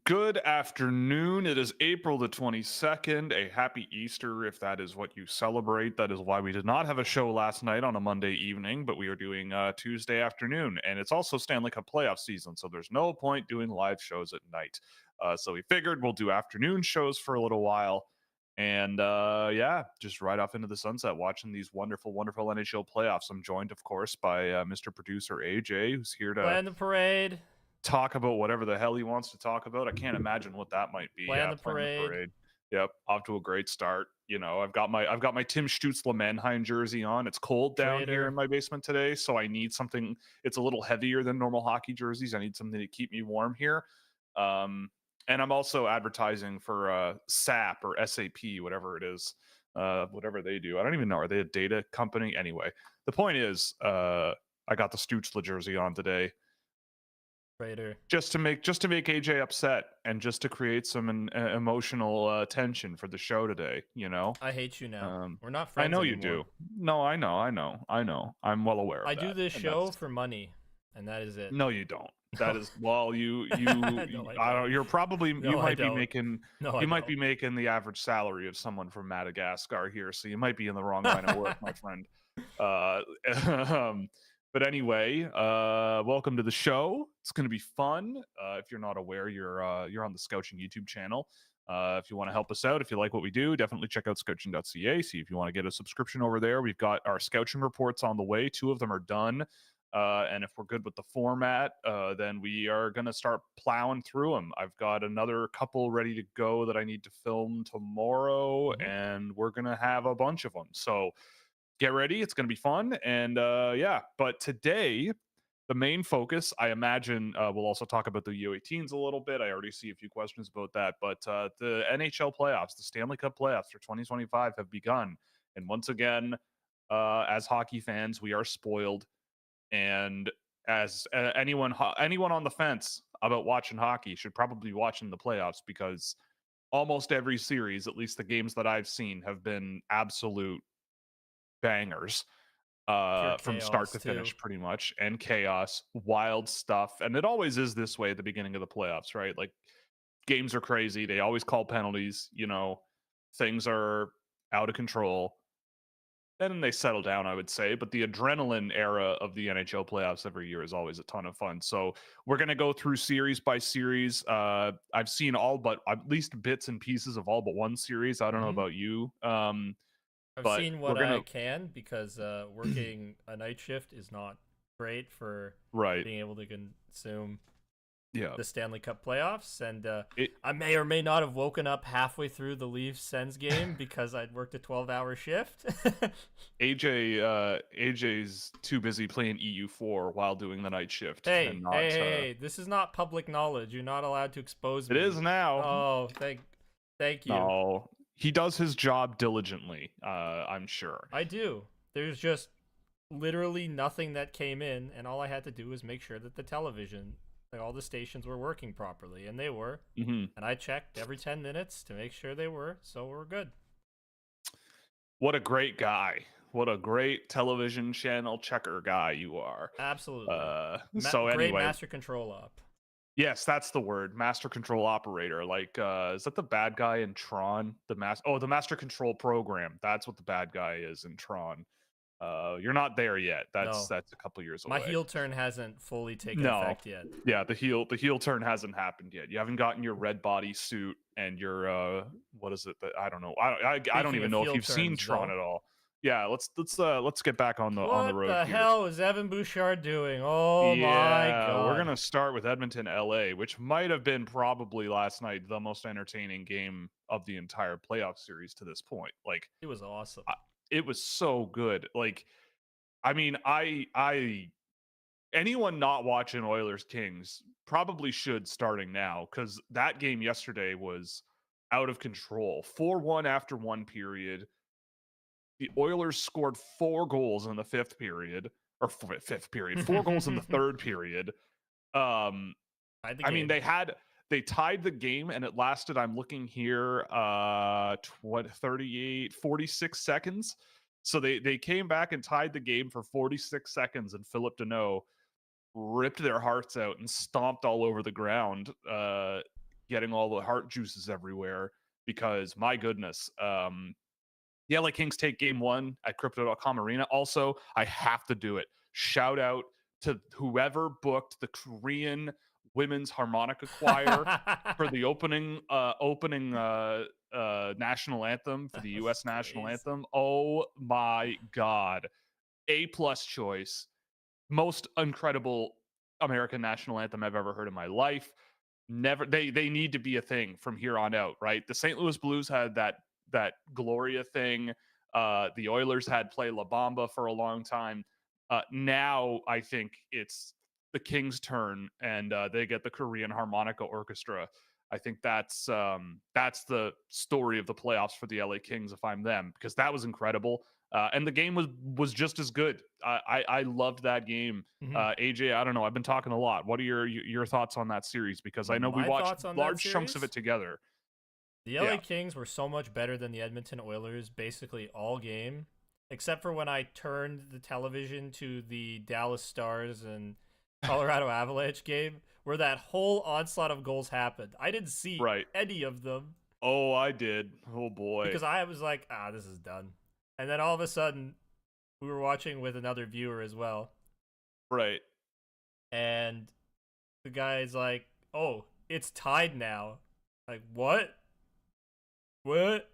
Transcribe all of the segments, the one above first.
Good afternoon. It is April the 22nd. A happy Easter if that is what you celebrate. That is why we did not have a show last night on a Monday evening, but we are doing Tuesday afternoon. And it's also Stanley Cup playoff season, so there's no point doing live shows at night. So we figured we'll do afternoon shows for a little while. And yeah, just right off into the sunset watching these wonderful, wonderful NHL playoffs. I'm joined, of course, by Mr. Producer AJ, who's here to Plan the parade. talk about whatever the hell he wants to talk about. I can't imagine what that might be. Plan Yeah, the playing the parade. parade. Yep, off to a great start. You know, I've got my Tim Stützle Mannheim jersey on. It's cold down here in Traitor. my basement today, so I need something. It's a little heavier than normal hockey jerseys. I need something to keep me warm here. And I'm also advertising for SAP or SAP, whatever it is, whatever they do. I don't even know. Are they a data company? Anyway, the point is, I got the Stützle jersey on today Traitor. just to make AJ upset and just to create some emotional tension for the show today. You know, I hate you now. We're not I friends know you anymore. do. No, I know. I'm well aware of I that. do this And show for money, and that is it. no, you don't. That No. is well, you No, I don't. You're probably No, you I might be don't. making No, I you might be don't. making the average salary of someone from Madagascar here, so you might be in the wrong line of work, my friend. Uh, but anyway, welcome to the show. It's going to be fun. If you're not aware, you're on the Scouching YouTube channel. If you want to help us out, if you like what we do, definitely check out scouching.ca. See if you want to get a subscription over there. We've got our Scouching reports on the way. 2 of them are done. And if we're good with the format, then we are going to start plowing through them. I've got another couple ready to go that I need to film tomorrow, and we're going to have a bunch of them. So get ready. It's going to be fun. And yeah, but today, the main focus, I imagine, we'll also talk about the U18s a little bit. I already see a few questions about that. But the NHL playoffs, the Stanley Cup playoffs for 2025 have begun. And once again, as hockey fans, we are spoiled. And as anyone on the fence about watching hockey should probably be watching the playoffs, because almost every series, at least the games that I've seen, have been absolute bangers Pure from start chaos to too. finish, pretty much, and chaos, wild stuff. And it always is this way at the beginning of the playoffs, right? Like, games are crazy, they always call penalties, you know, things are out of control, and then they settle down, I would say. But the adrenaline era of the NHL playoffs every year is always a ton of fun. So we're going to go through series by series. I've seen all but at least bits and pieces of all but one series. I don't know about you, I've but seen we're what going I to can because working a night shift is not great for right. being able to consume Yeah. the Stanley Cup playoffs, and It, I may or may not have woken up halfway through the Leafs Sens game because I'd worked a 12-hour shift. AJ's too busy playing EU4 while doing the night shift and Hey, not. hey, hey! This is not public knowledge. You're not allowed to expose It me. is now. Oh, thank you. No, he does his job diligently. I'm sure. I do. There's just literally nothing that came in, and all I had to do was make sure that the television, like all the stations, were working properly, and they were. Mm-hmm. And I checked every 10 minutes to make sure they were, so we're good. What a great guy. What a great television channel checker guy you are. Absolutely. So Great anyway, master control op. yes, that's the word. Master control operator. Like, is that the bad guy in Tron? The master control program. That's what the bad guy is in Tron. You're not there yet. That's No, a couple years my away. heel turn hasn't fully taken No. effect yet. Yeah, the heel turn hasn't happened yet. You haven't gotten your red body suit and your what is it that I don't know. I don't Speaking even of know if heel you've seen turns, Tron though, at all. Yeah, let's get back on the what road the here. hell is Evan Bouchard doing? Oh my Yeah, we're god. gonna start with Edmonton, LA, which might have been probably last night the most entertaining game of the entire playoff series to this point. Like, It was awesome. it was so good. Like, I mean, I anyone not watching Oilers Kings probably should, starting now, because that game yesterday was out of control. 4-1 after one period. The Oilers scored 4 goals in the fifth period, or fifth period, 4 goals in the third period. I mean, they tied the game, and it lasted, I'm looking here, 38, 46 seconds. So they came back and tied the game for 46 seconds, and Philip Deneau ripped their hearts out and stomped all over the ground. getting all the heart juices everywhere because my goodness, the LA Kings take game one at Crypto.com Arena. Also, I have to do it. Shout out to whoever booked the Korean women's harmonica choir for the opening national anthem for That the was U.S. national crazy. anthem. Oh my God, A+ choice, most incredible American national anthem I've ever heard in my life. Never, they need to be a thing from here on out, right? The St. Louis Blues had that Gloria thing. The Oilers had Play La Bamba for a long time. Now I think it's the Kings' turn, and they get the Korean Harmonica Orchestra. I think that's the story of the playoffs for the LA Kings if I'm them, because that was incredible. And the game was just as good. I loved that game. Mhm. AJ, I don't know. I've been talking a lot. What are your thoughts on that series? Because I know we My watched thoughts on that large chunks of series? it together. The LA Yeah, Kings were so much better than the Edmonton Oilers basically all game, except for when I turned the television to the Dallas Stars and Colorado Avalanche game, where that whole onslaught of goals happened. I didn't see right. any of them Oh, I did. Oh boy. because I was like, this is done. And then all of a sudden, we were watching with another viewer as well, Right. and the guy's like, "Oh, it's tied now." Like, what? What?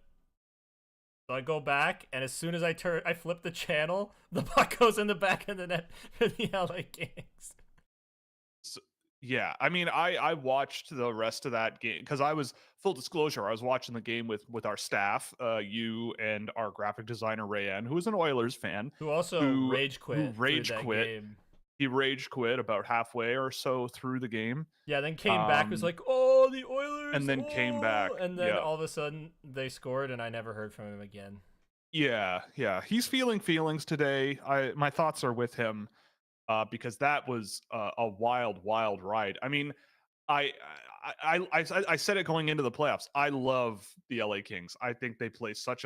So I go back, and as soon as I flip the channel, the puck goes in the back of the net for the LA Kings. So, yeah, I mean, I watched the rest of that game because I was, full disclosure, I was watching the game with our staff, you and our graphic designer Rayanne, who is an Oilers fan, Who also who rage who quit through rage that quit. game. He rage quit about halfway or so through the game. Yeah, then came back, was Um, like, "Oh, the Oilers, and then came oh!" back. And then Yeah. all of a sudden they scored, and I never heard from him again. Yeah, yeah. He's feeling feelings today. My thoughts are with him because that was a wild, wild ride. I mean, I, I said it going into the playoffs. I love the LA Kings. I think they play such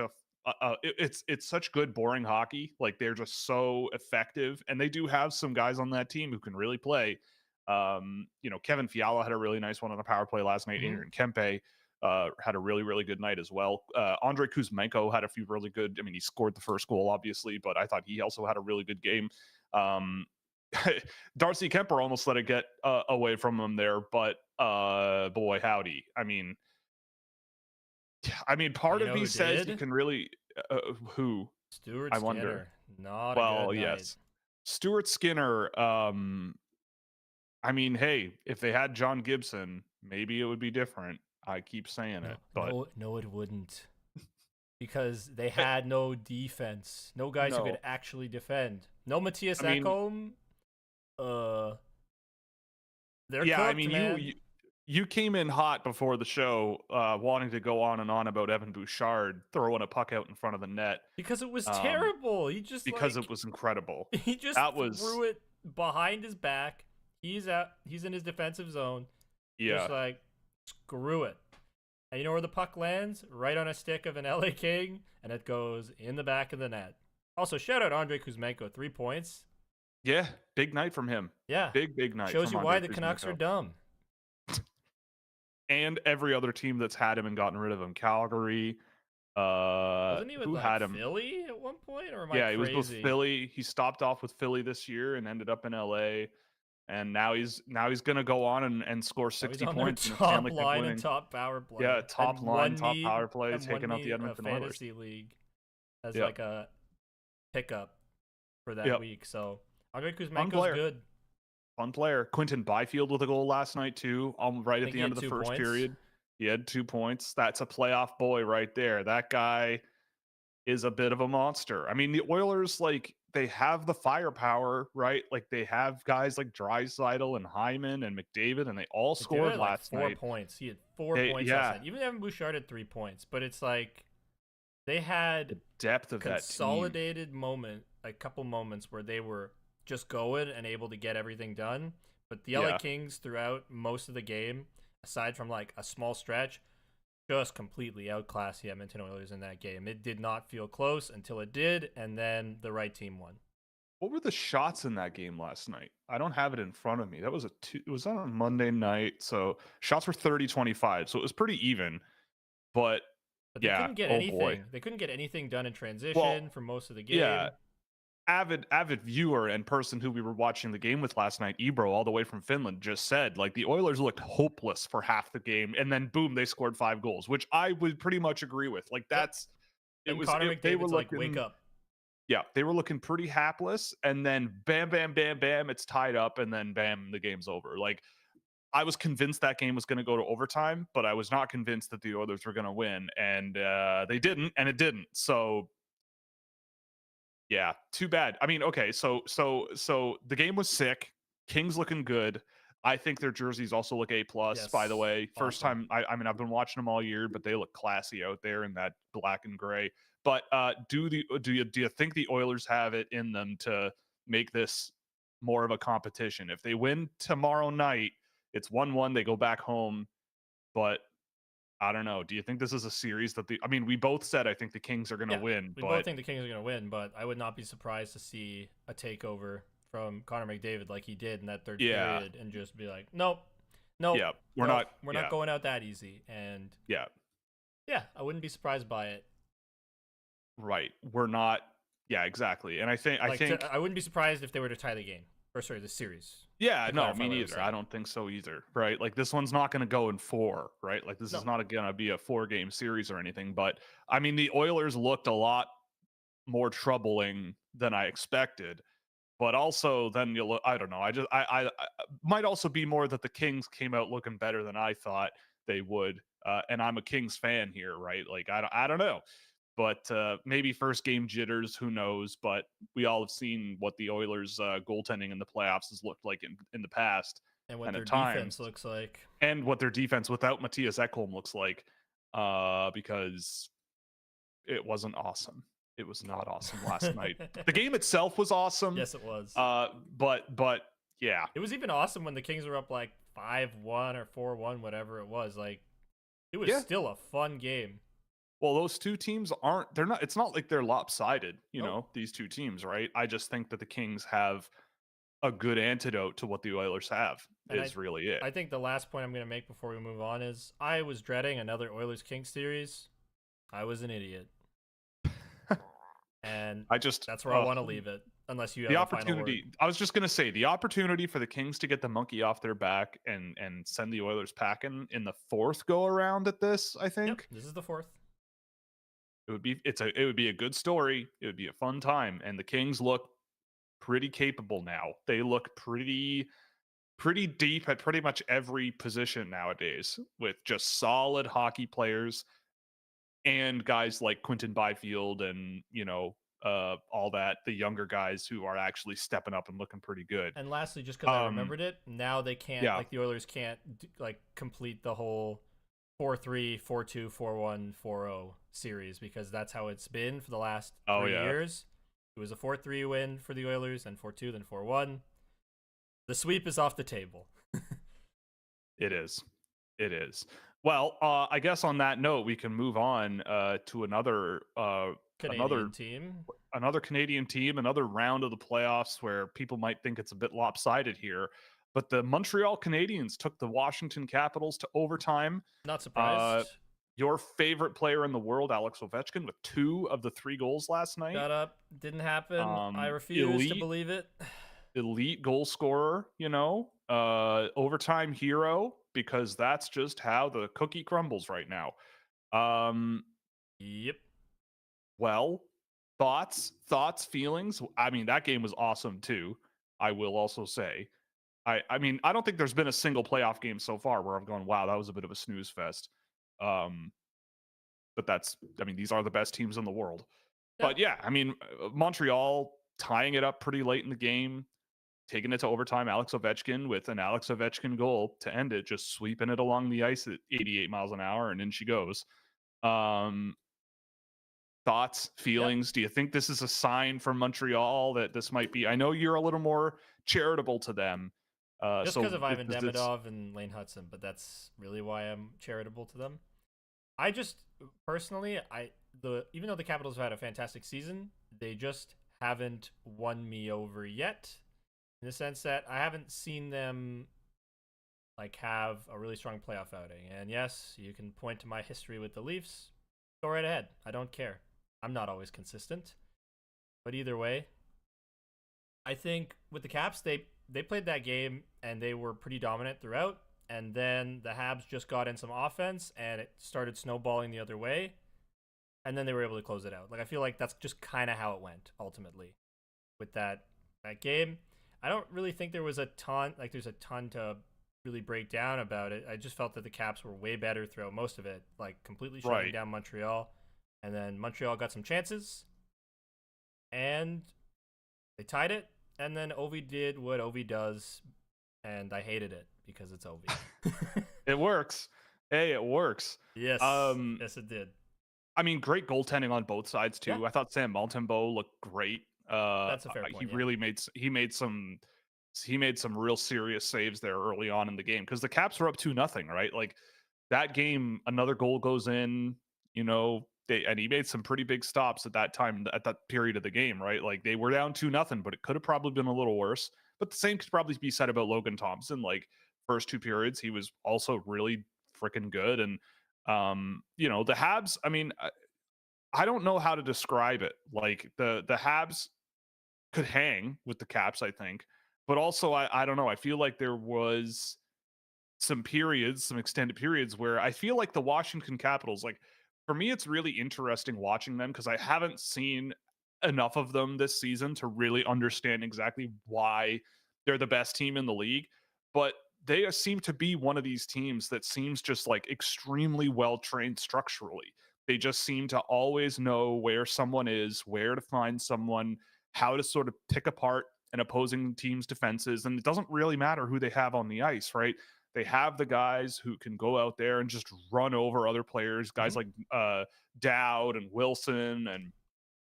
it's such good boring hockey. Like they're just so effective, and they do have some guys on that team who can really play. Kevin Fiala had a really nice one on the power play last night. Mm-hmm. Adrian Kempe had a really, really good night as well. Andrei Kuzmenko had a few really good. I mean, he scored the first goal, obviously, but I thought he also had a really good game. Um, Darcy Kemper almost let it get away from him there, but boy, howdy. I mean, part You of know me who says you did? can really who Stuart I wonder. Skinner. Not a Well, good night. yes, Stuart Skinner. I mean, hey, if they had John Gibson, maybe it would be different. I keep saying No, it, but no, no, it wouldn't. Because they eh, had no defense, no guys who could no. actually defend. No Matthias I mean, Ekholm. Uh, they're yeah, I cooked, mean, man. you came in hot before the show, wanting to go on and on about Evan Bouchard throwing a puck out in front of the net, Because it was um, terrible. He just because it was incredible. he just That was, threw it behind his back. He's out. He's in his defensive zone. yeah, Just like screw it. And you know where the puck lands? Right on a stick of an LA King, and it goes in the back of the net. Also, shout out Andrei Kuzmenko, 3 points. yeah, big night from him. Yeah, Big night shows from you why Andre the Canucks are Kuzmenko. dumb. And every other team that's had him and gotten rid of him. Calgary, Wasn't he with who like had him? Philly at one point, or am I Yeah, he was with crazy? Philly. He stopped off with Philly this year and ended up in LA. And now he's gonna go on and score Now he's 60 on their points in a top Stanley Cup line and winning. top power Yeah, play, top line, top power play, and won taking out the me a Edmonton Oilers. fantasy league as Yeah, like a pickup for that yeah, week. So Andre fun Kuzmenko's player, good. fun player. Quinton Byfield with a goal last night too. Right I at think the he end had of the two first points. period, he had 2 points. That's a playoff boy right there. That guy is a bit of a monster. I mean, the Oilers, like, they have the firepower, right? Like they have guys like Draisaitl and Hyman and McDavid, and they all McDavid scored had like last four night. points. He had 4 points last Yeah, night. Even Evan Bouchard had 3 points. But it's like they had the depth of that team. consolidated a couple moments where they were just going and able to get everything done. But the LA Yeah, Kings throughout most of the game, aside from like a small stretch, just completely outclassed the Edmonton Oilers in that game. It did not feel close until it did, and then the right team won. What were the shots in that game last night? I don't have it in front of me. That was it was on a Monday night, so shots were 30-25, so it was pretty even. But But they yeah, couldn't get oh boy. anything. They couldn't get anything done in Well, transition for most of the yeah, game. avid viewer and person who we were watching the game with last night, Ebro, all the way from Finland, just said like the Oilers looked hopeless for half the game, and then boom, they scored 5 goals, which I would pretty much agree with. Like Yep. that's And Connor they were McDavid's like, wake looking. up. Yeah, they were looking pretty hapless, and then bam, bam, bam, bam, it's tied up, and then bam, the game's over. Like I was convinced that game was going to go to overtime, but I was not convinced that the Oilers were going to win, and they didn't, and it didn't. So yeah, too bad. I mean, okay, so the game was sick. Kings looking good. I think their jerseys also look A plus. By the Yes. way, first Awesome. time. I mean, I've been watching them all year, but they look classy out there in that black and gray. But do you think the Oilers have it in them to make this more of a competition? If they win tomorrow night, it's 1-1. They go back home, but I don't know. Do you think this is a series that I mean, we both said I think the Kings are going to Yeah. win, We both but think the Kings are going to win, but I would not be surprised to see a takeover from Connor McDavid like he did in that third yeah, period and just be like, nope, nope, yeah, nope, we're yeah, not going out that easy. And yeah. yeah, I wouldn't be surprised by it. Right. We're not. Yeah, exactly. And I think I wouldn't be surprised if they were to tie the game, or sorry, the series. yeah, To no, clarify me what I was neither. I saying. don't think so either. Right? Like this one's not going to go in 4, right? Like this is No, not going to be a 4-game series or anything, but I mean the Oilers looked a lot more troubling than I expected. But also then you look I don't know. I might also be more that the Kings came out looking better than I thought they would. And I'm a Kings fan here, right? Like I don't know. But maybe first game jitters, who knows? But we all have seen what the Oilers' goaltending in the playoffs has looked like in the past, and what and their at defense times, looks like. and what their defense without Matthias Ekholm looks like, because it wasn't awesome. It was not awesome last night. The game itself was awesome, Yes, it was. but yeah, It was even awesome when the Kings were up like 5-1 or 4-1, whatever it was. Like it was yeah. still a fun game. Well, those two teams aren't. They're not. It's not like they're lopsided. Nope. These two teams, right? I just think that the Kings have a good antidote to what the Oilers have And is really it. I think the last point I'm going to make before we move on is I was dreading another Oilers Kings series. I was an idiot. And I just that's where I want to leave it, unless you have the a final word. opportunity. I was just gonna say the opportunity for the Kings to get the monkey off their back and send the Oilers packing in the 4th go around at this. I Yep, think this is the 4th. it would be a good story. It would be a fun time, and the Kings look pretty capable now. They look pretty deep at pretty much every position nowadays with just solid hockey players and guys like Quentin Byfield and all that, the younger guys who are actually stepping up and looking pretty good. And lastly, just because I Um, remembered it, now they can't, yeah. like the Oilers can't like complete the whole 4-3, 4-2, 4-1, 4-0 series because that's how it's been for the last Oh 3 years. It was a 4-3 win for the Oilers, then 4-2, then 4-1. The sweep is off the table. it is. It is. Well, I guess on that note, we can move on to Canadian team. another Canadian team, another round of the playoffs where people might think it's a bit lopsided here. But the Montreal Canadiens took the Washington Capitals to overtime. Not surprised. Your favorite player in the world, Alex Ovechkin, with 2 of the 3 goals last night. Shut up. Didn't happen. I refuse to Elite, believe it. elite goal scorer, overtime hero, because that's just how the cookie crumbles right now. Yep. Well, thoughts, feelings. I mean, that game was awesome too. I will also say, I mean, I don't think there's been a single playoff game so far where I've gone, wow, that was a bit of a snooze fest. But I mean, these are the best teams in the world. Yeah. But yeah, I mean, Montreal tying it up pretty late in the game, taking it to overtime. Alex Ovechkin with an Alex Ovechkin goal to end it, just sweeping it along the ice at 88 miles an hour, and in she goes. Thoughts, feelings? Yep. Do you think this is a sign from Montreal that this might be? I know you're a little more charitable to them. Just So because of Ivan is this, Demidov and Lane Hudson, but that's really why I'm charitable to them. I just personally, even though the Capitals have had a fantastic season, they just haven't won me over yet, in the sense that I haven't seen them like have a really strong playoff outing. And yes, you can point to my history with the Leafs. Go right ahead. I don't care. I'm not always consistent. But either way, I think with the Caps, they played that game and they were pretty dominant throughout. And then the Habs just got in some offense and it started snowballing the other way. And then they were able to close it out. Like I feel like that's just kind of how it went ultimately with that game. I don't really think there's a ton to really break down about it. I just felt that the Caps were way better throughout most of it, like completely shutting down Montreal. And then Montreal got some chances and they tied it. And then Ovi did what Ovi does, and I hated it because it's Ovi. It works. Hey, it works. Yes, yes, it did. I mean, great goaltending on both sides too. Yeah, I thought Sam Montembeau looked great. that's a fair He point. Yeah. really made some real serious saves there early on in the game because the Caps were up 2-0, right? Like that game, another goal goes in. And he made some pretty big stops at that time, at that period of the game, right? Like they were down 2-0, but it could have probably been a little worse. But the same could probably be said about Logan Thompson. Like first two periods, he was also really freaking good. And the Habs, I mean, I don't know how to describe it. Like the Habs could hang with the Caps, I think, but also I don't know. I feel like there was some extended periods where I feel like the Washington Capitals, like for me, it's really interesting watching them because I haven't seen enough of them this season to really understand exactly why they're the best team in the league. But they seem to be one of these teams that seems just like extremely well trained structurally. They just seem to always know where someone is, where to find someone, how to sort of pick apart an opposing team's defenses. And it doesn't really matter who they have on the ice, right? They have the guys who can go out there and just run over other players, guys Mm-hmm. like Dowd and Wilson and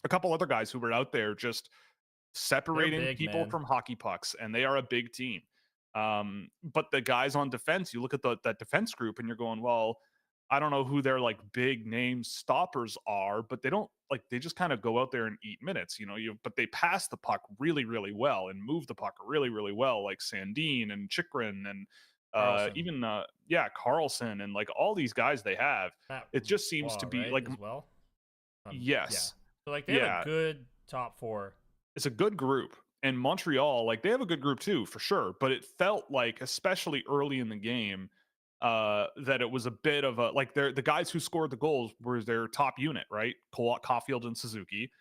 a couple other guys who were out there just They're separating big, people man. from hockey pucks, and they are a big team. But the guys on defense, you look at that defense group, and you're going, well, I don't know who their like big name stoppers are, but they don't like they just kind of go out there and eat minutes, but they pass the puck really, really well and move the puck really, really well, like Sandin and Chikrin and Carlson, even Carlson and like all these guys they have. Matt It just seems Roy, to be right, like as well. Yeah. yes, So like they have a yeah, good top four. it's a good group. And Montreal, like they have a good group too, for sure. But it felt like, especially early in the game, that it was a bit of a like the guys who scored the goals were their top unit, right? Caulfield and Suzuki.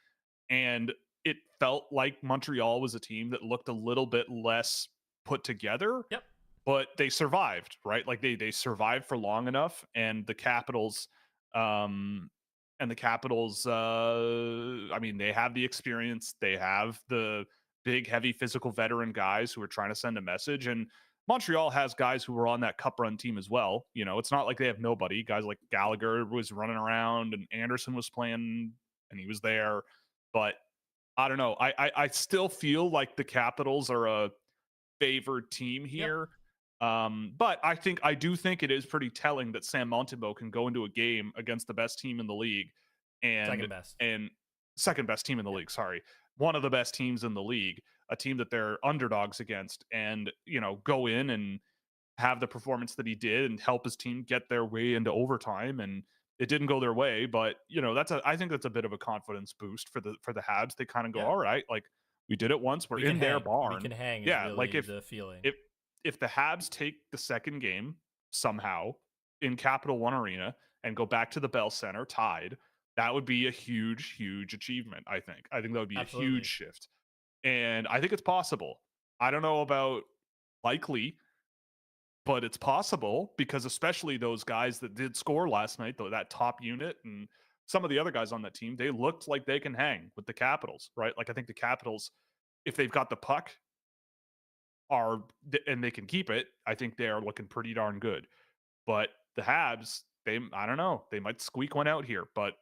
And it felt like Montreal was a team that looked a little bit less put together, Yep. but they survived, right? Like they survived for long enough, and the Capitals, um, I mean, they have the experience, they have the big, heavy, physical veteran guys who are trying to send a message, and Montreal has guys who were on that cup run team as well. It's not like they have nobody. Guys like Gallagher was running around, and Anderson was playing, and he was there, but I don't know. I still feel like the Capitals are a favored team Yep. here. But I do think it is pretty telling that Sam Montembeau can go into a game against the best team in the league and Second best. and second best team in the Yeah. league, sorry. One of the best teams in the league, a team that they're underdogs against, and go in and have the performance that he did and help his team get their way into overtime. And it didn't go their way, but I think that's a bit of a confidence boost for the Habs. They kind of go, Yeah. all right, like we did it once, we're We can in their hang. We barn. can hang is Yeah, like really the feeling. if the Habs take the second game somehow in Capital One Arena and go back to the Bell Center tied, that would be a huge, huge achievement. I think that would be a huge Absolutely. shift, and I think it's possible. I don't know about likely, but it's possible because especially those guys that did score last night, though, that top unit and some of the other guys on that team, they looked like they can hang with the Capitals, right? Like I think the Capitals, if they've got the puck, and they can keep it, I think they are looking pretty darn good. But the Habs, I don't know, they might squeak one out here, but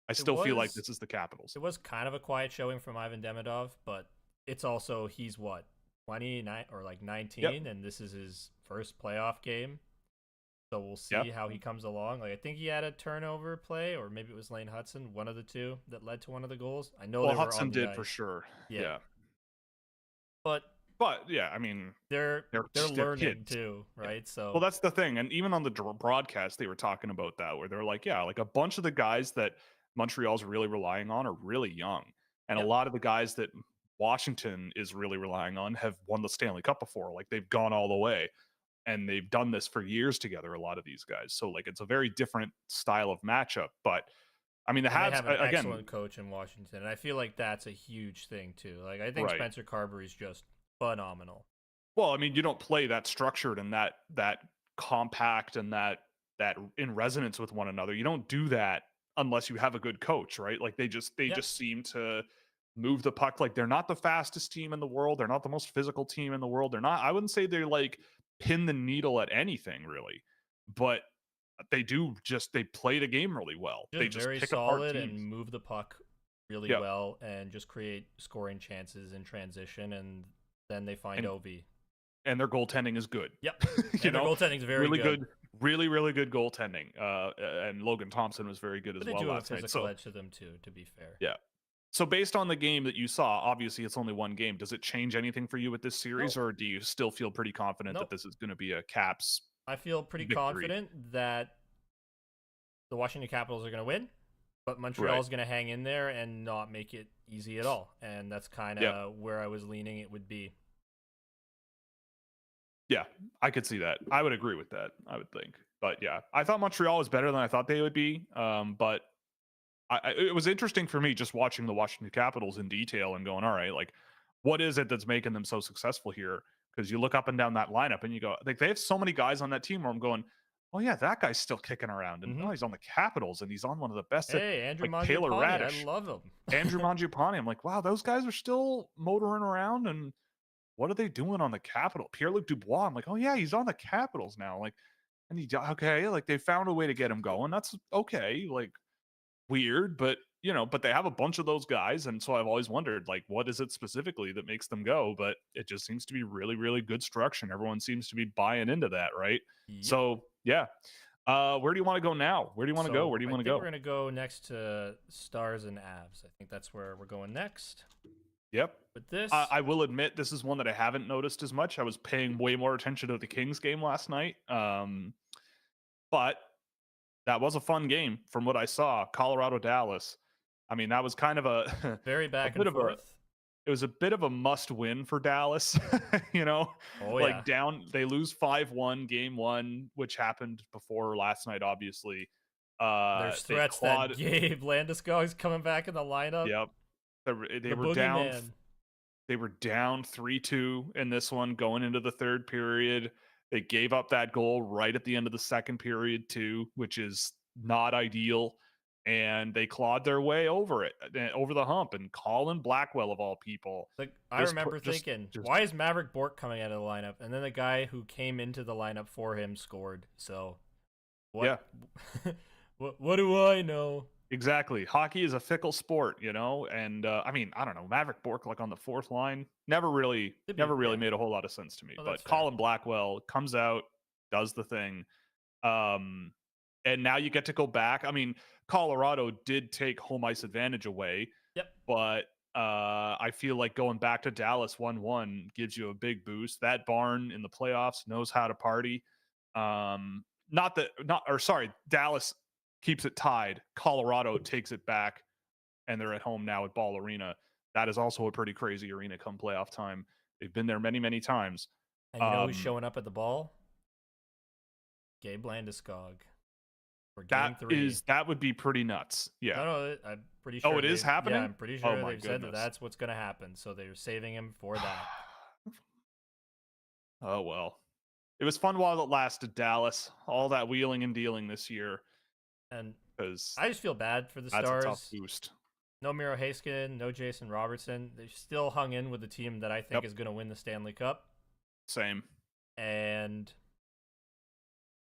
I It still feel like was this is the Capitals. it was kind of a quiet showing from Ivan Demidov, but it's also he's what 29 or like Yep. 19, and this is his first playoff game. So we'll Yeah. see how he comes along. Like I think he had a turnover play, or maybe it was Lane Hudson, one of the two that led to one of the goals. I know Well, they were on Hudson the did for ice. sure. Yeah, Yeah. but But yeah, I mean, they're they're they're learning kids. too, Yeah. right? Well, So that's the thing, and even on the broadcast, they were talking about that, where they're like, yeah, like a bunch of the guys that Montreal's really relying on are really young, and a yep, lot of the guys that Washington is really relying on have won the Stanley Cup before. Like they've gone all the way, and they've done this for years together. A lot of these guys, so like it's a very different style of matchup. But I mean, the and they Habs have an again, excellent coach in Washington, and I feel like that's a huge thing too. Like I think right? Spencer Carberry's just phenomenal. Well, I mean, you don't play that structured and that compact and that in resonance with one another. You don't do that unless you have a good coach, right? Like they Yep, just seem to move the puck. Like they're not the fastest team in the world. They're not the most physical team in the world. They're not. I wouldn't say they're like pin the needle at anything really, but they play the game really well. They just just very pick apart solid and teams. move the puck really Yeah, well, and just create scoring chances in transition, and then they find and Ovi. and their goaltending is good. Yep, You and their know, goaltending's very really good. good, really good goaltending. And Logan Thompson was very good But as they well do have a last night. physical So edge to them too, to be fair. yeah. So based on the game that you saw, obviously it's only one game. Does it change anything for you with this series, Nope. or do you still feel pretty confident that Nope. this is going to be a Caps I feel pretty victory? confident that the Washington Capitals are going to win, but Montreal Right. is going to hang in there and not make it easy at all. And that's kind Yeah. of where I was leaning it would be. Yeah. I could see that. I would agree with that. I would think. But yeah, I thought Montreal was better than I thought they would be. But it was interesting for me just watching the Washington Capitals in detail and going, all right, like, what is it that's making them so successful here? Because you look up and down that lineup and you go, like, they have so many guys on that team where I'm going, oh yeah, that guy's still kicking around, and Hmm. oh, he's on the Capitals and he's on one of the best, Hey, Andrew like Taylor Mangiapane, I Radish, love him. Andrew Mangiapane. I'm like, wow, those guys are still motoring around, and what are they doing on the Capital? Pierre-Luc Dubois. I'm like, oh yeah, he's on the Capitals now. Like, and okay, like they found a way to get him going. That's okay. Like weird, but but they have a bunch of those guys, and so I've always wondered, like, what is it specifically that makes them go? But it just seems to be really, really good structure, and everyone seems to be buying into that, right? Yep. So yeah, where do you want to go now? Where do you want to go? So Where do you I want to think we're go? going to go next to Stars and Avs. I think that's where we're going next. Yep. With this, I will admit this is one that I haven't noticed as much. I was paying way more attention to the Kings game last night, but that was a fun game from what I saw. Colorado Dallas. I mean, that was kind of a very a back and bit of a forth. it was a bit of a must win for Dallas, you know, Oh, yeah. like down, they lose 5-1 game one, which happened before last night, obviously. There's They threats that clawed, Gabe Landeskog is coming back in the lineup. yep. They The were down, boogeyman. they were down 3-2 in this one going into the third period. They gave up that goal right at the end of the second period, too, which is not ideal. And they clawed their way over it, over the hump. And Colin Blackwell, of all people, Like I just put remember thinking, just why is Maverick Bork coming out of the lineup? And then the guy who came into the lineup for him scored. So what? yeah. what do I know? Exactly. Hockey is a fickle sport, and I mean, I don't know, Maverick Bork like on the fourth line never really Yeah. made a whole lot of sense to me. Oh, that's But fair. Colin Blackwell comes out, does the thing, um, and now you get to go back. I mean, Colorado did take home ice advantage away, Yep. but I feel like going back to Dallas 1-1 gives you a big boost. That barn in the playoffs knows how to party. Not that not or sorry, Dallas keeps it tied. Colorado takes it back, and they're at home now at Ball Arena. That is also a pretty crazy arena come playoff time. They've been there many, many times. And you know who's Um, showing up at the ball? Gabe Landeskog for game 3. that would be pretty nuts. Yeah. No, I'm pretty Oh, sure it is Yeah, happening? I'm pretty Oh sure my they've said that goodness. that's what's going to happen. So they're saving him for that. Oh well. It was fun while it lasted, Dallas. All that wheeling and dealing this year, And because I just feel bad for the that's a tough Stars. boost. No Miro Haskin, no Jason Robertson. They still hung in with the team that I think Yep. is going to win the Stanley Cup. Same. And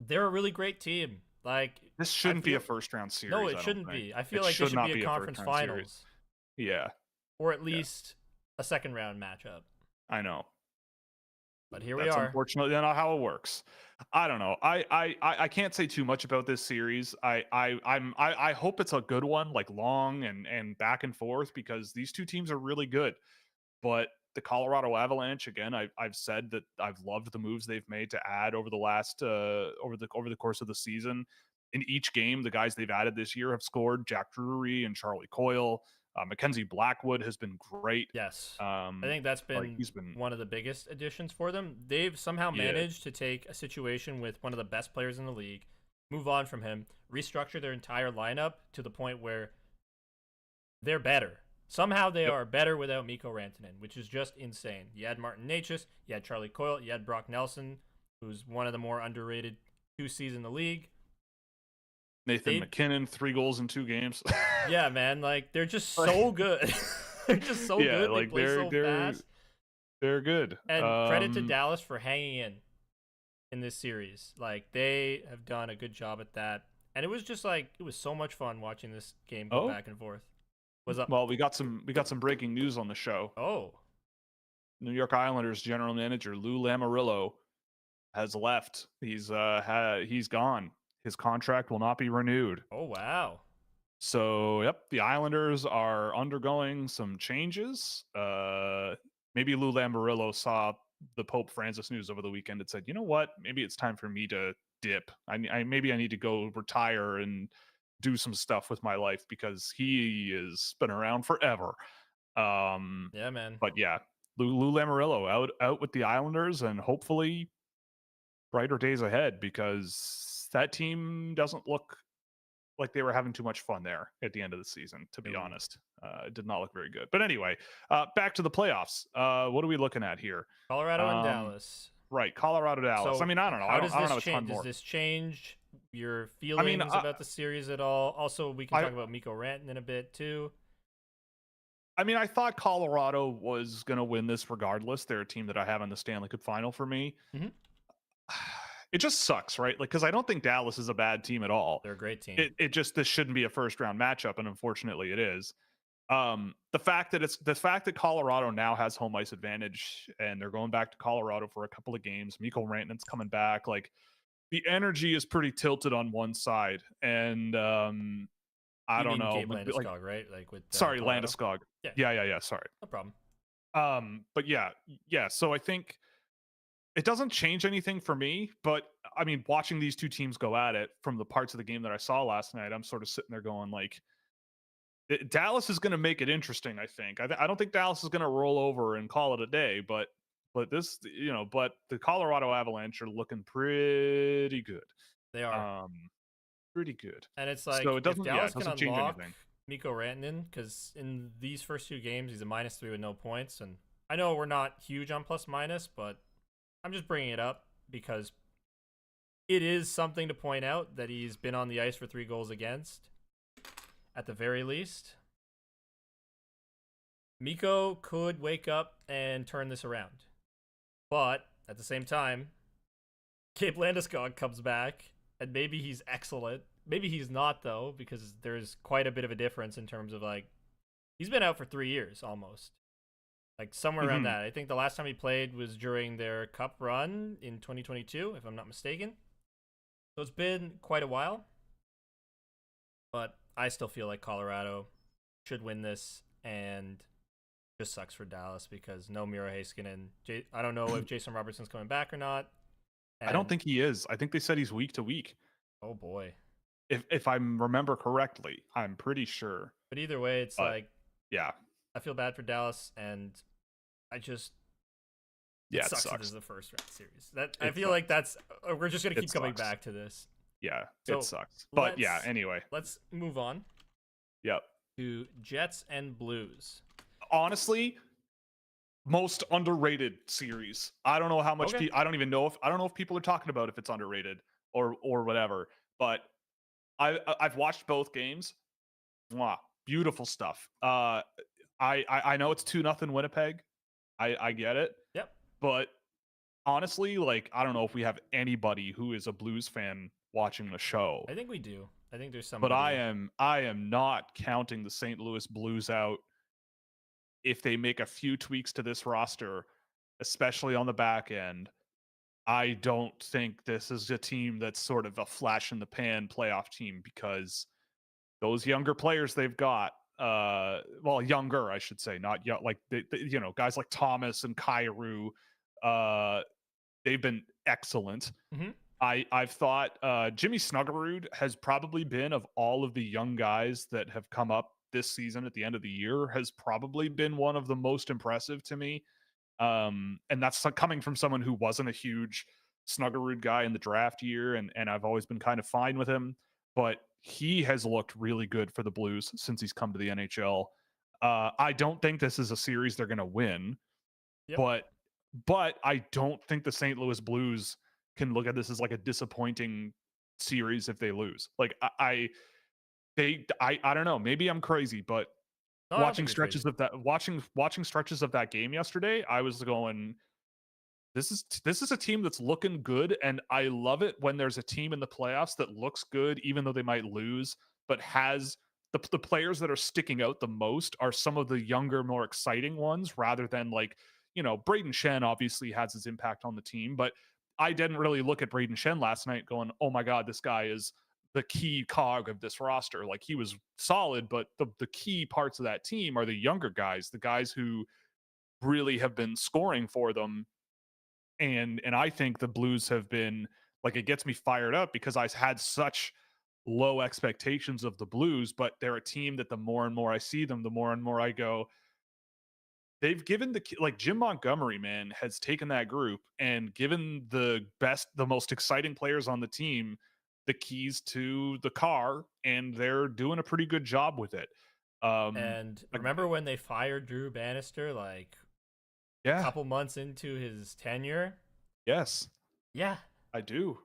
they're a really great team. Like This I shouldn't be a feel first round series. no, I it don't shouldn't think. be. I feel It like this should should not be a be a conference first-round series. finals Yeah, or at yeah, least a second round matchup. I know. But here we That's are. unfortunately not how it works. I don't know. I can't say too much about this series. I hope it's a good one, like long and back and forth, because these two teams are really good. But the Colorado Avalanche, again, I've said that I've loved the moves they've made to add over the last over the course of the season. In each game, the guys they've added this year have scored. Jack Drury and Charlie Coyle, Mackenzie Blackwood has been great. Yes. I Um, think that's like been he's been one of the biggest additions for them. They've somehow yeah. managed to take a situation with one of the best players in the league, move on from him, restructure their entire lineup to the point where they're better. Somehow they Yep. are better without Mikko Rantanen, which is just insane. You had Martin Necas, you had Charlie Coyle, you had Brock Nelson, who's one of the more underrated 2Cs in the league. Nathan McKinnon, 3 goals in 2 games. Yeah, man, like they're just so good. They're just so Yeah, good. They like play so fast. they're good. And credit to Dallas for hanging in this series. Like they have done a good job at that. And it was just like it was so much fun watching this game go back and forth. What's up? Well, we got some breaking news on the show. Oh. New York Islanders general manager Lou Lamoriello has left. He's gone. His contract will not be renewed. Oh wow. So, yep, the Islanders are undergoing some changes. Maybe Lou Lamoriello saw the Pope Francis news over the weekend and said, "You know what? Maybe it's time for me to dip. Maybe I need to go retire and do some stuff with my life, because he has been around forever." Yeah, man. But yeah, Lou Lamoriello out with the Islanders, and hopefully brighter days ahead, because that team doesn't look like they were having too much fun there at the end of the season, to be honest. It did not look very good. But anyway, back to the playoffs. What are we looking at here? Colorado and Dallas. Right, Colorado, Dallas. So I mean, I don't know. How does I don't this have a ton change? more. Does this change your feelings about the series at all? Also, we can talk about Mikko Rantanen in a bit too. I mean, I thought Colorado was going to win this regardless. They're a team that I have in the Stanley Cup final for me. Mm-hmm. It just sucks, right? Like, because I don't think Dallas is a bad team at all. They're a great team. It just, this shouldn't be a first round matchup, and unfortunately it is. The fact that Colorado now has home ice advantage and they're going back to Colorado for a couple of games. Mikko Rantanen's coming back. Like, the energy is pretty tilted on one side, and I don't know. Gabe Landeskog, right? Like with sorry, Colorado? Landeskog. Yeah. Sorry. No problem. But yeah. So I think it doesn't change anything for me. But I mean, watching these two teams go at it from the parts of the game that I saw last night, I'm sort of sitting there going like, Dallas is going to make it interesting. I think. I don't think Dallas is going to roll over and call it a day. But this, but the Colorado Avalanche are looking pretty good. They are. Pretty good. And it's like, so it doesn't, if Dallas can change unlock anything. Mikko Rantanen, because in these first 2 games he's a -3 with no points, and I know we're not huge on plus minus, but I'm just bringing it up because it is something to point out that he's been on the ice for 3 goals against, at the very least. Mikko could wake up and turn this around, but at the same time, Gabe Landeskog comes back, and maybe he's excellent. Maybe he's not, though, because there's quite a bit of a difference in terms of, like, he's been out for 3 years almost. Like, somewhere around that. I think the last time he played was during their cup run in 2022, if I'm not mistaken. So it's been quite a while. But I still feel like Colorado should win this, and it just sucks for Dallas because no Miro Heiskanen. I don't know if Jason Robertson's coming back or not. I don't think he is. I think they said he's week to week. Oh boy. If I remember correctly, I'm pretty sure. But either way, it's like, yeah, I feel bad for Dallas, and I just it sucks. Sucks. This is the first round series. I feel like that's we're just gonna keep coming back to this. Yeah, so it sucks. But yeah, anyway, let's move on. Yep. To Jets and Blues. Honestly, most underrated series. I don't know how much. I don't even know if people are talking about if it's underrated or whatever. But I've watched both games. Mwah, beautiful stuff. I know it's 2-0 Winnipeg. I get it. Yep. But honestly, like, I don't know if we have anybody who is a Blues fan watching the show. I think we do. I think there's somebody. But I am not counting the St. Louis Blues out if they make a few tweaks to this roster especially on the back end, I don't think this is a team that's sort of a flash in the pan playoff team because those younger players they've got, well, younger, I should say, not young, like guys like Thomas and Kyrou, uh, they've been excellent. Hmm. I've thought Jimmy Snuggerud has probably been, of all of the young guys that have come up this season at the end of the year, has probably been one of the most impressive to me. And that's coming from someone who wasn't a huge Snuggerud guy in the draft year, and I've always been kind of fine with him. But he has looked really good for the Blues since he's come to the NHL. I don't think this is a series they're going to win, Yep. but I don't think the St. Louis Blues can look at this as like a disappointing series if they lose. Like I don't know. Maybe I'm crazy, but No, I don't watching think you're stretches crazy. of that watching stretches of that game yesterday, I was going, this is a team that's looking good, and I love it when there's a team in the playoffs that looks good, even though they might lose, but has the players that are sticking out the most are some of the younger, more exciting ones, rather than like Braden Shen obviously has his impact on the team, but I didn't really look at Braden Shen last night going, oh my god, this guy is the key cog of this roster. Like he was solid, but the key parts of that team are the younger guys, the guys who really have been scoring for them. And I think the Blues have been like, it gets me fired up because I had such low expectations of the Blues, but they're a team that the more and more I see them, the more and more I go, they've given like Jim Montgomery, man, has taken that group and given the most exciting players on the team the keys to the car, and they're doing a pretty good job with it. And Like, remember when they fired Drew Bannister like a yeah, couple months into his tenure? yes, Yeah, I do.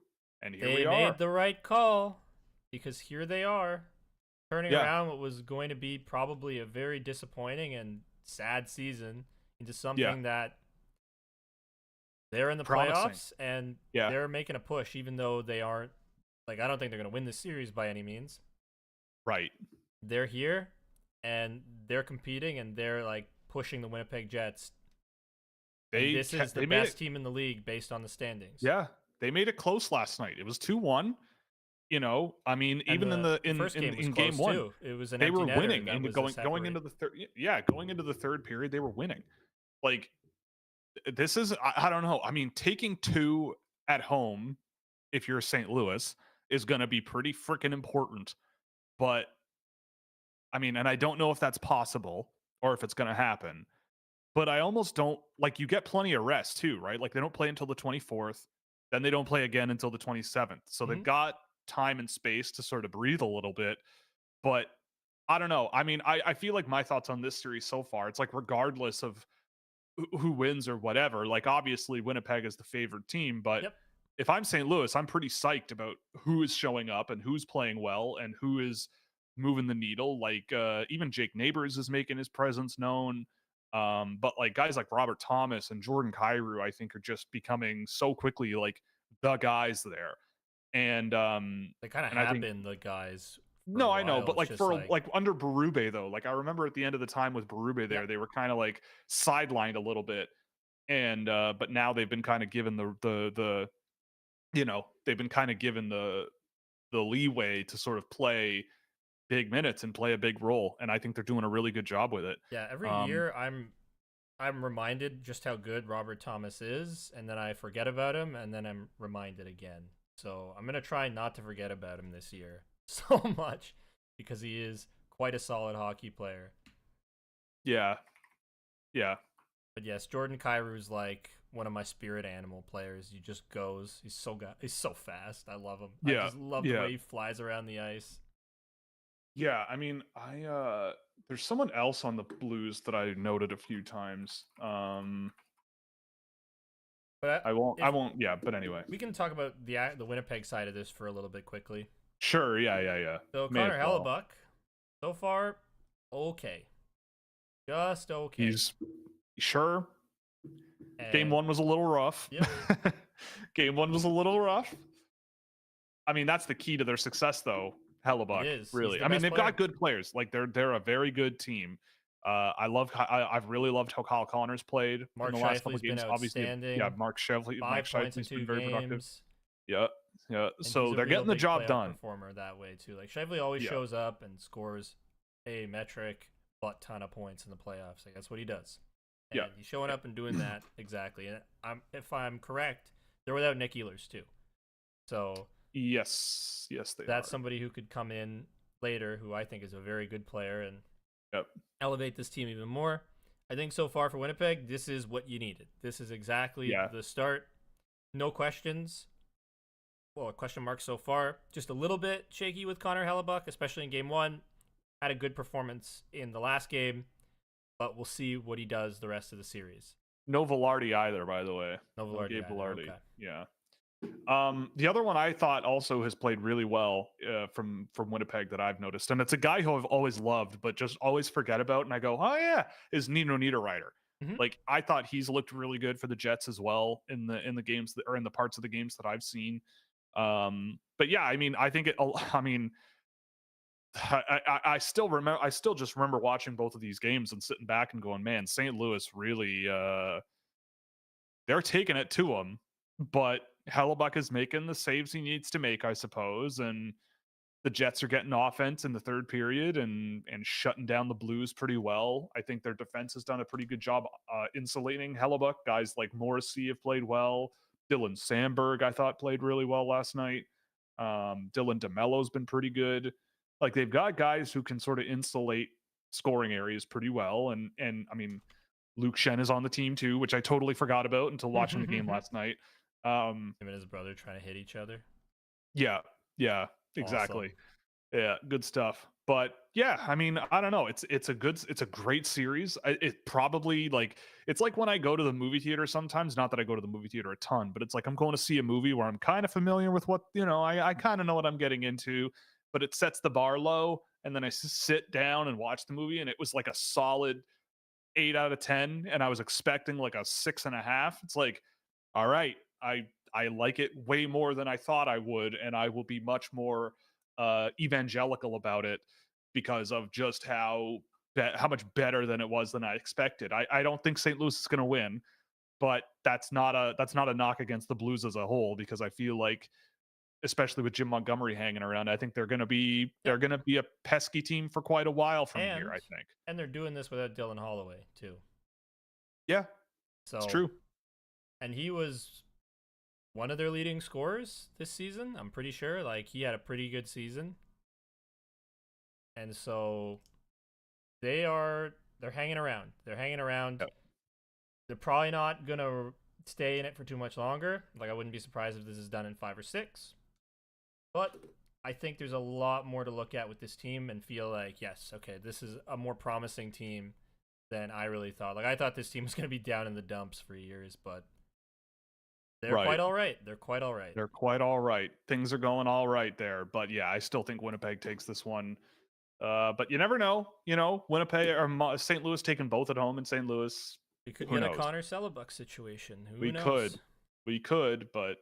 And here they we made are. the right call because here they are turning Yeah, around what was going to be probably a very disappointing and sad season into yeah, something that they're in the promising. playoffs and Yeah, they're making a push, even though they aren't. Like, I don't think they're going to win this series by any means. right. They're here and they're competing and they're like pushing the Winnipeg Jets. And this is the They made best it. team in the league based on the standings. Yeah, they made it close last night. It was 2-1. I mean, And even in the the first game was in game close one, too. It was an they empty were netter winning, that and was a going separate. into the third. Yeah, going into the third period, they were winning. Like this is, I don't know. I mean, taking two at home, if you're St. Louis, is going to be pretty freaking important. But I mean, and I don't know if that's possible or if it's going to happen. But I almost don't, like, you get plenty of rest too, right? Like they don't play until the 24th, then they don't play again until the 27th. So they've Mhm. got time and space to sort of breathe a little bit. But I don't know. I mean, I feel like my thoughts on this series so far, it's like regardless of who wins or whatever, like obviously Winnipeg is the favored team, but Yep. if I'm St. Louis, I'm pretty psyched about who is showing up and who's playing well and who is moving the needle. Like even Jake Neighbors is making his presence known. But like guys like Robert Thomas and Jordan Kyrou, I think are just becoming so quickly like the guys there. And They kind of and I have think, been the guys for a no, I know, while. but It's like just for like, like under Berube though, like I remember at the end of the time with Berube yep. there, they were kind of like sidelined a little bit, and but now they've been kind of given the they've been kind of given the leeway to sort of play big minutes and play a big role, and I think they're doing a really good job with it. Yeah, every Um, year I'm reminded just how good Robert Thomas is, and then I forget about him, and then I'm reminded again. So I'm gonna try not to forget about him this year so much because he is quite a solid hockey player. yeah, yeah, But yes, Jordan Kyrou's like one of my spirit animal players. He just goes. He's so fast. I love him. I yeah, just love the yeah, way he flies around the ice. yeah. I mean, there's someone else on the Blues that I noted a few times. But I if won't. Yeah, but anyway, we can talk about the Winnipeg side of this for a little bit quickly. sure. Yeah, yeah, yeah. So May as Connor well. Hellebuck, so far, okay, just okay. He's sure. Game And one was a little rough. yep, Game one was a little rough. I mean, that's the key to their success, though. it Hellebuck, is. He's really. the I mean, best they've player. got good players. Like they're a very good team. I've really loved how Kyle Connors played in Mark the last couple Scheifele's of been games. Obviously, yeah, outstanding. Mike 5 points in Scheifele's been two very productive. games. Yeah, yeah. And he's So a they're real getting the big job playoff done. performer that way too. Like Shively always Yeah, shows up and scores a metric butt ton of points in the playoffs. Like that's what he does. And yeah. he's showing up and doing that exactly. And if I'm correct, they're without Nick Ehlers too. So Yes, yes, they that's are. somebody who could come in later, who I think is a very good player and Yep. elevate this team even more. I think so far for Winnipeg, this is what you needed. This is exactly Yeah. the start. No questions. Well, a question mark so far. Just a little bit shaky with Connor Hellebuck, especially in game one. Had a good performance in the last game, but we'll see what he does the rest of the series. No Velarde either, by the way. No No Velarde Gabe either. Velarde. Okay. Yeah. The other one I thought also has played really well from Winnipeg that I've noticed, and it's a guy who I've always loved, but just always forget about, and I go, oh yeah, is Nino Niederreiter. Mm-hmm. Like I thought he's looked really good for the Jets as well in the games that, or in the parts of the games that I've seen. But yeah, I mean, I think it. I mean, I still remember. I still just remember watching both of these games and sitting back and going, man, St. Louis really. They're taking it to him, but Hellebuck is making the saves he needs to make, I suppose, and the Jets are getting offense in the third period and shutting down the Blues pretty well. I think their defense has done a pretty good job insulating Hellebuck. Guys like Morrissey have played well. Dylan Sandberg, I thought, played really well last night. Dylan DeMello's been pretty good. Like they've got guys who can sort of insulate scoring areas pretty well, and I mean Luke Shen is on the team too, which I totally forgot about until watching the game last night. Him and his brother trying to hit each other. Yeah, yeah, exactly. Awesome. Yeah, good stuff. But yeah, I mean, I don't know. It's a great series. It probably like it's like when I go to the movie theater sometimes. Not that I go to the movie theater a ton, but it's like I'm going to see a movie where I'm kind of familiar with what I kind of know what I'm getting into, but it sets the bar low, and then I sit down and watch the movie, and it was like a solid 8 out of 10, and I was expecting like a 6.5. It's like, all right, I like it way more than I thought I would, and I will be much more evangelical about it because of just how much better than it was than I expected. I don't think St. Louis is going to win, but that's not a knock against the Blues as a whole, because I feel like, especially with Jim Montgomery hanging around, I think they're going to be a pesky team for quite a while from here, I think. And they're doing this without Dylan Holloway too. Yeah, so it's true. And he was one of their leading scorers this season. I'm pretty sure. Like he had a pretty good season, and so they're hanging around. They're hanging around. Yep. They're probably not gonna stay in it for too much longer. Like I wouldn't be surprised if this is done in 5 or 6. But I think there's a lot more to look at with this team and feel like, yes, okay, this is a more promising team than I really thought. Like I thought this team was going to be down in the dumps for years, but they're quite all right. They're quite all right. They're quite all right. Things are going all right there. But yeah, I still think Winnipeg takes this one. But you never know. Winnipeg or St. Louis taking both at home in St. Louis. We could Who get knows? a Connor Hellebuck situation. We knows? We could, but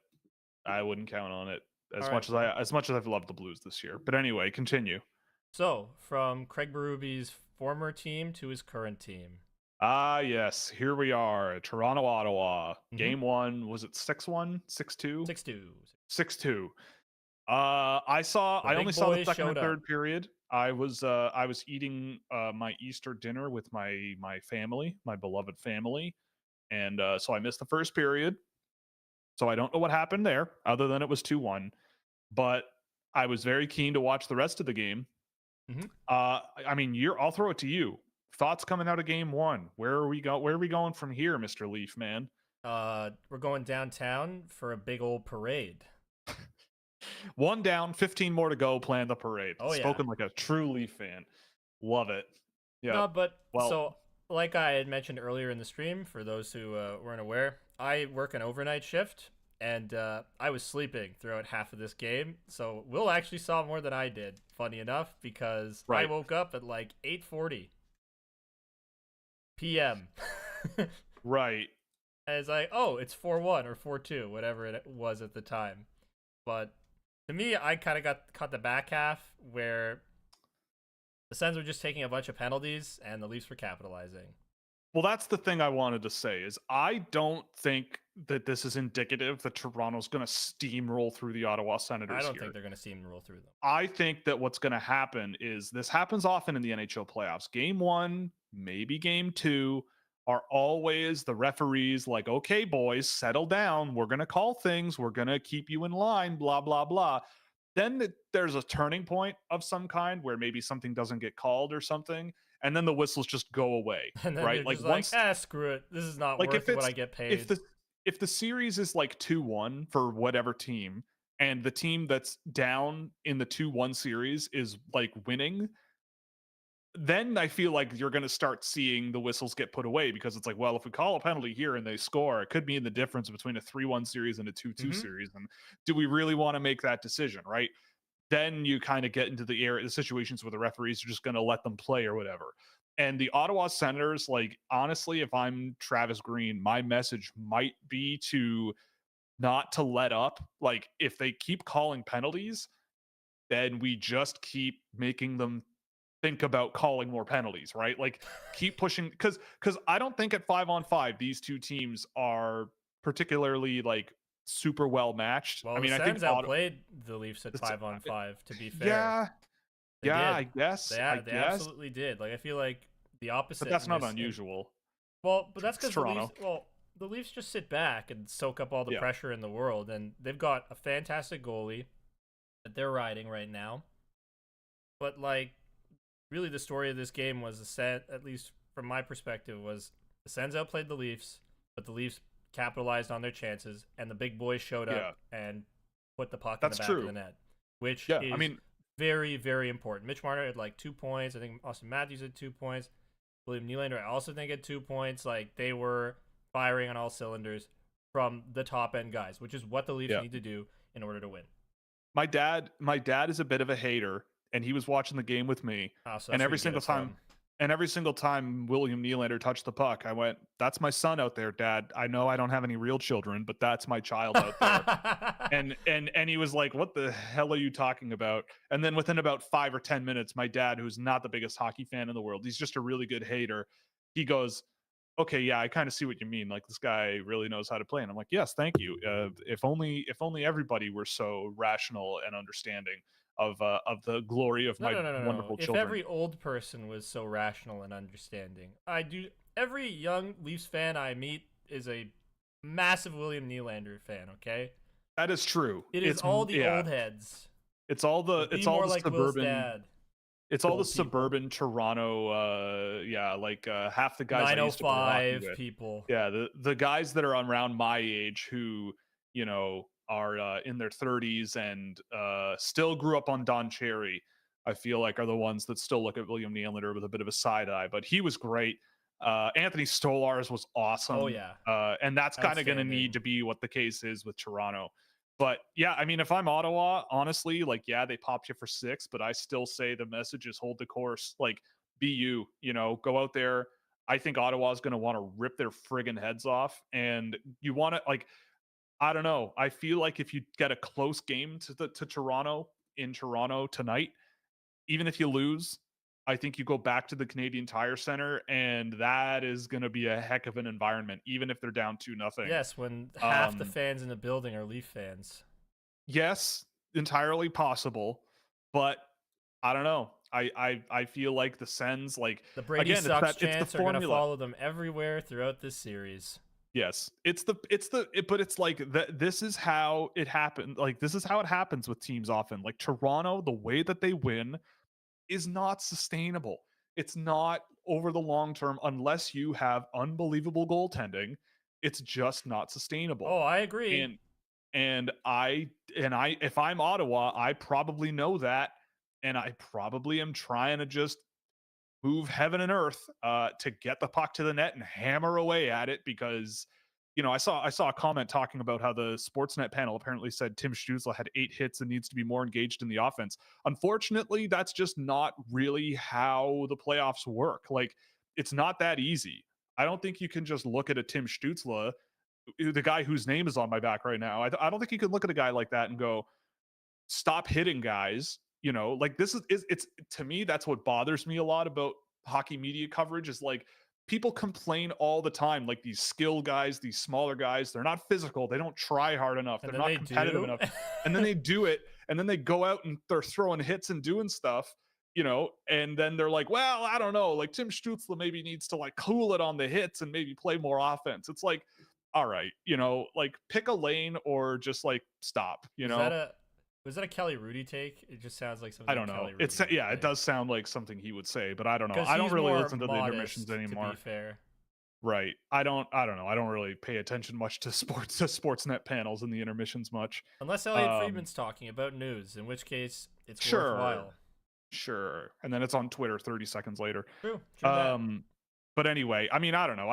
I wouldn't count on it as much as I've loved the Blues this year. But anyway, continue. So, from Craig Berube's former team to his current team. Ah, yes. Here we are. Toronto, Ottawa. Game 1. Was it 6-1? 6-2? 6-2. 6-2. I only saw the second and third period. I was eating my Easter dinner with my family, my beloved family, and so I missed the first period. So I don't know what happened there, other than it was 2-1. But I was very keen to watch the rest of the game. I mean, I'll throw it to you. Thoughts coming out of game 1? Where are we going from here, Mr. Leaf, man? We're going downtown for a big old parade. 1 down, 15 more to go. Plan the parade. Oh, Spoken like a true Leaf fan. Love it. Yeah. No, but so like I had mentioned earlier in the stream, for those who weren't aware, I work an overnight shift, and I was sleeping throughout half of this game. So Will actually saw more than I did, funny enough, because I woke up at like 8:40 p.m. Right. And it's like, oh, it's 4-1 or 4-2, whatever it was at the time. But to me, I kind of caught the back half where The Sens were just taking a bunch of penalties, and the Leafs were capitalizing. Well, that's the thing I wanted to say is I don't think that this is indicative that Toronto's going to steamroll through the Ottawa I Senators don't think here. they're going to steamroll through them. I think that what's going to happen is this happens often in the NHL playoffs. Game 1, maybe game 2 are always the referees like, "Okay, boys, settle down. We're going to call things. We're going to keep you in line, blah blah blah." Then there's a turning point of some kind where maybe something doesn't get called or something, and then the whistles just go away, And then they're right? Like just like, once screw it. This is not like worth what I get if paid. the if the series is like 2-1 for whatever team, and the team that's down in the 2-1 series is like winning, then I feel like you're going to start seeing the whistles get put away because it's like, well, if we call a penalty here and they score, it could mean the difference between a 3-1 series and a 2-2 Mm-hmm. series. And do we really want to make that decision, right? Then you kind of get into the situations where the referees are just going to let them play or whatever. And the Ottawa Senators, like, honestly, if I'm Travis Green, my message might be to not to let up. Like, if they keep calling penalties, then we just keep making them think about calling more penalties, right? Like, keep pushing because I don't think at 5-on-5 these two teams are particularly like super well matched. Well, I the mean, I think Sens outplayed the Leafs at 5-on-5. To be fair, yeah, they yeah, did. I guess, They absolutely did. Like I feel like the but opposite that's in not this. unusual. Well, but that's It's because the Leafs. Toronto. Well, the Leafs just sit back and soak up all the Yeah, pressure in the world, and they've got a fantastic goalie that they're riding right now. But like, really, the story of this game was at least from my perspective, was the Sens outplayed the Leafs, but the Leafs capitalized on their chances, and the big boys showed yeah, up and put the puck in the that's back of the true. net, which Yeah, I is mean, very, very important. Mitch Marner had like 2 points. I think Austin Matthews had 2 points. William Nylander, I also think, had 2 points. Like, they were firing on all cylinders from the top end guys, which is what the Leafs yeah. need to do in order to win. My dad is a bit of a hater, and he was watching the game with me, So and that's where you get it from. every single time William Nylander touched the puck, I went, "That's my son out there, Dad. I know I don't have any real children, but that's my child out there." And he was like, "What the hell are you talking about?" And then within about 5 or 10 minutes, my dad, who's not the biggest hockey fan in the world, he's just a really good hater, he goes, "Okay, yeah, I kind of see what you mean. Like, this guy really knows how to play." And I'm like, "Yes, thank you. If only everybody were so rational and understanding of the glory of No, my no, no, no, no. wonderful If children." every old person was so rational and understanding, I do. Every young Leafs fan I meet is a massive William Nylander fan. Okay, That is true. it is all the Yeah, old heads. it's Be all more the like Will's suburban dad. it's all the Old people. suburban Toronto, yeah, like half the guys I used to play hockey 905 with. people. Yeah, the guys that are around my age who, are in their 30s and still grew up on Don Cherry, I feel like are the ones that still look at William Nylander with a bit of a side eye. But he was great. Anthony Stolarz was Oh awesome. yeah, And that's kind of going to need outstanding. to be what the case is with Toronto. But yeah, I mean, if I'm Ottawa, honestly, like, yeah, they popped you for 6, but I still say the message is hold the course. Like, be you, go out there. I think Ottawa's going to want to rip their friggin' heads off. And you want to, like, I don't know. I feel like if you get a close game to Toronto in Toronto tonight, even if you lose, I think you go back to the Canadian Tire Center, and that is going to be a heck of an environment, even if they're down 2-0. Yes, when half the Um, fans in the building are Leaf fans. yes, entirely possible, but I don't know. I feel like the Sens, like, The Brady again, sucks it's the chants are gonna formula. follow them everywhere throughout this series. Yes, but it's like that. This is how it happened. Like, this is how it happens with teams often. Like Toronto, the way that they win is not sustainable. It's not over the long term unless you have unbelievable goaltending. It's just not sustainable. Oh, I agree. And and I if I'm Ottawa, I probably know that, and I probably am trying to just move heaven and earth to get the puck to the net and hammer away at it because I saw a comment talking about how the Sportsnet panel apparently said Tim Stützle had 8 hits and needs to be more engaged in the offense. Unfortunately, that's just not really how the playoffs work. Like, it's not that easy. I don't think you can just look at a Tim Stützle, the guy whose name is on my back right now. I don't think you can look at a guy like that and go, stop hitting guys You know, like this is it's to me that's what bothers me a lot about hockey media coverage is like people complain all the time like these skill guys, these smaller guys, they're not physical, they don't try hard enough, And they're then not they competitive do. enough. And then they do it and then they go out and they're throwing hits and doing stuff, you know, and then they're like, well, I don't know, like Tim Stützle maybe needs to like cool it on the hits and maybe play more offense. It's like, all right, you know, like pick a lane or just like stop, you Was that know. a was that a Kelly Rudy take? It just sounds like I something don't know. Kelly It's Rudy would yeah, it say. does sound like something he would say, but I don't know. Because I don't he's really more listen to the intermissions modest, to be anymore. fair. Right. I don't know. I don't really pay attention much to Sportsnet panels and the intermissions much. Unless Elliot Um Friedman's talking about news, in which case it's sure. worthwhile. Sure. And then it's on Twitter 30 seconds later. True that. Um but anyway, I mean, I don't know.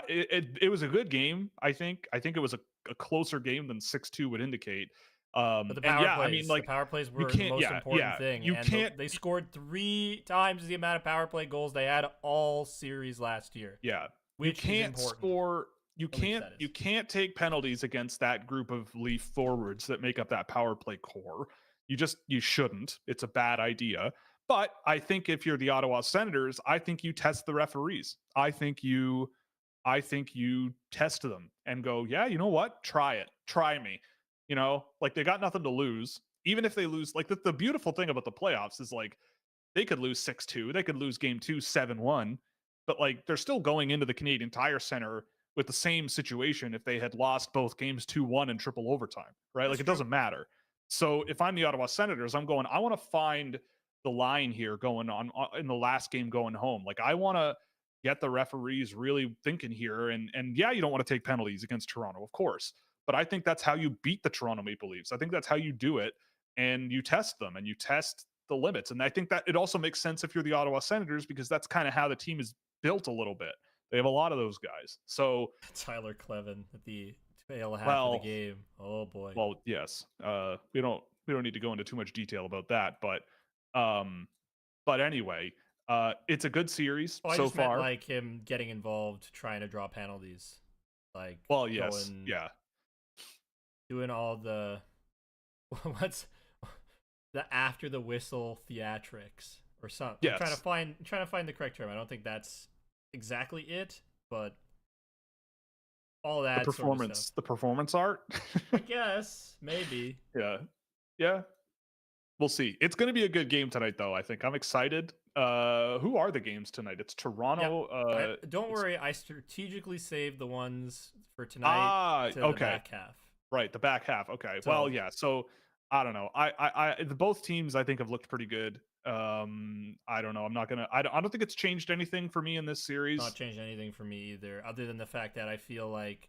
It was a good game, I think. I think it was a closer game than 6-2 would indicate. But And yeah, I mean the like power plays you were the can't most important thing, you and can't they scored 3 times the amount of power play goals they had all series last year, yeah. You which is can't important. score At least that you is. can't take penalties against that group of Leaf forwards that make up that power play core. You shouldn't. It's a bad idea. But I think if you're the Ottawa Senators, I think you test the referees. I think you test them and go, yeah, you know what? Try it. Try me. You know, like they got nothing to lose. Even if they lose, like the beautiful thing about the playoffs is like they could lose 6-2. They could lose game 2 7-1, but like they're still going into the Canadian Tire Center with the same situation if they had lost both games 2-1 in triple overtime, right? That's Like it true. doesn't matter. So if I'm the Ottawa Senators, I'm going, I want to find the line here going on in the last game going home. Like I want to get the referees really thinking here and yeah, you don't want to take penalties against Toronto, of course. But I think that's how you beat the Toronto Maple Leafs. I think that's how you do it and you test them and you test the limits. And I think that it also makes sense if you're the Ottawa Senators because that's kind of how the team is built a little bit. They have a lot of those guys. So, Tyler Clevin at the tail half of the well, game. Oh boy. yes. We don't need to go into too much detail about that, um but anyway, it's a good series Oh, I so just meant far. like him getting involved, trying to draw penalties, like Well, yes. going, Yeah. doing all the what's the after the whistle theatrics or something. I'm Yes. trying to find the correct term. I don't think that's exactly it, but all that sort of stuff. The performance art. I guess maybe. Yeah. Yeah. We'll see. It's going to be a good game tonight, though. I think I'm excited. Who are the games tonight? It's Yeah. Toronto. Don't It's worry. I strategically saved the ones for tonight to the okay, back half. right. The back half. Okay. So Well, yeah. So I don't know. The both teams I think have looked pretty good. I don't know. I'm not gonna. I don't think it's changed anything for me in this not series. changed anything for me either, other than the fact that I feel like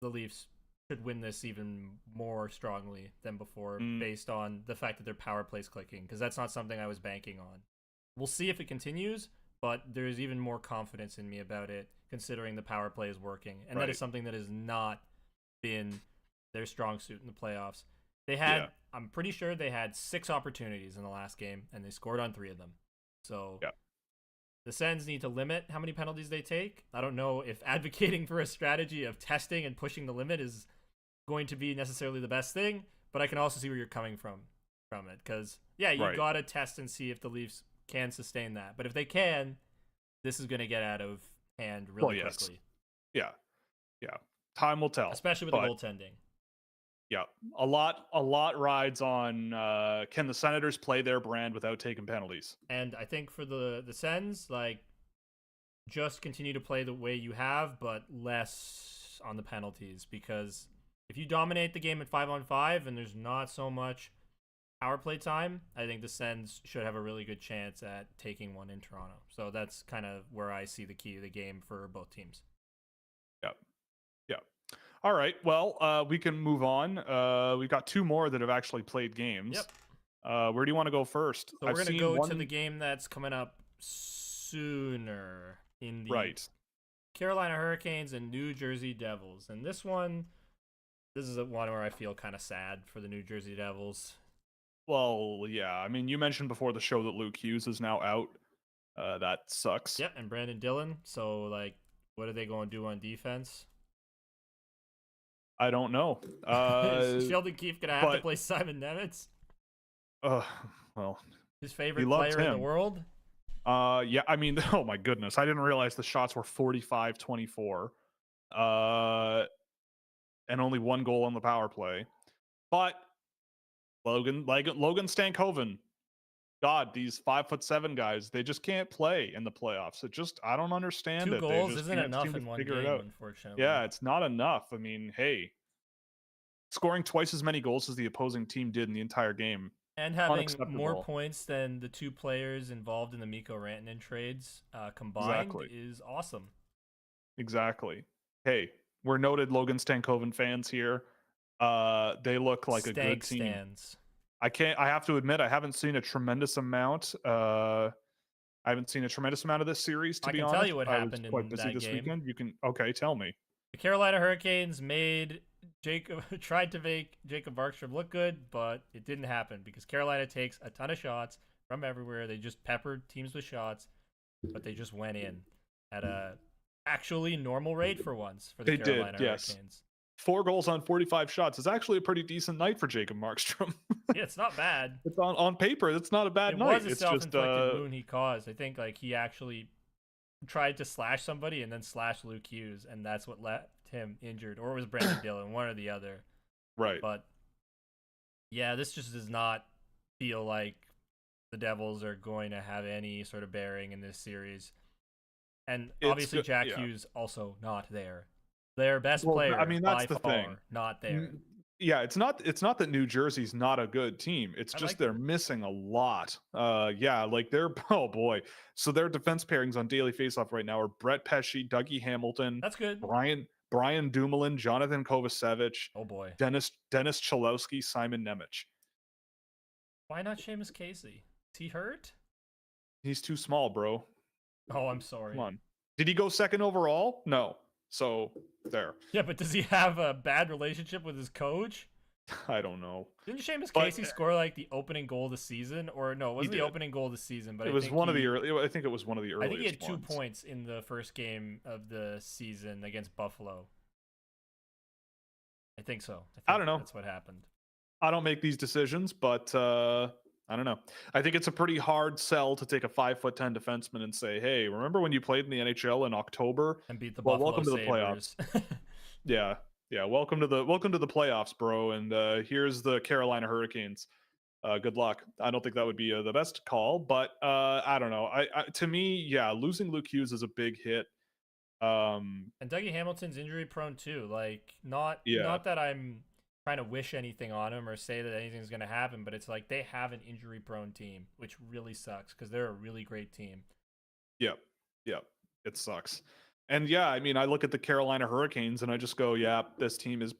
the Leafs should win this even more strongly than before, Mm, based on the fact that their power plays clicking, because that's not something I was banking on. We'll see if it continues, but there's even more confidence in me about it, considering the power play is working, and that is right. something that has not been their strong suit in the playoffs. They Yeah. had, I'm pretty sure they had 6 opportunities in the last game, and they scored on 3 of them. So Yeah. the Sens need to limit how many penalties they take. I don't know if advocating for a strategy of testing and pushing the limit is going to be necessarily the best thing, but I can also see where you're coming from it, because yeah, you Right. gotta test and see if the Leafs can sustain that. But if they can, this is going to get out of hand Well, really yes. quickly, Yeah. Yeah. Time will tell. especially with the But goaltending. yeah, a lot rides on can the Senators play their brand without taking penalties? And I think for the Sens, like, just continue to play the way you have, but less on the penalties, because if you dominate the game at 5-on-5 and there's not so much power play time, I think the Sens should have a really good chance at taking one in Toronto. So that's kind of where I see the key of the game for both teams. Yeah. Yeah. All right. Well, we can move on. We've got two more that have actually played games. Yep. Where do you want to go first? So we're going to go to the game that's coming up sooner in the right. Carolina Hurricanes and New Jersey Devils. And this is one where I feel kind of sad for the New Jersey Devils. Well, yeah. I mean, you mentioned before the show that Luke Hughes is now out. That sucks. Yep, and Brandon Dillon. So, like, what are they going to do on defense? I don't know. Is Sheldon Keefe going to have to play Simon Nemeth? well, His he favorite loved player in the him. world. Yeah, I mean, oh my goodness, I didn't realize the shots were 45-24, and only one goal on the power play. But Logan Stankoven, God, these 5'7" guys, they just can't play in the playoffs. I don't understand Two it. They goals just isn't can't enough seem to in one figure it game, out. unfortunately. Yeah, it's not enough. I mean, hey, scoring twice as many goals as the opposing team did in the entire game, And having more unacceptable. points than the two players involved in the Mikko Rantanen trades combined Exactly. is awesome. Exactly. Hey, we're noted Logan Stankoven fans here. They look like a good Stank team. stands. I have to admit, I haven't seen a tremendous amount. I haven't seen a tremendous amount of this series, to I be can tell honest. you what I was happened quite in busy that this game. weekend. Okay, tell me. The Carolina Hurricanes made Jacob tried to make Jacob Markstrom look good, but it didn't happen because Carolina takes a ton of shots from everywhere. They just peppered teams with shots, but they just went in at a actually normal rate for once for the They did, Carolina yes. Hurricanes. 4 goals on 45 shots is actually a pretty decent night for Jacob Markstrom. Yeah, it's not bad. It's on paper, it's not a bad It night. was a It's just self-inflicted wound he caused. I think like he actually tried to slash somebody and then slash Luke Hughes, and that's what left him injured, or it was Brandon Dillon, one or the other. right. But yeah, this just does not feel like the Devils are going to have any sort of bearing in this series. And obviously, Jack yeah. Hughes also not there. Their best Well, player, I mean, by that's the far, thing. not there. Yeah, it's not that New Jersey's not a good team. It's I just like they're them. missing a lot. Yeah, like they're oh boy. So their defense pairings on daily faceoff right now are Brett Pesce, Dougie Hamilton, That's good. Brian Dumoulin, Jonathan Kovacevic, Oh boy. Dennis Cholowski, Simon Nemec. Why not Seamus Casey? Is he hurt? He's too small, bro. Oh, I'm Come sorry. on. Did he go second overall? No. So there. Yeah, but does he have a bad relationship with his coach? I don't know. Didn't Seamus But Casey score like the opening goal of the season? Or no, it wasn't the did. opening goal of the season, but It I was think one of the early. I think it was one of the earliest. I think he had 2 ones. points in the first game of the season against Buffalo. I think so. I don't know. That's what happened. I don't make these decisions, but I don't know. I think it's a pretty hard sell to take a 5'10" defenseman and say, "Hey, remember when you played in the NHL in October And beat the well, Buffalo welcome to the Sabres. playoffs." Yeah, yeah. Welcome to the playoffs, bro. And here's the Carolina Hurricanes. Good luck. I don't think that would be the best call, but I don't know. To me, yeah, losing Luke Hughes is a big hit. And Dougie Hamilton's injury prone too. Like not Yeah, that I'm trying to wish anything on him or say that anything's going to happen, but it's like they have an injury prone team, which really sucks because they're a really great team. yep, yep. It sucks. And yeah, I mean, I look at the Carolina Hurricanes and I just go, yeah, this team is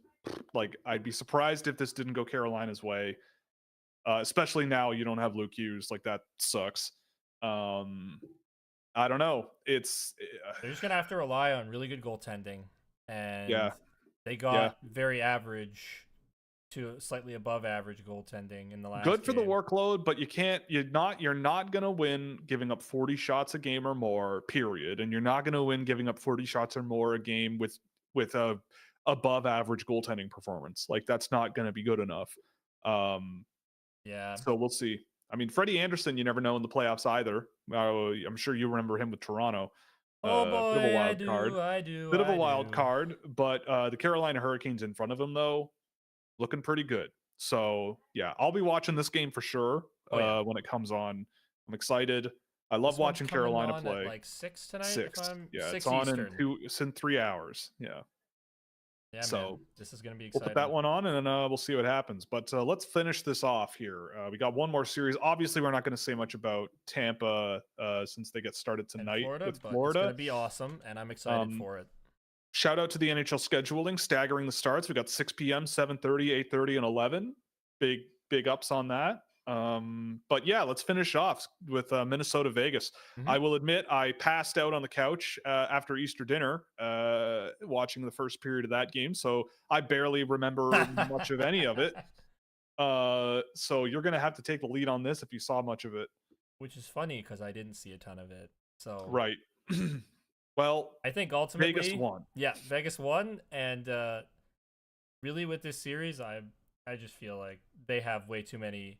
like, I'd be surprised if this didn't go Carolina's way. Especially now you don't have Luke Hughes. Like that sucks. I don't know. They're just going to have to rely on really good goaltending, and yeah, they yeah. got very average to slightly above average goaltending in the last Good for the game. workload, but you're not gonna win giving up 40 shots a game or more, period. And you're not gonna win giving up 40 shots or more a game with a above average goaltending performance. Like that's not gonna be good enough. Yeah. So we'll see. I mean, Freddie Anderson, you never know in the playoffs either. I'm sure you remember him with Toronto. Oh Bit of a boy, I wild card. do, I do, Bit of a I wild do. card, but the Carolina Hurricanes in front of him though, looking pretty good. So yeah, I'll be watching this game for sure Oh yeah. when it comes on. I'm excited. I love This one's watching coming Carolina on play. at like 6 tonight. Six. If I'm Yeah, 6 it's on Eastern. it's in 3 hours. Yeah. Yeah, So man, this is gonna be we'll exciting. put that one on and then we'll see what happens. But let's finish this off here. We got one more series. Obviously, we're not going to say much about Tampa since they get started tonight Florida, with but Florida. it's gonna be awesome, and I'm excited for it. Shout out to the NHL scheduling, staggering the starts. We got 6 p.m., 7:30, 8:30, and 11. Big ups on that. But yeah, let's finish off with Minnesota Vegas. Mhm. I will admit I passed out on the couch after Easter dinner watching the first period of that game, so I barely remember much of any of it. So you're gonna have to take the lead on this if you saw much of it. Which is funny because I didn't see a ton of it. So Right. Well, I think ultimately Vegas won. Yeah, Vegas won, and really with this series, I just feel like they have way too many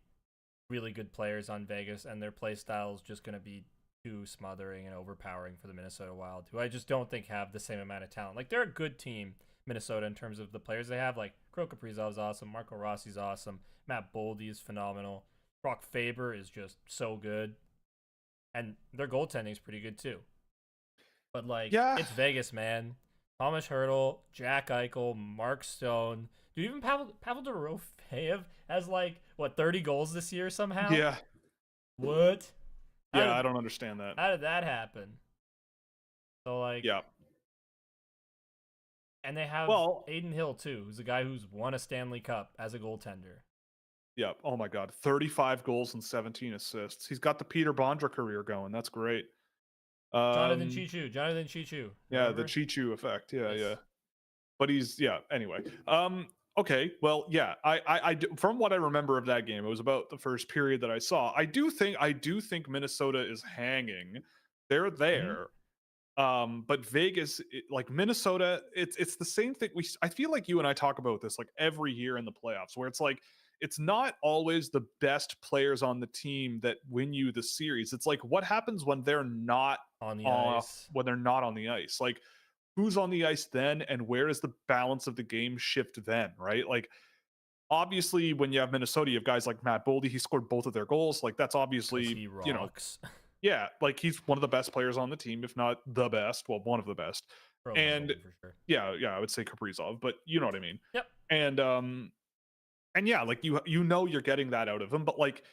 really good players on Vegas, and their play style is just going to be too smothering and overpowering for the Minnesota Wild, who I just don't think have the same amount of talent. Like, they're a good team, Minnesota, in terms of the players they have. Like, Kirill Kaprizov's awesome, Marco Rossi's awesome, Matt Boldy is phenomenal, Brock Faber is just so good, and their goaltending is pretty good too. But like, Yeah. it's Vegas, man. Thomas Hurdle, Jack Eichel, Mark Stone, dude. Even Pavel Dorofeyev has like what 30 goals this year somehow. Yeah. What? Yeah, I don't understand that. How did that happen? So like, Yeah. and they have Well, Aiden Hill too, who's a guy who's won a Stanley Cup as a goaltender. yeah. Oh my God, 35 goals and 17 assists. He's got the Peter Bondra career going. That's great. Jonathan Chichu. Yeah, Remember? the Chichu effect. Yeah, Yes. yeah. But he's anyway. Okay, well, yeah. From what I remember of that game, it was about the first period that I saw. I do think Minnesota is hanging. They're there. But Vegas, like Minnesota, it's the same thing. I feel like you and I talk about this like every year in the playoffs, where it's like it's not always the best players on the team that win you the series. It's like what happens when they're not On the ice. when they're not on the ice. Like who's on the ice then, and where does the balance of the game shift then? Right? Like obviously, when you have Minnesota, you have guys like Matt Boldy. He scored both of their goals. Like that's obviously He rocks. Yeah, like he's one of the best players on the team, if not the best. Well, one of the best. And for sure. yeah, I would say Kaprizov, but you know what I mean. Yep. And yeah, like you know you're getting that out of him, but like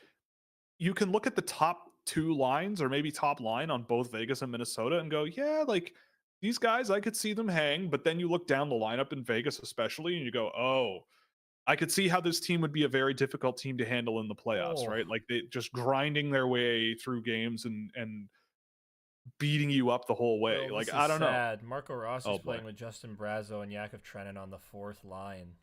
you can look at the top two lines or maybe top line on both Vegas and Minnesota and go, yeah, like these guys, I could see them hang. But then you look down the lineup in Vegas, especially, and you go, oh, I could see how this team would be a very difficult team to handle in the playoffs, right? Like they just grinding their way through games and beating you up the whole way. Well, like I don't know. Marco Rossi's Oh, playing boy. with Justin Brazeau and Yakov Trenin on the fourth line.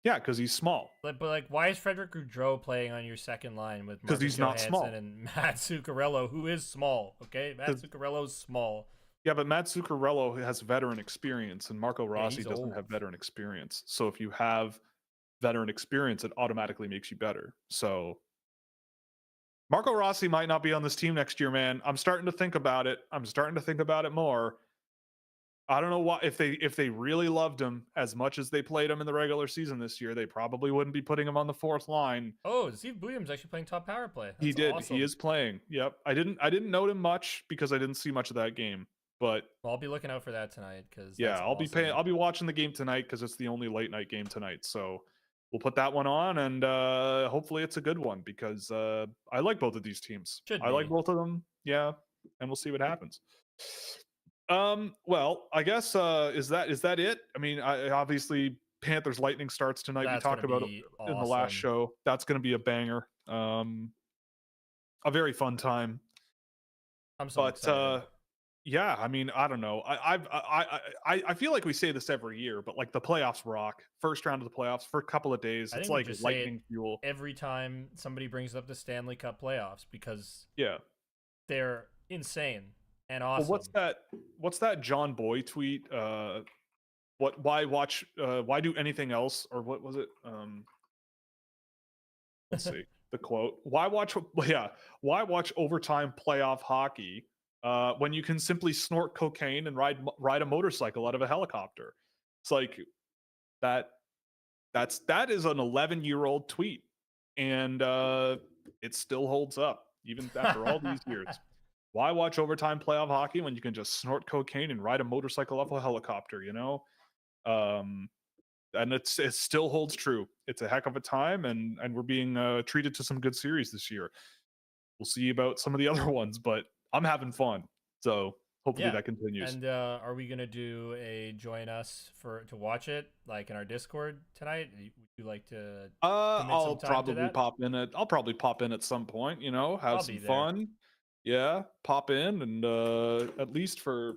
Yeah, because he's small. But like, why is Frederick Gaudreau playing on your second line with Because Marcus he's not Johansson small. and Matt Zuccarello, who is small? Okay, Matt Zuccarello's small. Yeah, but Matt Zuccarello has veteran experience, and Marco Rossi he's doesn't old. have veteran experience. So if you have veteran experience, it automatically makes you better. So Marco Rossi might not be on this team next year, man. I'm starting to think about it. I'm starting to think about it more. I don't know why. If they really loved him as much as they played him in the regular season this year, they probably wouldn't be putting him on the fourth line. Oh, Steve Bouillam's actually playing top power play. That's He did. Awesome. He is playing. Yep. I didn't note him much because I didn't see much of that game. But I'll be looking out for that tonight because I'll be watching the game tonight because it's the only late night game tonight. So we'll put that one on, and hopefully it's a good one because I like both of these teams. I like both of them. Yeah, and we'll see what happens. Well, I guess is that it? I mean, obviously Panthers Lightning starts tonight. We talked about it in the last show. That's going to be a banger. A very fun time. I'm so excited. Yeah, I mean, I don't know. I feel like we say this every year, but like the playoffs rock. First round of the playoffs for a couple of days. It's like lightning fuel every time somebody brings up the Stanley Cup playoffs because yeah, they're insane and awesome. Well, what's that John Boy tweet? Why do anything else? Or what was it? Let's see the quote. Why watch overtime playoff hockey when you can simply snort cocaine and ride a motorcycle out of a helicopter? It's like that is an 11-year-old tweet, and it still holds up even after all these years. Why watch overtime playoff hockey when you can just snort cocaine and ride a motorcycle off a helicopter? You know, and it still holds true. It's a heck of a time, and we're being treated to some good series this year. We'll see about some of the other ones, but I'm having fun, so hopefully that continues. And are we gonna do a join us to watch it like in our Discord tonight? Would you like to? I'll probably pop in at some point. You know, have some fun. Yeah, pop in and at least for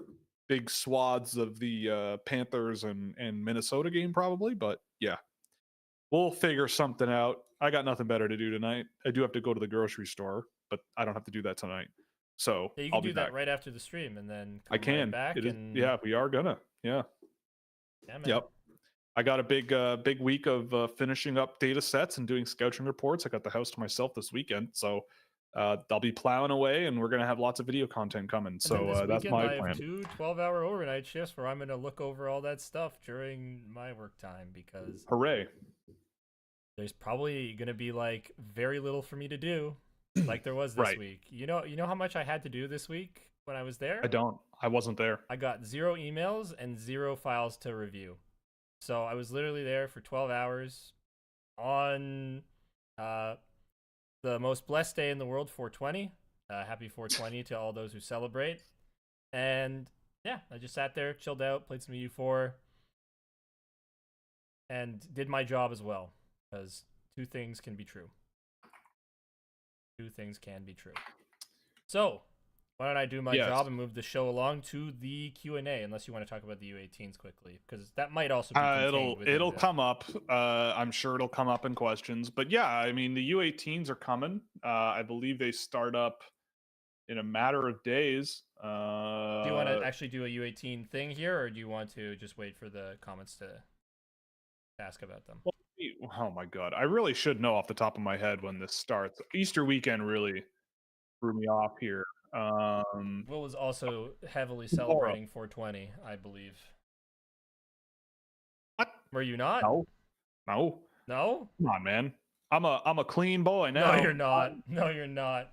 big swaths of the Panthers and Minnesota game probably, but yeah, we'll figure something out. I got nothing better to do tonight. I do have to go to the grocery store, but I don't have to do that tonight. So you can do that right after the stream, and then I can. Right back. Yeah, we are gonna. Yeah. Yeah, man. Yep. I got a big week of finishing up data sets and doing scouting reports. I got the house to myself this weekend, so I'll be plowing away, and we're gonna have lots of video content coming. And then this So that's weekend, my I have plan. two 12-hour overnight shifts where I'm going to look over all that stuff during my work time because Hooray! there's probably going to be like very little for me to do, like there was this Right. week. You know how much I had to do this week when I was there? I don't. I wasn't there. I got 0 emails and 0 files to review. So I was literally there for 12 hours on uh, the most blessed day in the world, 420. Happy 420 to all those who celebrate. And yeah, I just sat there, chilled out, played some EU4, and did my job as well. Because two things can be true. Two things can be true. So, why don't I do my Yes. job and move the show along to the Q&A, unless you want to talk about the U18s quickly, because that might also be It'll come up. I'm sure it'll come up in questions. But yeah, I mean the U18s are coming. I believe they start up in a matter of days. Do you want to actually do a U18 thing here, or do you want to just wait for the comments to ask about them? Oh my god, I really should know off the top of my head when this starts. Easter weekend really threw me off here. Will was also heavily Tomorrow. celebrating 420, I believe. What? Were you not? No, no, No? come on, man. I'm a clean boy now. No, you're not. No, you're not.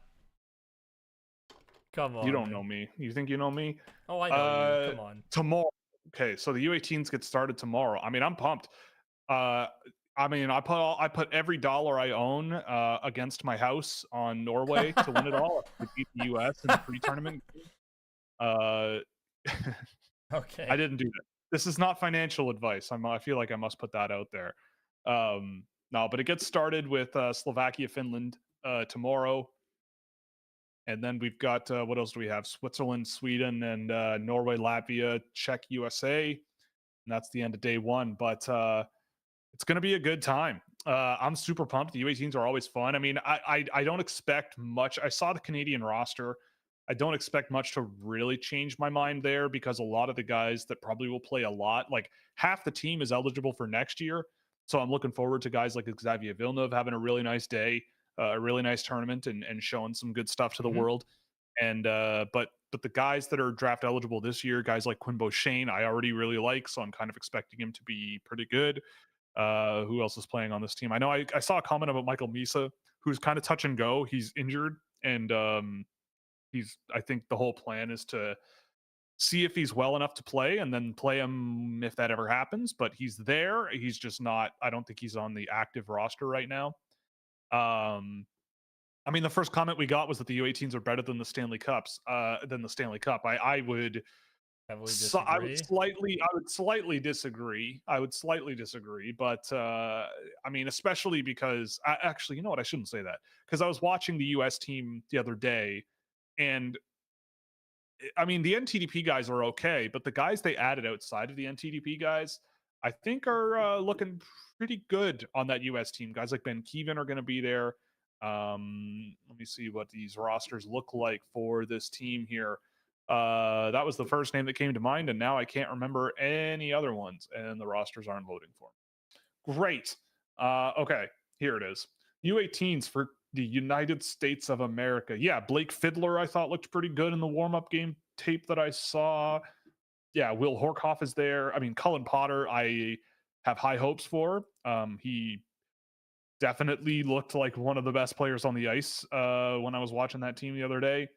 Come on. You don't man. know me. You think you know me? Oh, I know you. Come on. Tomorrow. Okay, so the U18s get started tomorrow. I mean, I'm pumped. I mean, I put every dollar I own against my house on Norway to win it all. To beat the US in the pre-tournament. Okay. I didn't do that. This is not financial advice. I feel like I must put that out there. No, but it gets started with Slovakia, Finland tomorrow. And then we've got, what else do we have? Switzerland, Sweden, and Norway, Latvia, Czech, USA. And that's the end of day one. But it's going to be a good time. I'm super pumped. The U18s are always fun. I mean, I don't expect much. I saw the Canadian roster. I don't expect much to really change my mind there because a lot of the guys that probably will play a lot, like half the team is eligible for next year. So I'm looking forward to guys like Xavier Villeneuve having a really nice day, a really nice tournament, and showing some good stuff to the world. And but the guys that are draft eligible this year, guys like Quinn Beauchene, I already really like, so I'm kind of expecting him to be pretty good. Who else is playing on this team? I know I saw a comment about Michael Misa, who's kind of touch and go. He's injured, and I think the whole plan is to see if he's well enough to play and then play him if that ever happens. But he's there. He's just not. I don't think he's on the active roster right now. I mean, the first comment we got was that the U18s are better than the Stanley Cups. Than the Stanley Cup. I would. I would slightly disagree. But I mean, especially because actually, you know what? I shouldn't say that because I was watching the U.S. team the other day, and I mean, the NTDP guys are okay, but the guys they added outside of the NTDP guys, I think are looking pretty good on that U.S. team. Guys like Ben Keevan are going to be there. Let me see what these rosters look like for this team here. That was the first name that came to mind, and now I can't remember any other ones, and the rosters aren't loading for me. Great. Okay, here it is. U18s for the United States of America. Yeah, Blake Fiddler I thought looked pretty good in the warm-up game tape that I saw. Yeah, Will Horkoff is there. I mean, Cullen Potter I have high hopes for. He definitely looked like one of the best players on the ice when I was watching that team the other day.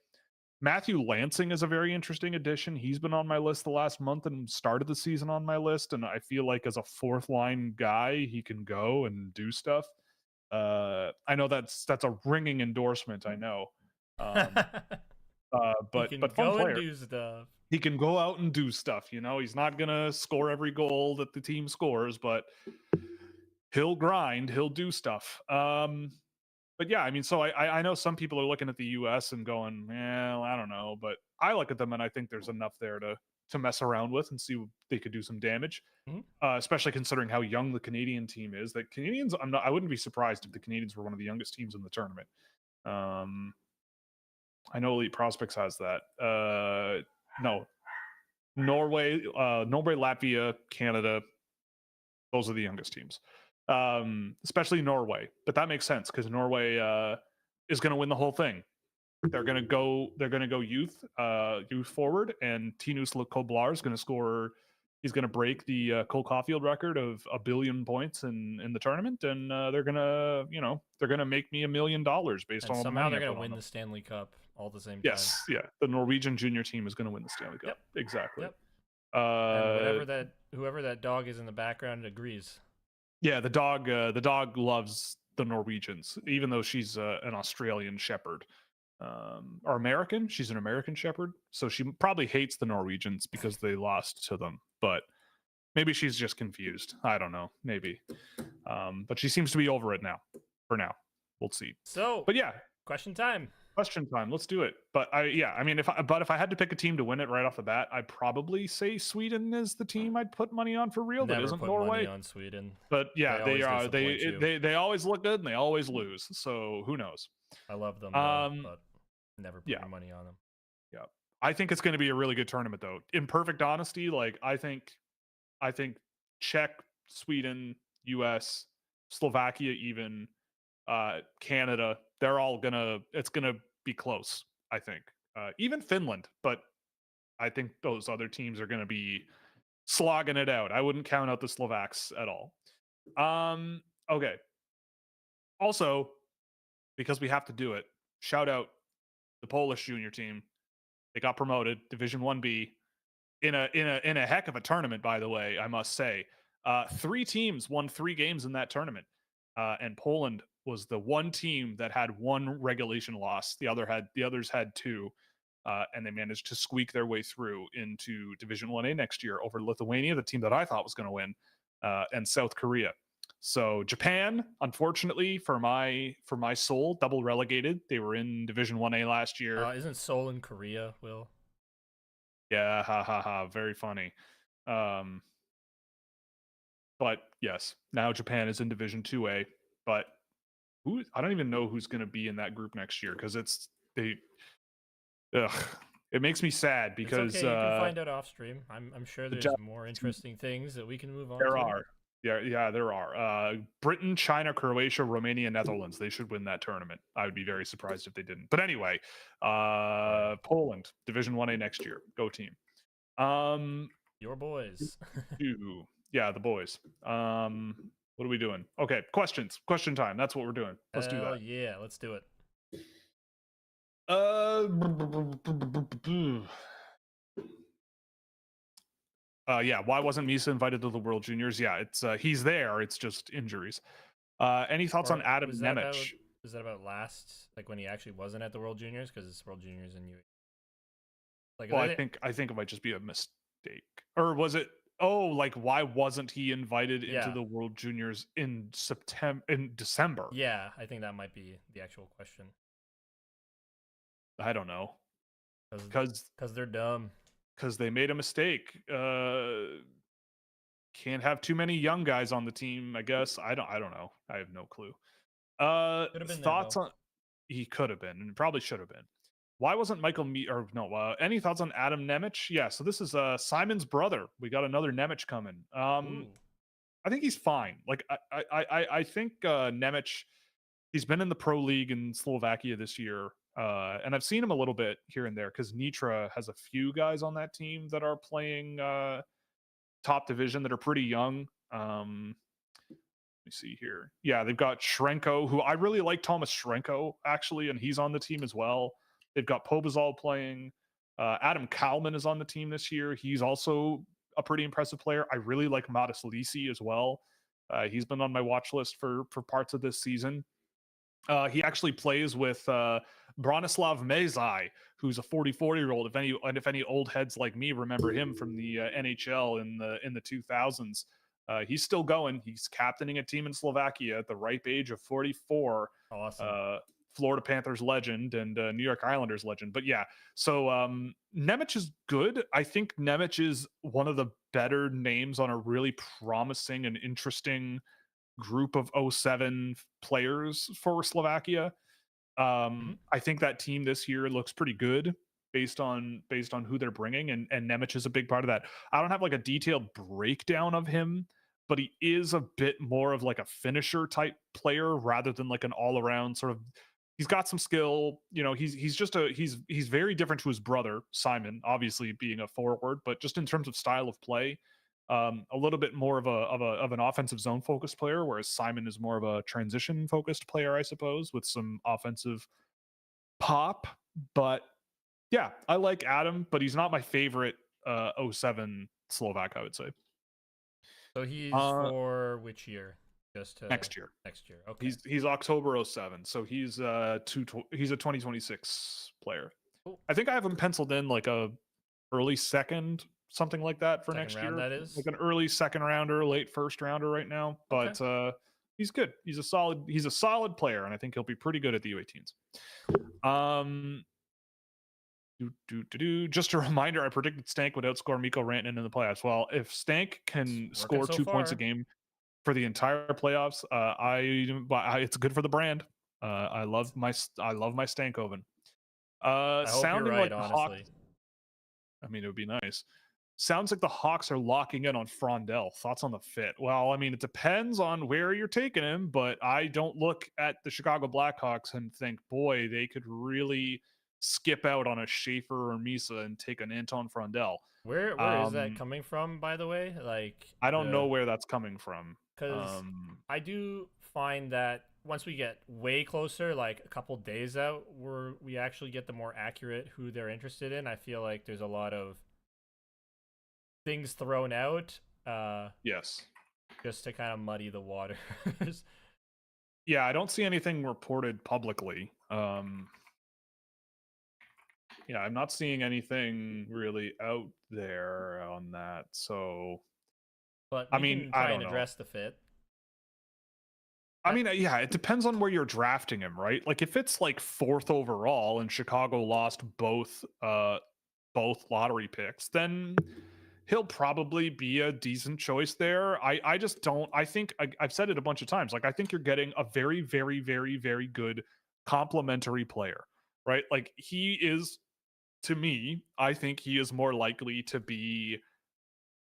Matthew Lansing is a very interesting addition. He's been on my list the last month and started the season on my list. And I feel like as a fourth line guy, he can go and do stuff. I know that's a ringing endorsement. I know. But he can but go fun player. and do stuff. He can go out and do stuff. You know, he's not gonna score every goal that the team scores, but he'll grind. He'll do stuff. But yeah, I mean, so I know some people are looking at the U.S. and going, well, I don't know, but I look at them and I think there's enough there to mess around with and see if they could do some damage. Especially considering how young the Canadian team is. The Canadians, I wouldn't be surprised if the Canadians were one of the youngest teams in the tournament. I know Elite Prospects has that. No, Norway, Latvia, Canada, Those are the youngest teams, especially Norway. But that makes sense because Norway is going to win the whole thing. They're going to go. They're going to go youth forward, and Tinus Koblar is going to score. He's going to break the Cole Caulfield record of 1 billion points in the tournament, and they're gonna make me $1 million based And on all the somehow money they're I gonna put on win them. the Stanley Cup all at the same time. Yes, yeah, the Norwegian junior team is going to win the Stanley Cup. Yep. Exactly. Yep. And Uh, whoever that dog is in the background agrees. yeah, the dog loves the Norwegians, even though she's an Australian Shepherd. Or American. She's an American Shepherd, so she probably hates the Norwegians because they lost to them. But maybe she's just confused. I don't know. Maybe. But she seems to be over it now. For now, we'll see. So, But yeah, question time. question time. Let's do it. But I mean, if I had to pick a team to win it right off the bat, I'd probably say Sweden is the team I'd put money on for real. Never that isn't put Norway. money on Sweden. But yeah, They they always are. disappoint you. They always look good and they always lose. So who knows? I love them, though, but never put yeah. money on them. Yeah. I think it's going to be a really good tournament, though. In perfect honesty, like I think Czech, Sweden, U.S., Slovakia, even Canada, they're all it's gonna be close. I think even Finland, but I think those other teams are gonna be slogging it out. I wouldn't count out the Slovaks at all. Okay. Also, because we have to do it, shout out the Polish junior team. They got promoted, Division 1B, in a heck of a tournament, by the way, I must say. 3 teams won 3 games in that tournament. And Poland was the one team that had 1 regulation loss. The others had 2. And they managed to squeak their way through into Division 1A next year over Lithuania, the team that I thought was going to win, and South Korea. So Japan, unfortunately for my soul, double relegated. They were in Division 1A last year. Isn't Seoul in Korea, Will? Yeah, ha ha ha. Very funny. But yes, now Japan is in Division 2A. But I don't even know who's going to be in that group next year because it makes me sad because it's okay. You can find out off stream. I'm sure there's more interesting things that we can move on. There are. Yeah, there are. Britain, China, Croatia, Romania, Netherlands. They should win that tournament. I would be very surprised if they didn't. But anyway, Poland, Division 1A next year. Go team. Your boys. Yeah, the boys. What are we doing? Okay, questions. Question time. That's what we're doing. Let's do that. Yeah, let's do it. Yeah, why wasn't Misa invited to the World Juniors? Yeah, it's he's there. It's just injuries. Any thoughts on Adam Nemec? Was that about last, like when he actually wasn't at the World Juniors? Because it's World Juniors and you. Like, well, I think it might just be a mistake, or was it? Oh, like why wasn't he invited into the World Juniors in December? Yeah, I think that might be the actual question. I don't know. Because they're dumb. Because they made a mistake. Can't have too many young guys on the team, I guess. I don't know. I have no clue. Thoughts on? He could have been, and probably should have been. Why wasn't Michael any thoughts on Adam Nemec? Yeah, so this is Simon's brother. We got another Nemec coming. I think he's fine. Like I think Nemec, he's been in the pro league in Slovakia this year. And I've seen him a little bit here and there because Nitra has a few guys on that team that are playing top division that are pretty young. Let me see here. Yeah, they've got Shrenko, who I really like Thomas Shrenko, actually, and he's on the team as well. They've got Pobazal playing. Adam Kalman is on the team this year. He's also a pretty impressive player. I really like Modest Lisi as well. He's been on my watch list for parts of this season. He actually plays with Bronislav Mezai, who's a 44-year-old. If any old heads like me remember him from the NHL in the 2000s, he's still going. He's captaining a team in Slovakia at the ripe age of 44. Awesome. Florida Panthers legend and New York Islanders legend. But yeah, so Nemec is good. I think Nemec is one of the better names on a really promising and interesting group of 07 players for Slovakia. I think that team this year looks pretty good based on who they're bringing, and Nemec is a big part of that. I don't have like a detailed breakdown of him, but he is a bit more of like a finisher type player rather than like an all around sort of. He's got some skill, he's very different to his brother Simon, obviously being a forward, but just in terms of style of play, a little bit more of an offensive zone focused player, whereas Simon is more of a transition focused player, I suppose, with some offensive pop. But yeah, I like Adam, but he's not my favorite '07 Slovak, I would say. So he's Uh for which year? Just Next year. next year. Okay. He's October '07, so he's a 2026 player. Cool. I think I have him penciled in like a early second, something like that for Second next round, year, that is. like an early second rounder, late first rounder right now. Okay. But he's good. He's a solid player, and I think he'll be pretty good at the U18s. Um, Just a reminder, I predicted Stank would outscore Mikko Rantanen in the playoffs. Well, if Stank can It's working score so 2 points a far. game for the entire playoffs, it's good for the brand. I love my Stankoven. I hope you're Sounding right, like the Hawks. honestly. I mean, it would be nice. Sounds like the Hawks are locking in on Frondell. Thoughts on the fit? Well, I mean, it depends on where you're taking him, but I don't look at the Chicago Blackhawks and think, boy, they could really skip out on a Schaefer or Misa and take an Anton Frondell. Where is that coming from, by the way? Like I don't know where that's coming from. because I do find that once we get way closer, like a couple days out, where we actually get the more accurate who they're interested in, I feel like there's a lot of things thrown out Yes. just to kind of muddy the waters. Yeah, I don't see anything reported publicly. Yeah, I'm not seeing anything really out there on that. So, But I we mean, can I try don't and know. address the fit. I mean, yeah, it depends on where you're drafting him, right? Like if it's like 4th overall and Chicago lost both lottery picks, then he'll probably be a decent choice there. I just don't. I think I've said it a bunch of times. Like I think you're getting a very, very, very, very good complementary player, right? Like he is, to me, I think he is more likely to be.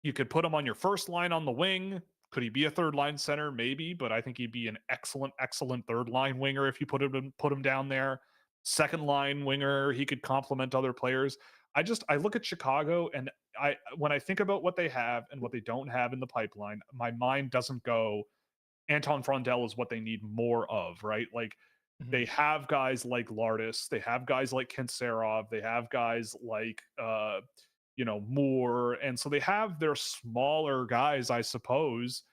You could put him on your first line on the wing. Could he be a third line center? Maybe, but I think he'd be an excellent, excellent third line winger if you put him down there. Second line winger, he could complement other players. I look at Chicago and when I think about what they have and what they don't have in the pipeline, my mind doesn't go Anton Frondell is what they need more of, right? Like they have guys like Lardis, they have guys like Kentserov, they have guys like Moore, and so they have their smaller guys, I suppose,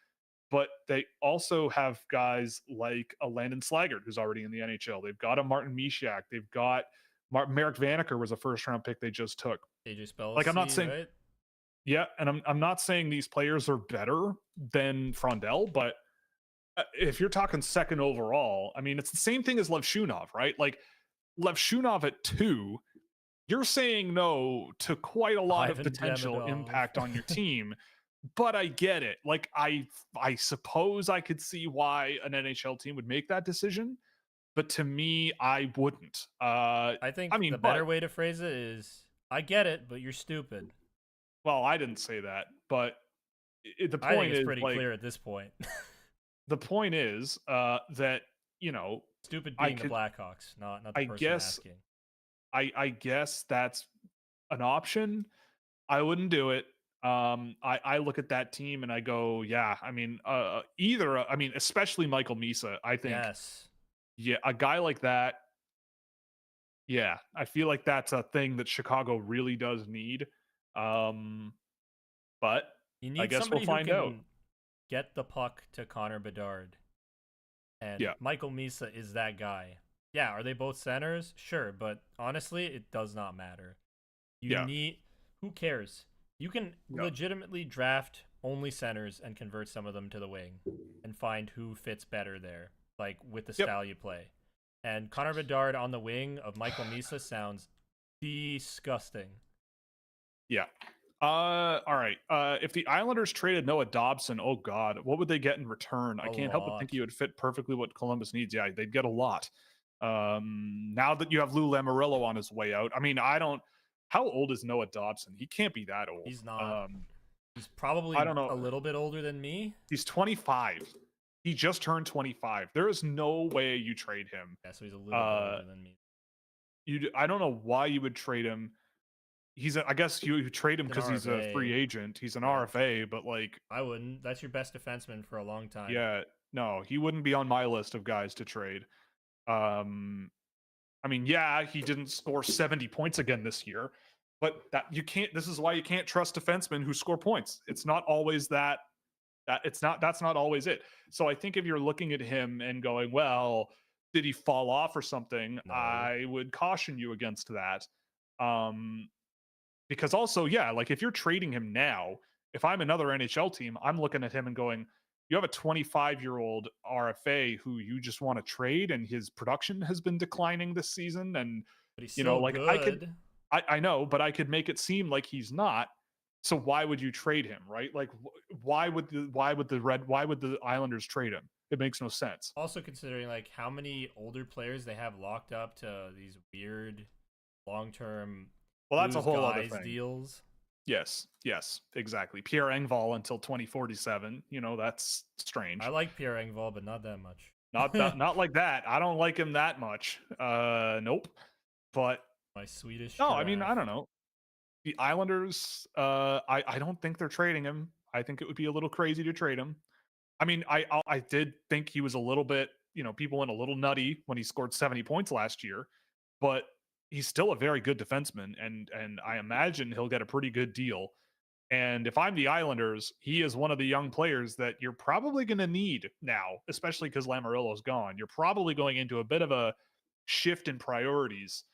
but they also have guys like a Landon Slaggert who's already in the NHL. They've got a Martin Mishak. They've got Merrick Vanacker was a first round pick they just took. AJ spell Like I'm not C, saying, right? yeah, and I'm not saying these players are better than Frondell, but if you're talking second overall, I mean it's the same thing as Levshunov, right? Like Levshunov at 2, you're saying no to quite a lot of Ivan potential Demidov. impact on your team. But I get it. Like I suppose I could see why an NHL team would make that decision, but to me, I wouldn't. I think I mean, the better way to phrase it is, I get it, but you're stupid. well, I didn't say that, but the I think point it's is pretty like clear at this point. the point is that Stupid I being the could, Blackhawks, not the I person guess, asking. I guess that's an option. I wouldn't do it. I look at that team and I go, yeah. I mean, especially Michael Misa. I think, Yes. yeah, a guy like that. Yeah, I feel like that's a thing that Chicago really does need. But You I need guess we'll somebody who find out. can get the puck to Connor Bedard. And Yeah, Michael Misa is that guy. Yeah, are they both centers? Sure, but honestly, it does not matter. You yeah, need. Who cares? You can yeah. legitimately draft only centers and convert some of them to the wing and find who fits better there, like with the Yep. style you play. And Connor Bedard on the wing of Michael Misa sounds disgusting. Yeah. All right. If the Islanders traded Noah Dobson, oh god, what would they get in return? I A can't help but think lot. he would fit perfectly what Columbus needs. Yeah, they'd get a lot. Now that you have Lou Lamoriello on his way out, I mean, I don't. How old is Noah Dobson? He can't be that old. He's not. He's I probably don't know. a little bit older than me. He's 25. He just turned 25. There is no way you trade him. Yeah, so he's a little bit older than me. I don't know why you would trade him. I guess you trade him He's an because he's a RFA. free agent. He's an Yeah, RFA, but like, I wouldn't. That's your best defenseman for a long time. yeah, no, he wouldn't be on my list of guys to trade. Um, I mean, yeah, he didn't score 70 points again this year, but that you can't. This is why you can't trust defensemen who score points. It's not always that. That's not always it. So I think if you're looking at him and going, well, did he fall off or something? No. I would caution you against that. Um, because also, yeah, like if you're trading him now, if I'm another NHL team, I'm looking at him and going, you have a 25-year-old RFA who you just want to trade, and his production has been declining this season. And, But he's still like good. I know, but I could make it seem like he's not. So why would you trade him, right? Like, why would the Islanders trade him? It makes no sense. Also considering like how many older players they have locked up to these weird long-term Well, that's a lose whole other guys thing. deals. Yes, exactly. Pierre Engvall until 2047. That's I strange. like Pierre Engvall, but not that much. Not like that. I don't like him that much. Nope. But My Swedish no, I mean, giraffe. I don't know. The Islanders, I don't think they're trading him. I think it would be a little crazy to trade him. I mean, I did think he was a little bit, people went a little nutty when he scored 70 points last year, but he's still a very good defenseman, and I imagine he'll get a pretty good deal. And if I'm the Islanders, he is one of the young players that you're probably going to need now, especially because Lamoriello's gone. You're probably going into a bit of a shift in priorities.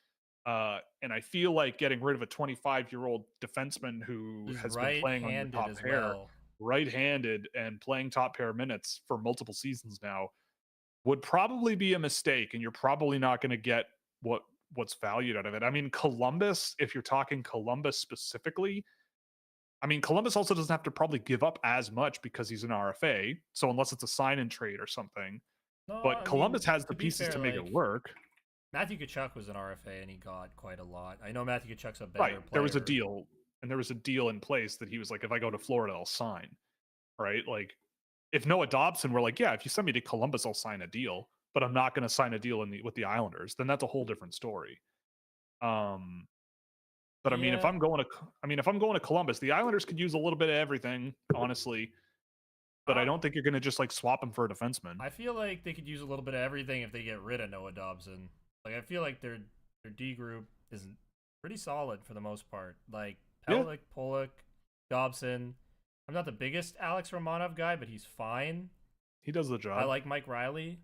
And I feel like getting rid of a 25-year-old defenseman who He's has been playing on your right-handed top as pair, well. right-handed, and playing top pair minutes for multiple seasons now would probably be a mistake. And you're probably not going to get what's valued out of it. I mean, Columbus, if you're talking Columbus specifically, I mean, Columbus also doesn't have to probably give up as much because he's an RFA. So unless it's a sign and trade or something, No, but I mean, Columbus has the to be pieces fair, to make it like work. Matthew Tkachuk was an RFA and he got quite a lot. I know Matthew Tkachuk's a Right. better There was a player. deal, and there was a deal in place that he was like, if I go to Florida, I'll sign. Right. Like, if Noah Dobson were like, yeah, if you send me to Columbus, I'll sign a deal, but I'm not going to sign a deal with the Islanders, then that's a whole different story. Um, but I mean, Yeah, if I'm going to Columbus, the Islanders could use a little bit of everything, honestly. But I uh, don't think you're going to just like swap him for a defenseman. I feel like they could use a little bit of everything if they get rid of Noah Dobson. Like I feel like their D group is pretty solid for the most part. Like Yeah, Pellick, Pollock, Dobson. I'm not the biggest Alex Romanov guy, but he's fine. he does the I job. like Mike Riley.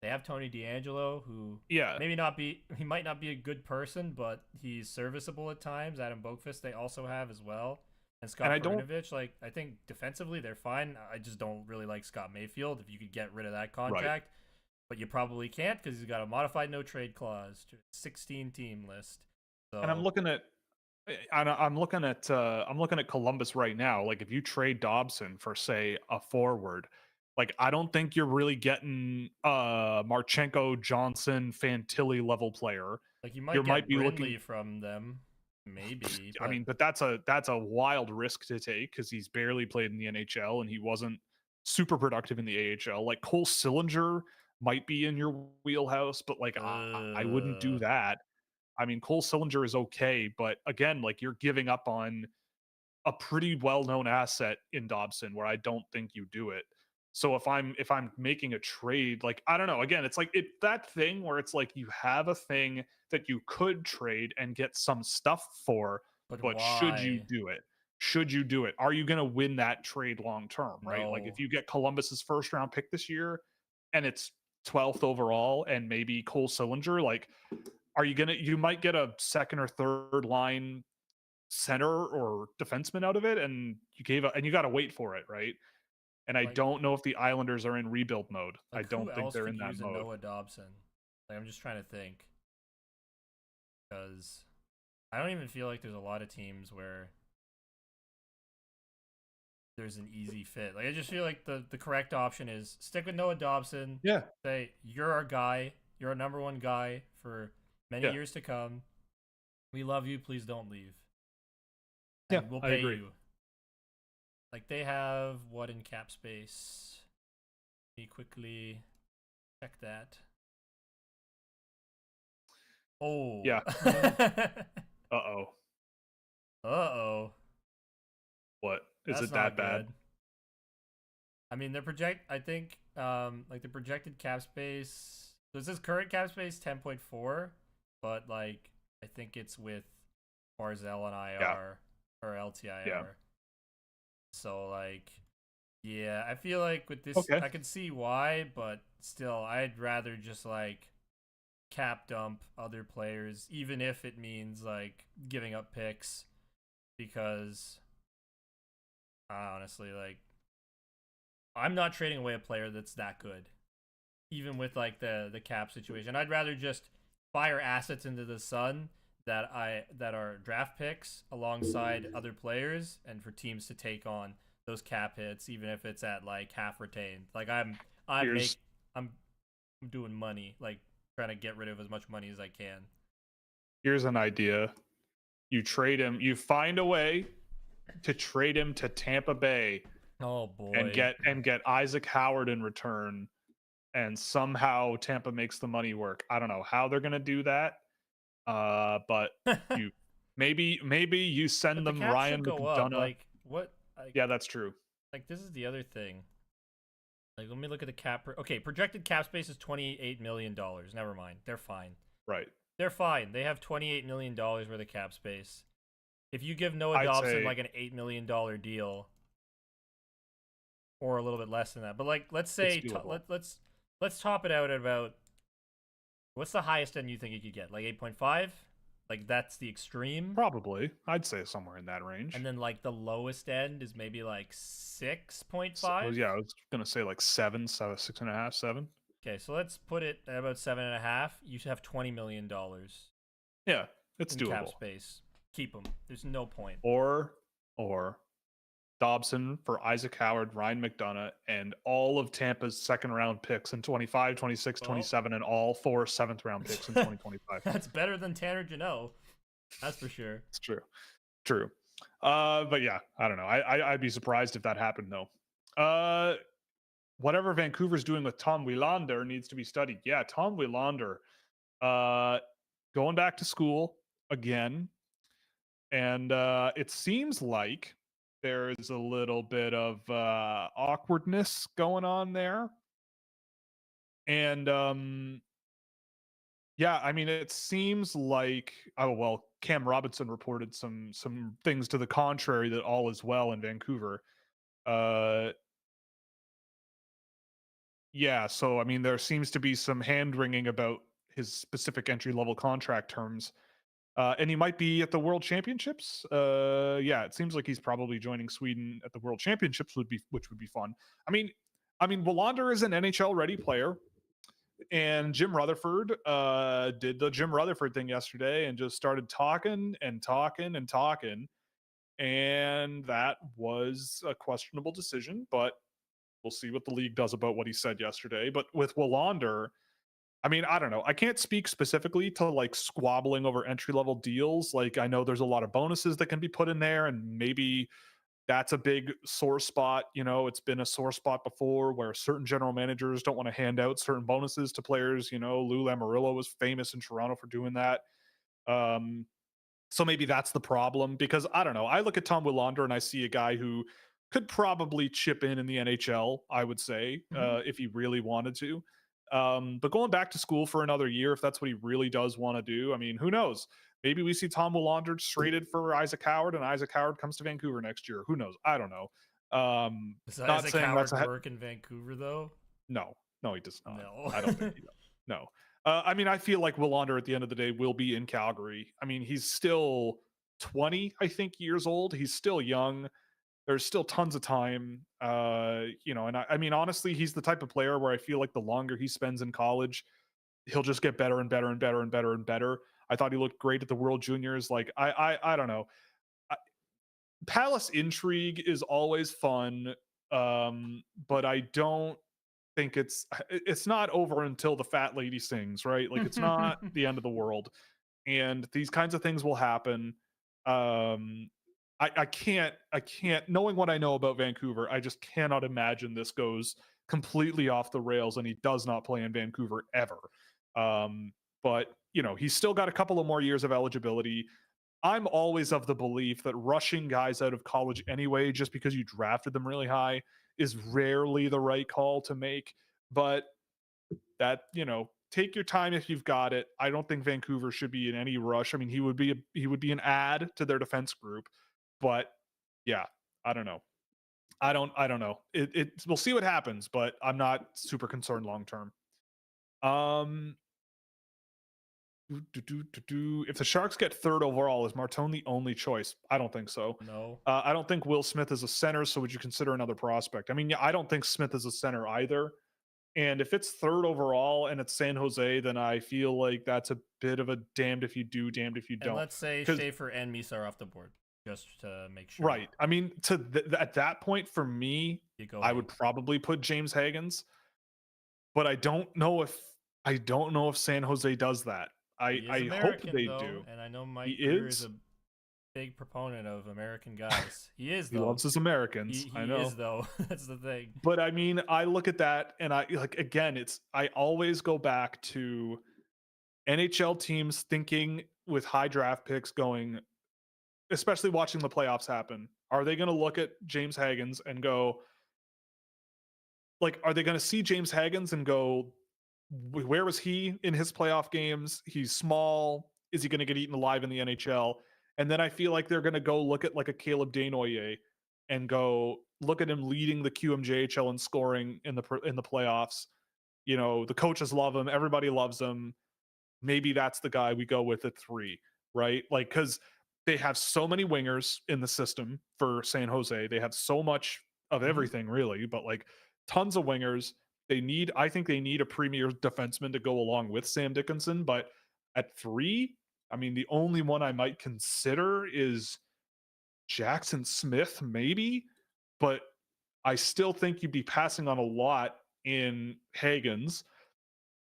They have Tony DeAngelo, who Yeah, he might not be a good person, but he's serviceable at times. Adam Boakfist they also have as well. And and Scott I don't. Perunovich, like I think defensively they're fine. I just don't really like Scott Mayfield. If you could get rid of that Right. contract, but you probably can't because he's got a modified no trade clause to 16 team list. And So I'm looking at Columbus right now. Like, if you trade Dobson for, say, a forward, like, I don't think you're really getting Marchenko, Johnson, Fantilli level player. like you You might might get be looking. Brindley from them, maybe, I but mean, but that's a wild risk to take because he's barely played in the NHL and he wasn't super productive in the AHL. Like, Cole Sillinger might be in your wheelhouse, but like, I wouldn't do uh, that. I mean, Cole Sillinger is okay, but again, like, you're giving up on a pretty well-known asset in Dobson where I don't think you do it. So if I'm making a trade, like, I don't know, again, it's like that thing where it's like you have a thing that you could trade and get some stuff for, but but should you why? do it? Should you do it? Are you going to win that trade long term, right? Like, if No. you get Columbus's first round pick this year and it's 12th overall and maybe Cole Sillinger, like, you might get a second or third line center or defenseman out of it, and you got to wait for it, right? And I Like don't know if the Islanders are in rebuild mode. I who don't think else they're could in that use a mode. Noah Dobson? Like I'm just trying to think because I don't even feel like there's a lot of teams where there's an easy fit. Like I just feel like the correct option is stick with Noah Dobson. Yeah, Say you're our guy. You're our number one guy for many yeah, years to come. We love you. Please don't leave. yeah. And we'll I pay agree. you. Like they have what in cap space? Let me quickly check that. Oh. Yeah. Uh-oh. Uh-oh. What? Is That's it not that bad? good. I mean, I think like the projected cap space. So it says current cap space 10.4, but like I think it's with Barzell and Yeah. IR or Yeah. LTIR. So like yeah, I feel like with this Okay. I can see why, but still I'd rather just like cap dump other players even if it means like giving up picks because honestly like I'm not trading away a player that's that good even with like the cap situation. I'd rather just fire assets into the sun that are draft picks alongside other players and for teams to take on those cap hits even if it's at like half retained. Like I'm Here's make I'm doing money, like trying to get rid of as much money as I can. here's an idea. You trade him, you find a way to trade him to Tampa Bay Oh and boy. get Isaac Howard in return, and somehow Tampa makes the money work. I don't know how they're gonna do that. But But you maybe you send the them cap should Ryan go up. McDonough. Like what Yeah, that's true. like this is the other thing. Like, let me look at the cap. Okay, projected cap space is $28 million. Never mind, they're fine. Right. They're fine. They have $28 million worth of cap space. If you give Noah I'd Dobson say like an $8 million deal, or a little bit less than that, but like let's it's say doable. let's top it out at about what's the highest end you think you could get? Like 8.5? Like that's the extreme. Probably. I'd say somewhere in that And range. then like the lowest end is maybe like So, 6.5. yeah, I was gonna say like seven, so 6.5, 7. Okay, so let's put it at about 7.5. You should have $20 million Yeah, it's in cap doable. space. Keep them. There's no point. Or Dobson for Isaac Howard, Ryan McDonough, and all of Tampa's second round picks in 25, 26, Well, 27, and all 4 seventh round picks in 2025. that's better than Tanner Janot. That's for sure. It's true. True. But yeah, I don't know. I'd be surprised if that happened though. Whatever Vancouver's doing with Tom Wielander needs to be studied. Yeah, Tom Wielander, uh, going back to school again, and it seems like there's a little bit of awkwardness going on there, and yeah, I mean, it seems like oh well, Cam Robinson reported some things to the contrary that all is well in Vancouver. Uh, yeah, so I mean, there seems to be some hand wringing about his specific entry level contract terms, and he might be at the World Championships. Yeah, it seems like he's probably joining Sweden at the World Championships, which would be fun. I mean, Wallander is an NHL ready player, and Jim Rutherford did the Jim Rutherford thing yesterday and just started talking and talking and talking, and that was a questionable decision, but we'll see what the league does about what he said yesterday. But with Wallander, I mean, I don't know. I can't speak specifically to like squabbling over entry level deals. Like, I know there's a lot of bonuses that can be put in there, and maybe that's a big sore spot. You know, it's been a sore spot before where certain general managers don't want to hand out certain bonuses to players. You know, Lou Lamoriello was famous in Toronto for doing that. Um, so maybe that's the problem because I don't know. I look at Tom Willander and I see a guy who could probably chip in the NHL, I would say, Mm-hmm. if he really wanted to. But going back to school for another year, if that's what he really does want to do, I mean, who knows? Maybe we see Tom Willander traded for Isaac Howard and Isaac Howard comes to Vancouver next year. Who knows? I don't know. Does Not Isaac saying that's Howard a work in Vancouver though? no, no, he does not. No. I don't think he does. No. I mean, I feel like Willander at the end of the day will be in Calgary. I mean, he's still 20, I think, years old. He's still young. There's still tons of time. You know, and I mean, honestly, he's the type of player where I feel like the longer he spends in college, he'll just get better and better and better and better and better. I thought he looked great at the World Juniors. Like, I don't know. I, Palace intrigue is always fun, but I don't think it's not over until the fat lady sings, right? Like it's not the end of the world. And these kinds of things will happen. Um I can't knowing what I know about Vancouver, I just cannot imagine this goes completely off the rails and he does not play in Vancouver ever. But he's still got a couple of more years of eligibility. I'm always of the belief that rushing guys out of college anyway, just because you drafted them really high, is rarely the right call to make. But take your time if you've got it. I don't think Vancouver should be in any rush. I mean, he would be an add to their defense group, but yeah, I don't know. I don't know. We'll see what happens, but I'm not super concerned long term. Um, If the Sharks get third overall, is Martone the only choice? I don't think so. No. I don't think Will Smith is a center. So would you consider another prospect? I mean, yeah, I don't think Smith is a center either. And if it's third overall and it's San Jose, then I feel like that's a bit of a damned if you do, damned if you And don't. let's say Because Schaefer and Misa are off the board, just to make sure. right, I mean, at that point for me, You go I ahead. would probably put James Hagens, but I don't know if San Jose does that. I He is I hope American they though, do. and I know He Mike Grier is is. a big proponent of American guys. He is He though. loves his He Americans. I he know. is though. That's the thing. But I mean, I look at that and I like again, I always go back to NHL teams thinking with high draft picks going, especially watching the playoffs happen. Are they going to look at James Hagens and go, like, are they going to see James Hagens and go, where was he in his playoff games? He's small. Is he going to get eaten alive in the NHL? And then I feel like they're going to go look at like a Caleb Desnoyers and go look at him leading the QMJHL and scoring in the playoffs. The coaches love him. Everybody loves him. Maybe that's the guy we go with at 3, right? Like, because they have so many wingers in the system for San Jose. They have so much of Mhm. everything, really, but like tons of wingers. I think they need a premier defenseman to go along with Sam Dickinson. But at 3, I mean, the only one I might consider is Jackson Smith, maybe. But I still think you'd be passing on a lot in Hagens.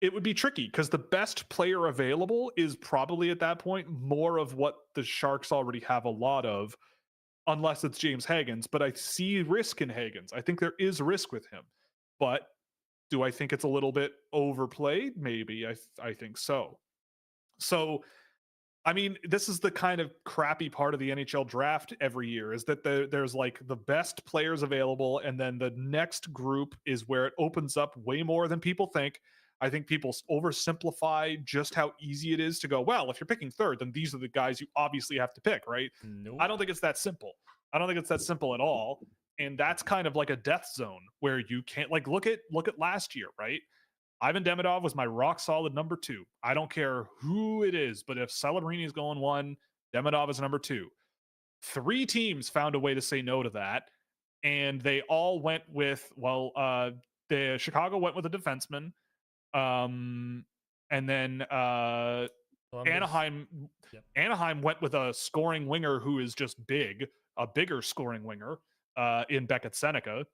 It would be tricky because the best player available is probably at that point more of what the Sharks already have a lot of, unless it's James Hagens. But I see risk in Hagens. I think there is risk with him. But do I think it's a little bit overplayed? Maybe. I think so. So I mean, this is the kind of crappy part of the NHL draft every year is that there's like the best players available, and then the next group is where it opens up way more than people think. I think people oversimplify just how easy it is to go, well, if you're picking third, then these are the guys you obviously have to pick, right? I Nope. don't think it's that simple. I don't think it's that simple at all. And that's kind of like a death zone where you can't like look at last year, right? Ivan Demidov was my rock solid number 2. I don't care who it is, but if Celebrini is going 1, Demidov is number 2. 3 teams found a way to say no to that, and they all went with the Chicago went with a defenseman, and then Columbus. Anaheim Yep. Anaheim went with a scoring winger who is just a bigger scoring winger in Beckett Seneca,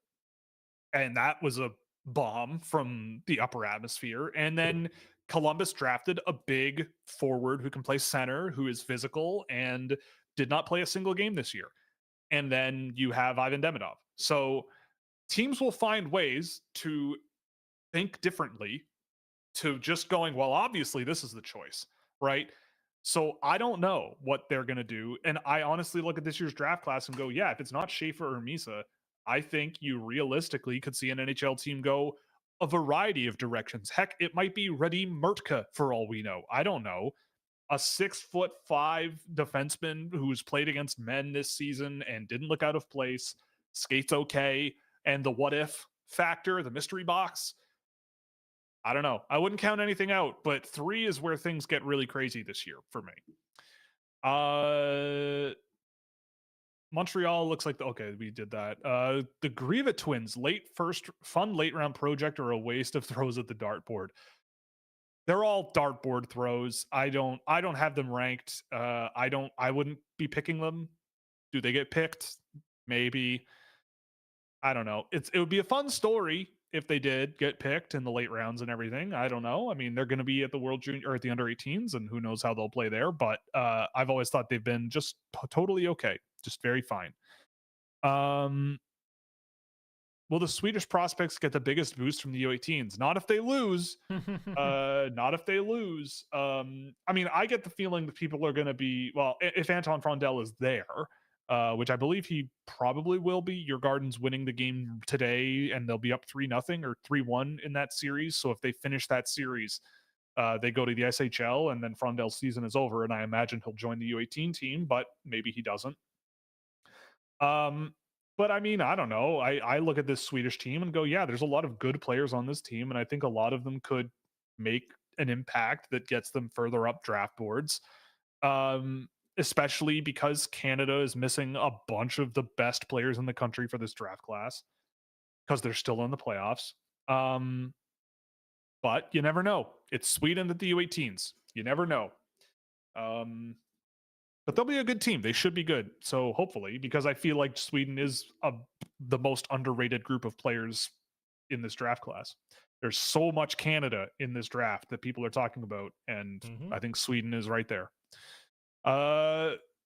and that was a bomb from the upper atmosphere. And then Columbus drafted a big forward who can play center, who is physical and did not play a single game this year. And then you have Ivan Demidov. So teams will find ways to think differently to just going, well, obviously this is the choice, right? So I don't know what they're going to do. And I honestly look at this year's draft class and go, yeah, if it's not Schaefer or Misa, I think you realistically could see an NHL team go a variety of directions. Heck, it might be Radim Mertka for all we know. I don't know. A 6'5" defenseman who's played against men this season and didn't look out of place, skates okay, and the what if factor, the mystery box. I don't know. I wouldn't count anything out, but 3 is where things get really crazy this year for me. Montreal looks like okay, we did that. The Grieva twins, fun late round project or a waste of throws at the dartboard. They're all dartboard throws. I don't have them ranked. I wouldn't be picking them. Do they get picked? Maybe. I don't know. It would be a fun story if they did get picked in the late rounds and everything. I don't know. I mean, they're going to be at the World Junior or at the under 18s, and who knows how they'll play there. But I've always thought they've been just totally okay. just very fine. Um, will the Swedish prospects get the biggest boost from the U18s? Not if they lose. Not if they lose. I mean, I get the feeling that people are going to be, well, if Anton Frondel is there, which I believe he probably will be. Your Garden's winning the game today, and they'll be up 3-0 or 3-1 in that series. So if they finish that series, they go to the SHL, and then Frondel's season is over. And I imagine he'll join the U18 team, but maybe he doesn't. But I mean, I don't know. I look at this Swedish team and go, yeah, there's a lot of good players on this team, and I think a lot of them could make an impact that gets them further up draft boards. Especially because Canada is missing a bunch of the best players in the country for this draft class because they're still in the playoffs. But you never know. It's Sweden at the U18s. You never know. But they'll be a good team. They should be good. So hopefully, because I feel like Sweden is the most underrated group of players in this draft class. There's so much Canada in this draft that people are talking about, and I think Sweden is right there.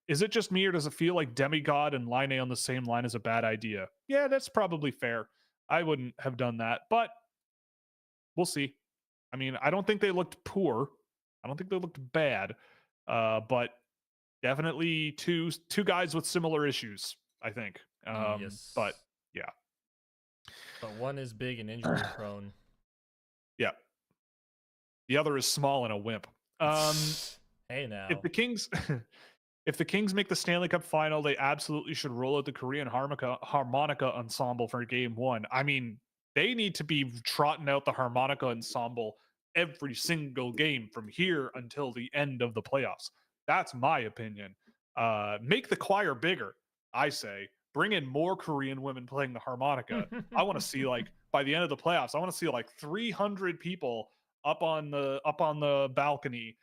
Is it just me, or does it feel like Demigod and Line on the same line is a bad idea? Yeah, that's probably fair. I wouldn't have done that, but we'll see. I mean, I don't think they looked poor. I don't think they looked bad. But definitely two guys with similar issues, I think. Yes. But yeah. But one is big and injury prone. Yeah. The other is small and a wimp. Hey now. If the Kings make the Stanley Cup final, they absolutely should roll out the Korean harmonica ensemble for game 1. I mean, they need to be trotting out the harmonica ensemble every single game from here until the end of the playoffs. That's my opinion. Make the choir bigger, I say. Bring in more Korean women playing the harmonica. I want to see, like, by the end of the playoffs, I want to see like 300 people up on the balcony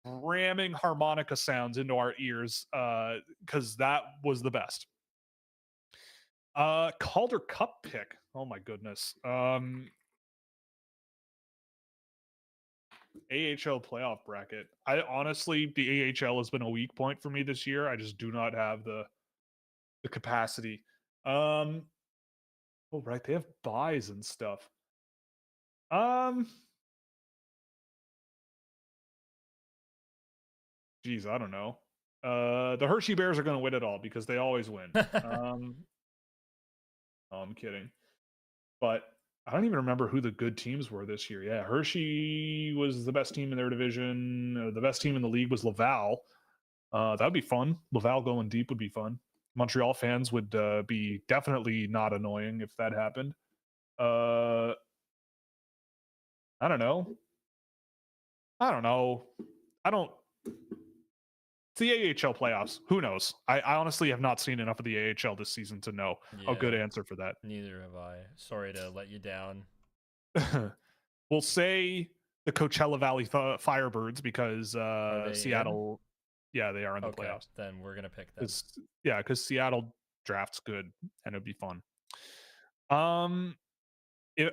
ramming harmonica sounds into our ears, because that was the best. Calder Cup pick. Oh my goodness. AHL playoff bracket. I honestly, the AHL has been a weak point for me this year. I just do not have the capacity. Oh right, they have buys and stuff. Geez, I don't know. The Hershey Bears are going to win it all because they always win. No, I'm kidding. But I don't even remember who the good teams were this year. Yeah, Hershey was the best team in their division. The best team in the league was Laval. That would be fun. Laval going deep would be fun. Montreal fans would be definitely not annoying if that happened. I don't know. I don't. It's the AHL playoffs. Who knows? I honestly have not seen enough of the AHL this season to know a good answer for that. Neither have I. Sorry to let you down. We'll say the Coachella Valley Firebirds because Seattle. Yeah, they are in the playoffs. Then we're gonna pick them. Yeah, because Seattle draft's good and it'd be fun.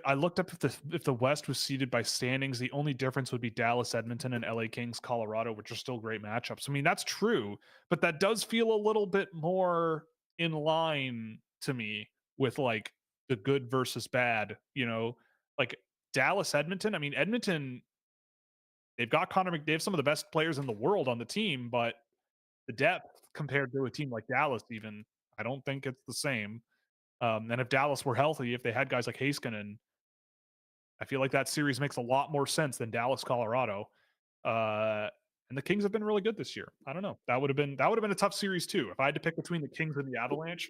I looked up if the West was seeded by standings, the only difference would be Dallas, Edmonton, and LA Kings, Colorado, which are still great matchups. I mean, that's true, but that does feel a little bit more in line to me with like the good versus bad, like Dallas, Edmonton. I mean, Edmonton, they've got they have some of the best players in the world on the team, but the depth compared to a team like Dallas, even, I don't think it's the same. And if Dallas were healthy, if they had guys like Heiskanen, I feel like that series makes a lot more sense than Dallas, Colorado. And the Kings have been really good this year. I don't know. That would have been a tough series too. If I had to pick between the Kings and the Avalanche,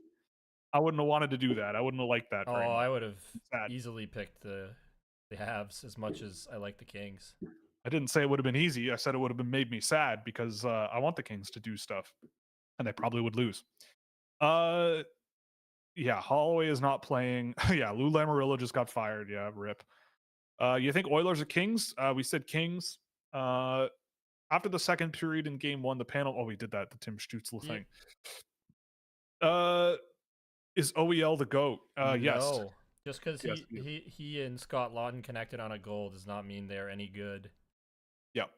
I wouldn't have wanted to do that. I wouldn't have liked that. I would have easily picked the Habs as much as I like the Kings. I didn't say it would have been easy. I said it would have been made me sad because I want the Kings to do stuff, and they probably would lose. Yeah, Holloway is not playing. Yeah, Lou Lamoriello just got fired. Yeah, rip. You think Oilers or Kings? We said Kings. After the second period in game 1, the panel. Oh, we did that. The Tim Stützle thing. Is OEL the GOAT? Yes. No. Just because he and Scott Laughton connected on a goal does not mean they're any good. Yep.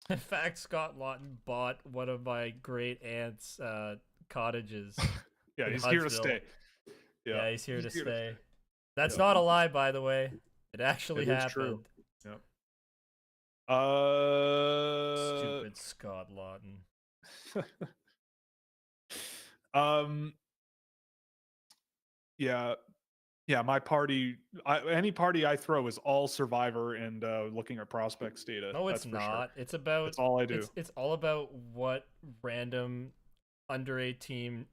In fact, Scott Laughton bought one of my great aunt's cottages Yeah, in he's here to Huntsville. stay. Yeah, Yeah, he's here he's to here to stay. stay. That's Yeah, not a lie, by the way. It actually it is true. happened. Yeah. Stupid Scott Lawton. um, yeah, yeah. My party, any party I throw is all Survivor and looking at prospects data. No, it's That's for sure. not. It's about That's all I do. it's all about what random under 18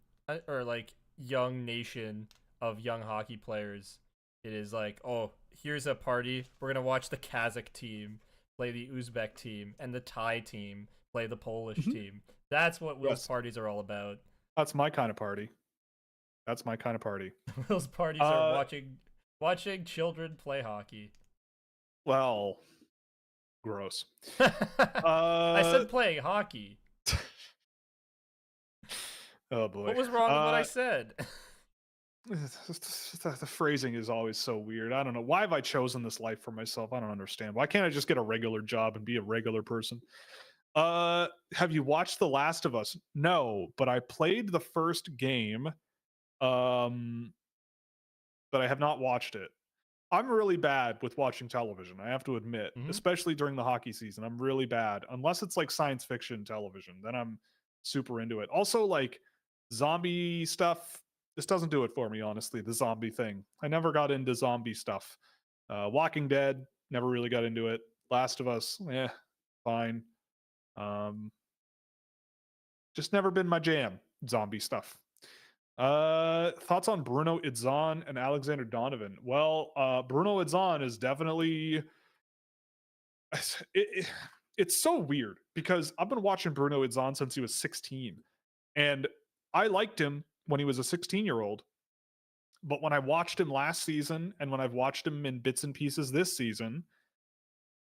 or like young nation of young hockey players. It is like, oh, here's a party. We're gonna watch the Kazakh team play the Uzbek team and the Thai team play the Polish Mhm. team. That's what Will's Yes, parties are all about. that's my kind of party. That's my kind of party. Will's parties are Uh, watching children play hockey. well, gross. I Uh, said playing hockey. oh boy. What was wrong with what I said? The phrasing is always so weird. I don't know. Why have I chosen this life for myself? I don't understand. Why can't I just get a regular job and be a regular person? Have you watched The Last of Us? No, but I played the first game. Um, but I have not watched it. I'm really bad with watching television, I have to admit, Hmm. especially during the hockey season. I'm really bad. Unless it's like science fiction television, then I'm super into it. Also, like zombie stuff, this doesn't do it for me, honestly, the zombie thing. I never got into zombie stuff. Walking Dead, never really got into it. Last of Us, fine. Um, just never been my jam, zombie stuff. Thoughts on Bruno Idzon and Alexander Donovan? Well, Bruno Idzon is definitely it, it's so weird because I've been watching Bruno Idzon since he was 16, and I liked him when he was a 16-year-old. But when I watched him last season and when I've watched him in bits and pieces this season,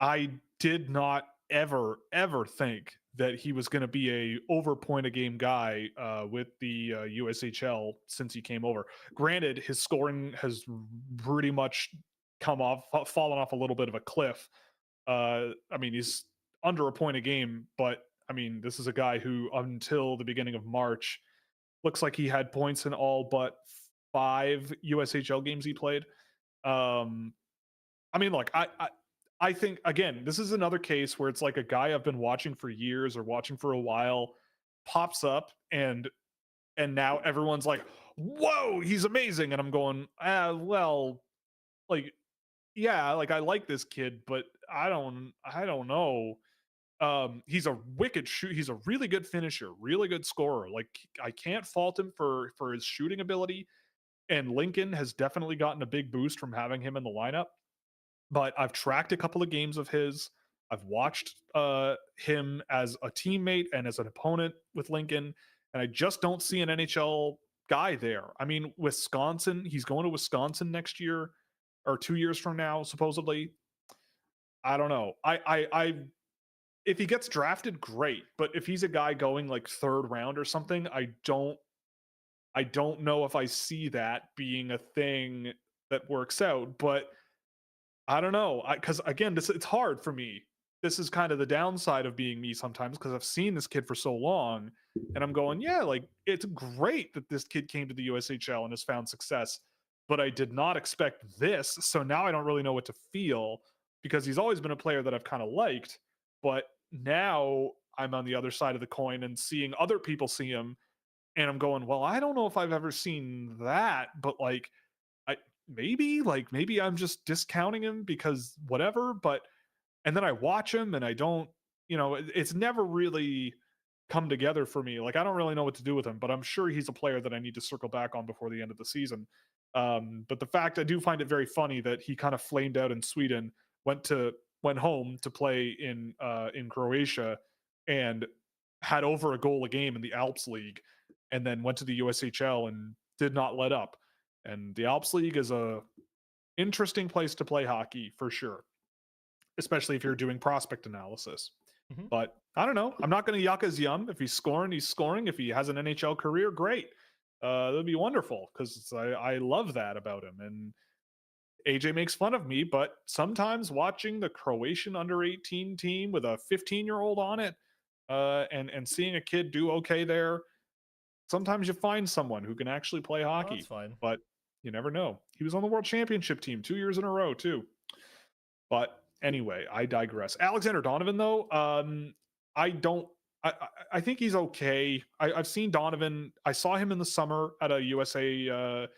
I did not ever think that he was going to be a over point a game guy with the USHL since he came over. Granted, his scoring has pretty much fallen off a little bit of a cliff. I mean, he's under a point a game, but I mean, this is a guy who until the beginning of March looks like he had points in all but 5 USHL games he played. Um, I mean, look, I think again, this is another case where it's like a guy I've been watching for years or watching for a while pops up and now everyone's like, "Whoa, he's amazing!" And I'm going, well, like, yeah, like I like this kid, but I don't know. He's a wicked shoot. He's a really good finisher, really good scorer. Like I can't fault him for his shooting ability. And Lincoln has definitely gotten a big boost from having him in the lineup, but I've tracked a couple of games of his. I've watched him as a teammate and as an opponent with Lincoln, and I just don't see an NHL guy there. I mean, Wisconsin, he's going to Wisconsin next year or 2 years from now, supposedly. I don't know. If he gets drafted, great. But if he's a guy going like third round or something, I don't know if I see that being a thing that works out. But I don't know, because again, it's hard for me. This is kind of the downside of being me sometimes because I've seen this kid for so long, and I'm going, yeah, like it's great that this kid came to the USHL and has found success, but I did not expect this. So now I don't really know what to feel because he's always been a player that I've kind of liked, but now I'm on the other side of the coin and seeing other people see him, and I'm going, well, I don't know if I've ever seen that, but like I maybe I'm just discounting him because whatever, but and then I watch him and I don't, it's never really come together for me. Like I don't really know what to do with him, but I'm sure he's a player that I need to circle back on before the end of the season. But the fact I do find it very funny that he kind of flamed out in Sweden, went home to play in Croatia and had over a goal a game in the Alps League, and then went to the USHL and did not let up. And the Alps League is a interesting place to play hockey for sure, especially if you're doing prospect analysis. Hmm. But I don't know. I'm not going to yuck his yum. If he's scoring, he's scoring. If he has an NHL career, great. That'd be wonderful because I love that about him. And AJ makes fun of me, but sometimes watching the Croatian under 18 team with a 15-year-old on it, and seeing a kid do okay there, sometimes you find someone who can actually play Oh, that's hockey, fine. but you never know. He was on the world championship team 2 years in a row too. But anyway, I digress. Alexander Donovan, though, I don't. I think he's okay. I've seen Donovan. I saw him in the summer at a USA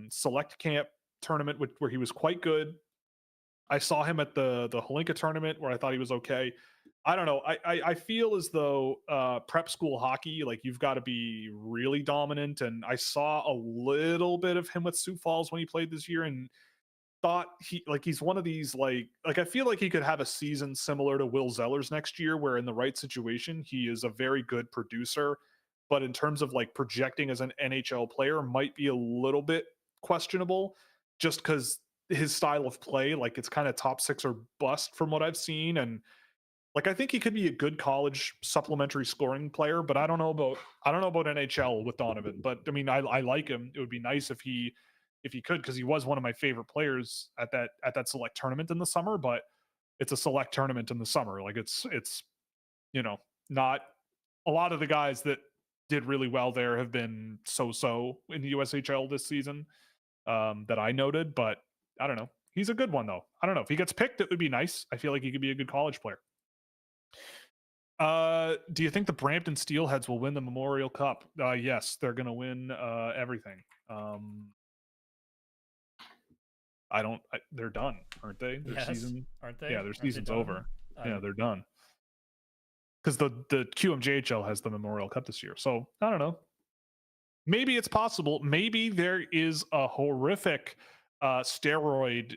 select camp tournament where he was quite good. I saw him at the Holinka tournament where I thought he was okay. I don't know. I feel as though prep school hockey, like you've got to be really dominant. And I saw a little bit of him with Sioux Falls when he played this year, and thought he's one of these like I feel like he could have a season similar to Will Zeller's next year, where in the right situation he is a very good producer, but in terms of like projecting as an NHL player might be a little bit questionable, just because his style of play, like it's kind of top six or bust from what I've seen. And like I think he could be a good college supplementary scoring player, but I don't know about NHL with Donovan. But I mean, I like him. It would be nice if he could, because he was one of my favorite players at that select tournament in the summer. But it's a select tournament in the summer. Like it's you know not a lot of the guys that did really well there have been so in the USHL this season, that I noted. But I don't know. He's a good one though. I don't know if he gets picked. It would be nice. I feel like he could be a good college player. Do you think the Brampton Steelheads will win the Memorial Cup? Yes, they're going to win everything. I don't. They're done, aren't they? Their Yes, season. aren't they? Yeah, their Aren't they season's done? over. Yeah, they're done. Because the QMJHL has the Memorial Cup this year. So I don't know. Maybe it's possible. Maybe there is a horrific steroid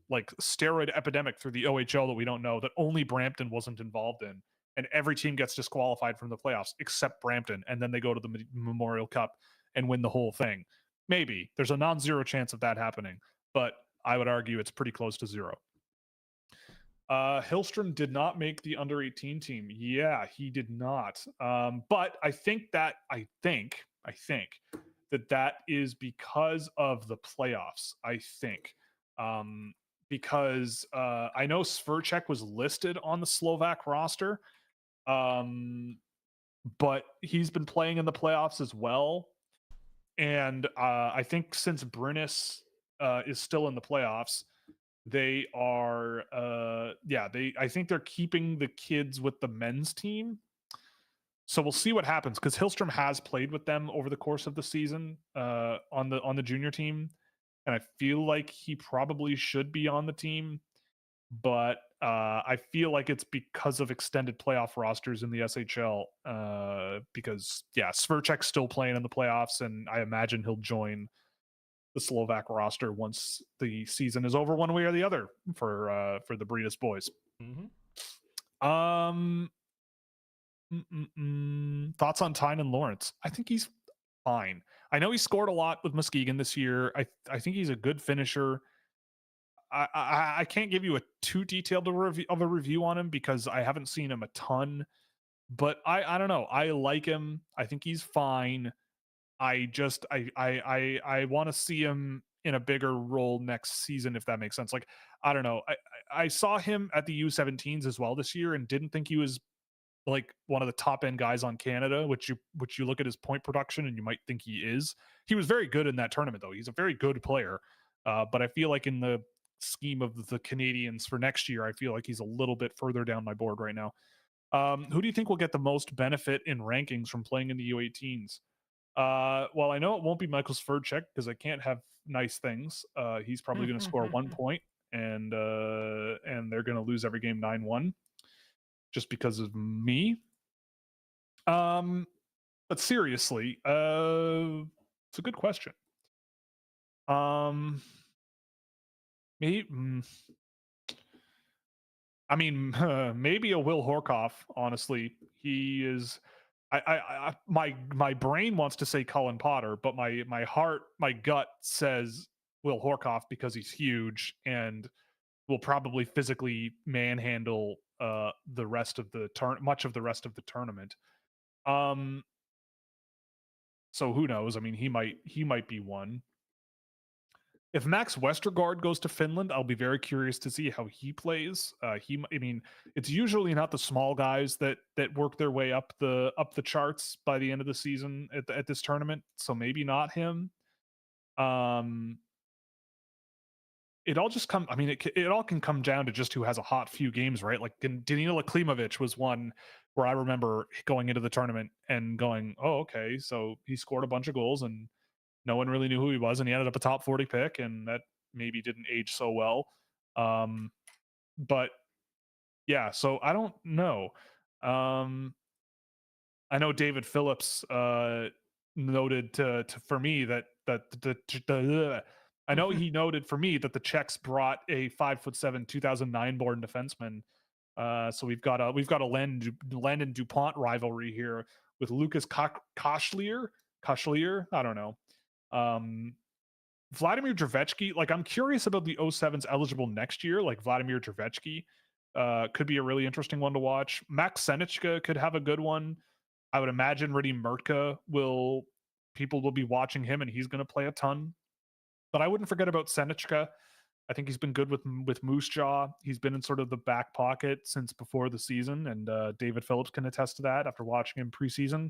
like steroid epidemic through the OHL that we don't know, that only Brampton wasn't involved in, and every team gets disqualified from the playoffs except Brampton, and then they go to the Memorial Cup and win the whole thing. Maybe there's a non-zero chance of that happening, but I would argue it's pretty close to zero. Hillstrom did not make the under 18 team. Yeah, he did not. But I think that is because of the playoffs. I think because I know Sverchek was listed on the Slovak roster, but he's been playing in the playoffs as well. And I think since Brinnis is still in the playoffs, they are I think they're keeping the kids with the men's team. So we'll see what happens, because Hillstrom has played with them over the course of the season on the junior team, and I feel like he probably should be on the team. But I feel like it's because of extended playoff rosters in the SHL. Because Sverchek's still playing in the playoffs, and I imagine he'll join the Slovak roster once the season is over, one way or the other, for the Breedis boys. Mm-hmm. Thoughts on Tynan Lawrence? I think he's fine. I know he scored a lot with Muskegon this year. I think he's a good finisher. I can't give you a too detailed of a review on him because I haven't seen him a ton, but I don't know. I like him. I think he's fine. I want to see him in a bigger role next season, if that makes sense. Like, I don't know. I saw him at the U17s as well this year and didn't think he was like one of the top end guys on Canada, which you look at his point production and you might think he is. He was very good in that tournament though. He's a very good player. But I feel like in the scheme of the Canadians for next year, I feel like he's a little bit further down my board right now. Who do you think will get the most benefit in rankings from playing in the U18s? Well, I know it won't be Michael Sverchek because I can't have nice things. He's probably going to score 1 point, and they're going to lose every game 9-1 just because of me. But seriously, it's a good question. Maybe, I mean, maybe a Will Horkoff. Honestly, he is. My brain wants to say Cullen Potter, but my gut says Will Horkoff because he's huge and will probably physically manhandle the rest of the much of the rest of the tournament. So who knows? I mean, he might be one. If Max Westergaard goes to Finland, I'll be very curious to see how he plays. I mean, it's usually not the small guys that work their way up the charts by the end of the season at this tournament. So maybe not him. Um, it all just come. I mean, it all can come down to just who has a hot few games, right? Like Danilo Klimovic was one where I remember going into the tournament and going, "Oh, okay, so he scored a bunch of goals and no one really knew who he was, and he ended up a top 40 pick, and that maybe didn't age so well." But yeah, so I don't know. Um, I know David Phillips noted to for me that I know he noted for me that the Czechs brought a 5'7", 2009 born defenseman. So we've got a Landon Dupont rivalry here with Lucas Koshlier. Koshlier, I don't know. Um, Vladimir Dravechki, like I'm curious about the '07s eligible next year. Like Vladimir Dravechki could be a really interesting one to watch. Max Senichka could have a good one. I would imagine Rudi Murtka people will be watching him and he's going to play a ton. But I wouldn't forget about Senichka. I think he's been good with Moose Jaw. He's been in sort of the back pocket since before the season, and David Phillips can attest to that after watching him preseason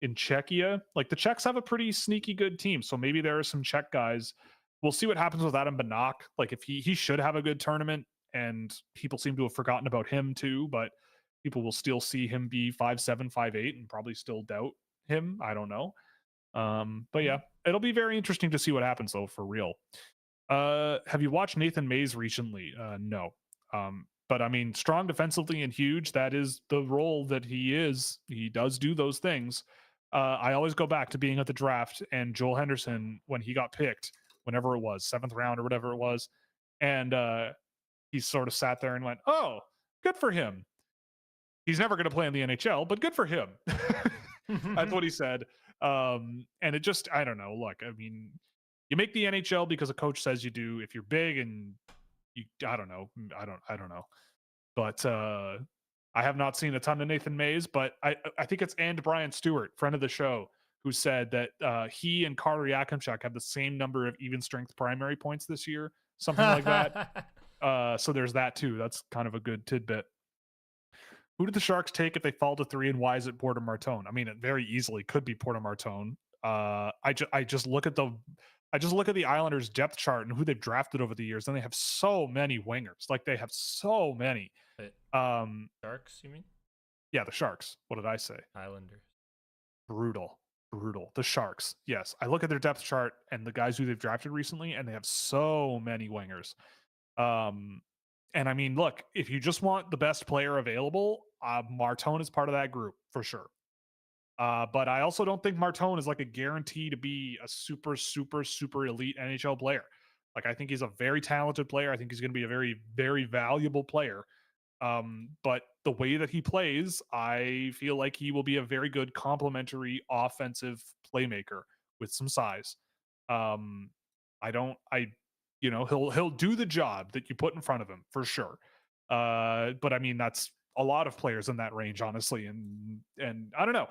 in Czechia. Like the Czechs have a pretty sneaky good team, so maybe there are some Czech guys. We'll see what happens with Adam Banach. Like if he should have a good tournament, and people seem to have forgotten about him too, but people will still see him be 5'7", 5'8", and probably still doubt him. I don't know. But yeah, it'll be very interesting to see what happens though, for real. Have you watched Nathan Mays recently? No. But I mean, strong defensively and huge. That is the role that he is. He does do those things. I always go back to being at the draft and Joel Henderson when he got picked, whenever it was, 7th round or whatever it was, and he sort of sat there and went, "Oh, good for him. He's never going to play in the NHL, but good for him." That's what he said. And it just, I don't know. Look, I mean, you make the NHL because a coach says you do. If you're big and you, I don't know. I don't know. But I have not seen a ton of Nathan Mays, but I think it's and Brian Stewart, friend of the show, who said that he and Carter Yakimchuk have the same number of even strength primary points this year, something like that. So there's that too. That's kind of a good tidbit. Who did the Sharks take if they fall to 3, and why is it Porter Martone? I mean, it very easily could be Porter Martone. I just look at the Islanders depth chart and who they've drafted over the years, and they have so many wingers. Like they have so many. Wait, Sharks, you mean? Yeah, the Sharks. What did I say? Islanders. Brutal. Brutal. The Sharks. Yes. I look at their depth chart and the guys who they've drafted recently, and they have so many wingers. And I mean, look, if you just want the best player available, Martone is part of that group for sure. But I also don't think Martone is like a guarantee to be a super, super, super elite NHL player. Like I think he's a very talented player. I think he's going to be a very, very valuable player. But the way that he plays, I feel like he will be a very good complementary offensive playmaker with some size. Um, I don't, I, you know, he'll do the job that you put in front of him for sure. But I mean, that's a lot of players in that range, honestly. And I don't know.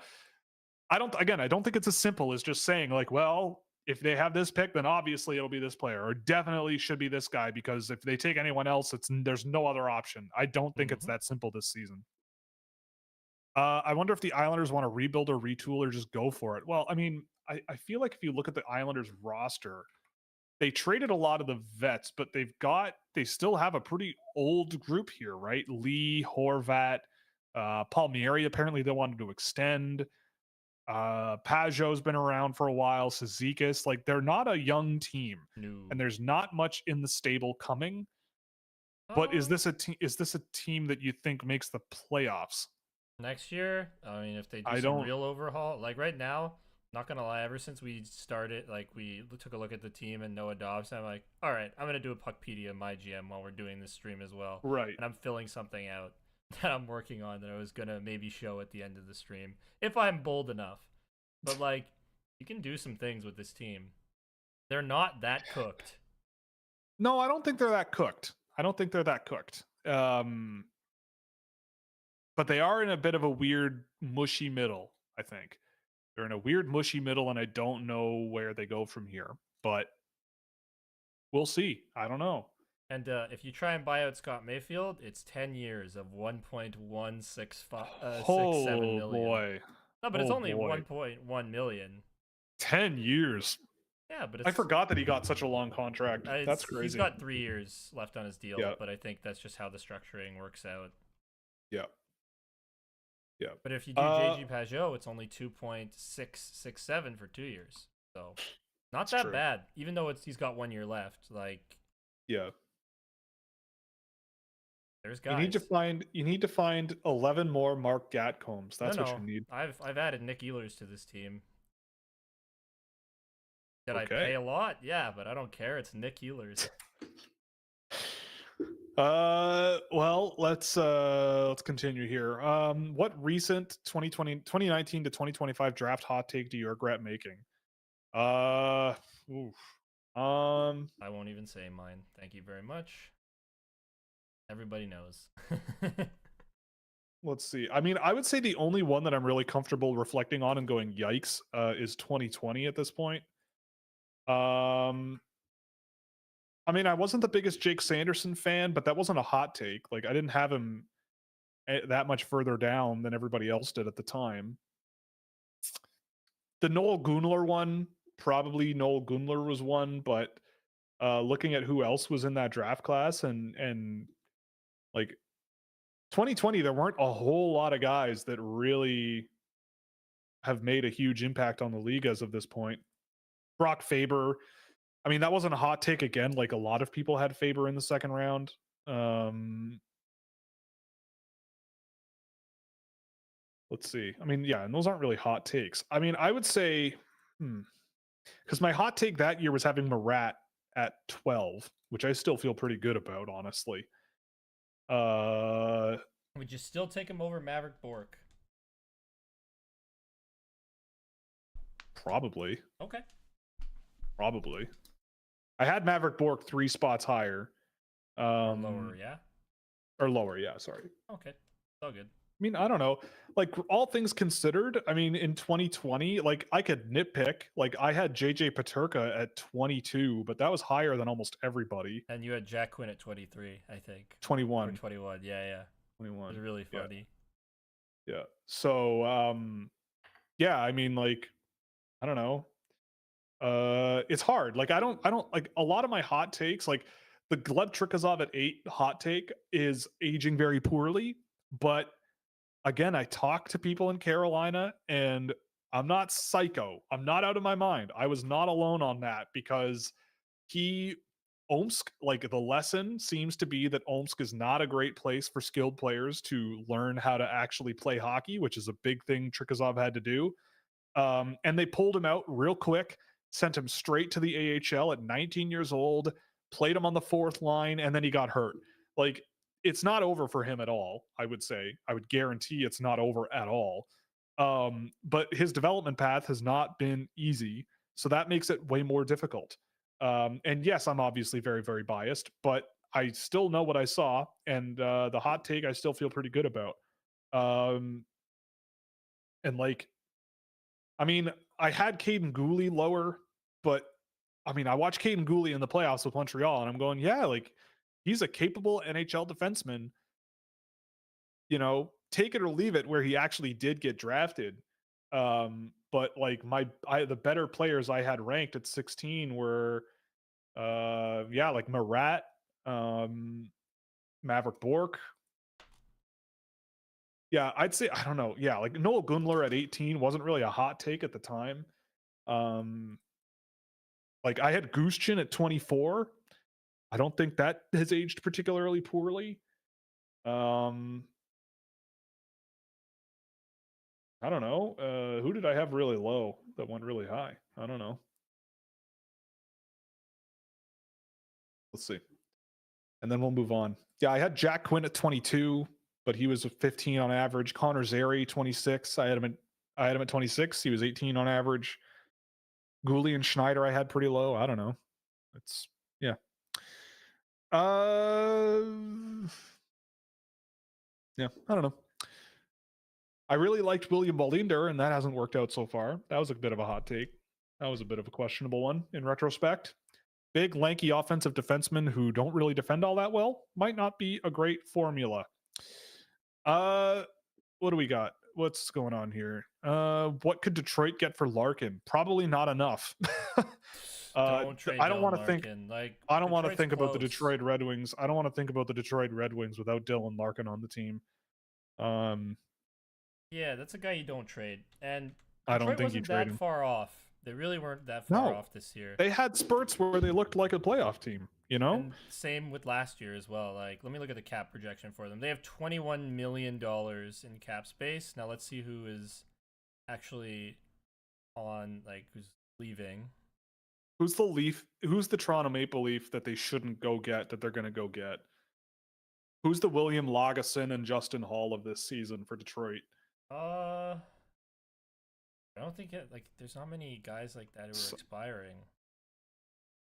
I don't think it's as simple as just saying like, well, if they have this pick, then obviously it'll be this player, or definitely should be this guy, because if they take anyone else, there's no other option. I don't think it's that simple this season. I wonder if the Islanders want to rebuild or retool or just go for it. Well, I mean, I feel like if you look at the Islanders roster, they traded a lot of the vets, but they still have a pretty old group here, right? Lee, Horvat, Palmieri, apparently they wanted to extend. Pajot's been around for a while. Cizikas, like they're not a young team, No. and there's not much in the stable coming. But is Oh, this a team that you think makes the playoffs? next year, I mean, if they do I some don't. real overhaul, like right now, not gonna lie, ever since we started, like we took a look at the team and Noah Dobbs, I'm like, all right, I'm gonna do a Puckpedia my GM while we're doing this stream as well, Right. and I'm filling something out that I'm working on that I was gonna maybe show at the end of the stream if I'm bold enough. But like, you can do some things with this team. They're not that cooked. No, I don't think they're that cooked. I don't think they're that cooked. But they are in a bit of a weird, mushy middle, I think. They're in a weird, mushy middle, and I don't know where they go from here. But we'll see. I don't know. And if you try and buy out Scott Mayfield, it's 10 years of 1.167 Oh million. boy. No, but it's Oh only boy. 1.1 million. 10 years. Yeah, but I it's forgot that he got such a long contract. That's he's crazy. got 3 years left on his deal, Yeah. but I think that's just how the structuring works out. Yeah. Yeah. But if you do JG Pajot, it's only 2.667 for 2 years. So not that true. bad, even though he's got 1 year left. Like, Yeah. there's guys. You need to find 11 more Mark Gatcombs. That's what you need. I've added Nick Ehlers to this team. Did I Okay. pay a lot? Yeah, but I don't care. It's Nick Ehlers. Well, let's continue here. What recent 2019 to 2025 draft hot take do you regret making? Oof. I won't even say mine. Thank you very much. Everybody knows. Let's see. I mean, I would say the only one that I'm really comfortable reflecting on and going yikes is 2020 at this point. I mean, I wasn't the biggest Jake Sanderson fan, but that wasn't a hot take. Like, I didn't have him that much further down than everybody else did at the time. The Noel Gunler one, probably Noel Gunler was one, but looking at who else was in that draft class and like 2020, there weren't a whole lot of guys that really have made a huge impact on the league as of this point. Brock Faber, I mean, that wasn't a hot take again. Like a lot of people had Faber in the second round. Let's see. I mean, yeah, and those aren't really hot takes. I mean, I would say, because my hot take that year was having Marat at 12, which I still feel pretty good about, honestly. Would you still take him over Maverick Bork? Probably. Okay. Probably. I had Maverick Bork 3 spots higher. Or lower, yeah? Or lower, yeah, sorry. Okay. It's all good. I mean, I don't know. Like, all things considered, I mean, in 2020, like, I could nitpick. Like, I had JJ Paterka at 22, but that was higher than almost everybody. And you had Jack Quinn at 23, I think. 21. Or 21, yeah. 21. It was really funny. Yeah. So, yeah, I mean, like, I don't know. It's hard. Like, I don't like a lot of my hot takes, like the Gleb Trikazov at 8 hot take is aging very poorly, but again, I talk to people in Carolina and I'm not psycho. I'm not out of my mind. I was not alone on that because Omsk, like the lesson seems to be that Omsk is not a great place for skilled players to learn how to actually play hockey, which is a big thing Trikazov had to do. And they pulled him out real quick, sent him straight to the AHL at 19 years old, played him on the 4th line, and then he got hurt. Like, it's not over for him at all, I would say. I would guarantee it's not over at all. But his development path has not been easy, so that makes it way more difficult. And yes, I'm obviously very, very biased, but I still know what I saw, and the hot take I still feel pretty good about. And like, I mean, I had Caden Gooley lower, but I mean, I watched Caden Gooley in the playoffs with Montreal, and I'm going, yeah, like he's a capable NHL defenseman. You know, take it or leave it where he actually did get drafted. But like the better players I had ranked at 16 were like Marat, Maverick Bork. Yeah, I'd say I don't know. Yeah, like Noel Gunler at 18 wasn't really a hot take at the time. Like I had Gooschin at 24. I don't think that has aged particularly poorly. I don't know. Who did I have really low that went really high? I don't know. Let's see. And then we'll move on. Yeah, I had Jack Quinn at 22, but he was a 15 on average. Connor Zary, 26. I had him at 26. He was 18 on average. Gooley and Schneider I had pretty low. I don't know. It's yeah. Yeah, I don't know. I really liked William Wallinder, and that hasn't worked out so far. That was a bit of a hot take. That was a bit of a questionable one in retrospect. big, lanky offensive defensemen who don't really defend all that well might not be a great formula. Uh, what do we got? What's going on here? What could Detroit get for Larkin? Probably not enough. Don't trade I don't Dylan want to think. Larkin. Like I don't want to Detroit's think about the close. Detroit Red Wings. I don't want to think about the Detroit Red Wings without Dylan Larkin on the team. Um, Yeah, that's a guy you don't trade. And I don't Detroit think you wasn't trade that him. far off. They really weren't that far No, off this year. they had spurts where they looked like a playoff team. You know, And same with last year as well. Like, let me look at the cap projection for them. They have $21 million in cap space. Now let's see who is actually on, like, who's leaving. who's the Leaf? Who's the Toronto Maple Leaf that they shouldn't go get that they're going to go get? Who's the William Lagesson and Justin Hall of this season for Detroit? I don't think there's not many guys like that who are expiring.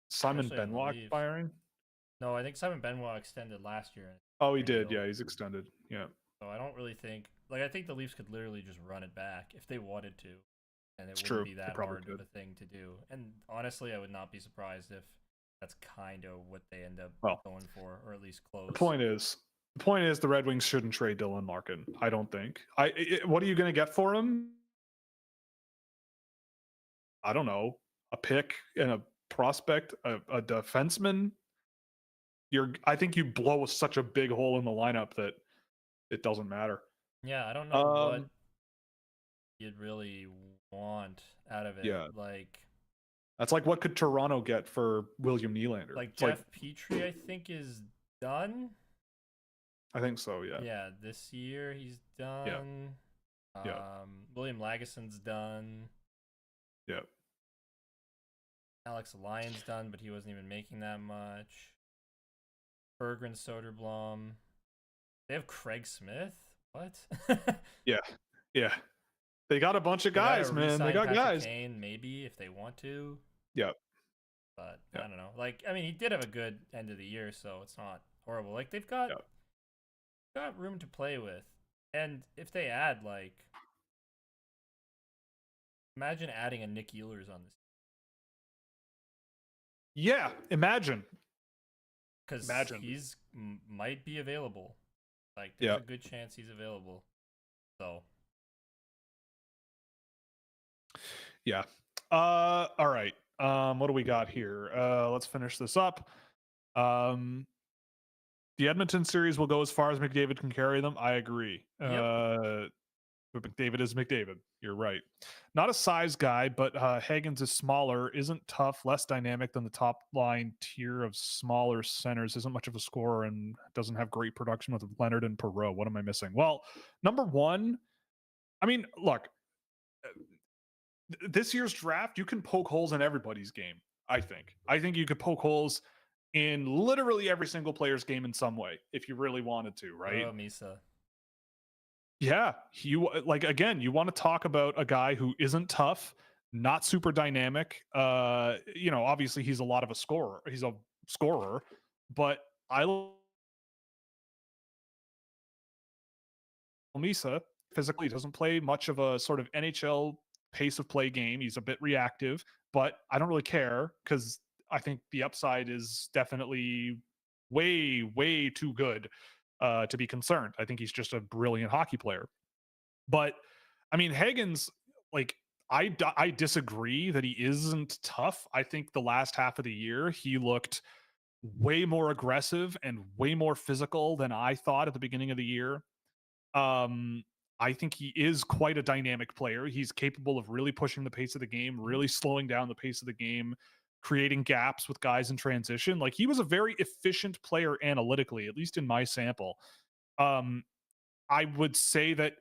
Simon Especially on the Benoit Leafs. expiring? No, I think Simon Benoit extended last year. Oh, he did. Yeah, he's extended. Yeah. So I don't really think I think the Leafs could literally just run it back if they wanted to, and it It's wouldn't true. be They that probably hard could. of a thing to do. And honestly, I would not be surprised if that's kind of what they end up Well, going for, or at least close. The point is the Red Wings shouldn't trade Dylan Larkin. I don't think. What are you going to get for him? I don't know. A pick and a prospect, a defenseman. I think you blow such a big hole in the lineup that it doesn't matter. Yeah, I don't know what you'd really want out of it. Yeah. Like, that's like, what could Toronto get for William Nylander? like It's Jeff Petrie, I think is done. I think so. Yeah. Yeah, this year he's done. Yeah. William Lagesson's done. Yeah. Alex Lyon's done, but he wasn't even making that much. Berggren, Soderblom. They have Craig Smith? What? Yeah. Yeah. They got a bunch of guys, man. They got Patrick guys. Kane, maybe, if they want to. Yeah. But Yeah. I don't know. Like, I mean, he did have a good end of the year, so it's not horrible. Like, they've got room to play with. And if they add, like, imagine adding a Nick Ehlers on this. Yeah, imagine. Because he's might be available. Like, there's a good chance he's available. So. Yeah. All right. What do we got here? Let's finish this up. The Edmonton series will go as far as McDavid can carry them. I agree. Yep. But McDavid is McDavid. You're right. Not a size guy, but Hagens is smaller, isn't tough, less dynamic than the top line tier of smaller centers, isn't much of a scorer, and doesn't have great production with Leonard and Perreault. What am I missing? Well, number one, I mean, look, this year's draft, you can poke holes in everybody's game, I think. I think you could poke holes in literally every single player's game in some way if you really wanted to, right? Oh, Misa. Yeah, you want to talk about a guy who isn't tough, not super dynamic. Obviously he's a lot of a scorer. He's a scorer, but Misa physically doesn't play much of a sort of NHL pace of play game. He's a bit reactive, but I don't really care because I think the upside is definitely way, way too good to be concerned. I think he's just a brilliant hockey player. But I mean, Hagens, like, I disagree that he isn't tough. I think the last half of the year, he looked way more aggressive and way more physical than I thought at the beginning of the year. I think he is quite a dynamic player. He's capable of really pushing the pace of the game, really slowing down the pace of the game, creating gaps with guys in transition. Like, he was a very efficient player analytically, at least in my sample. I would say that,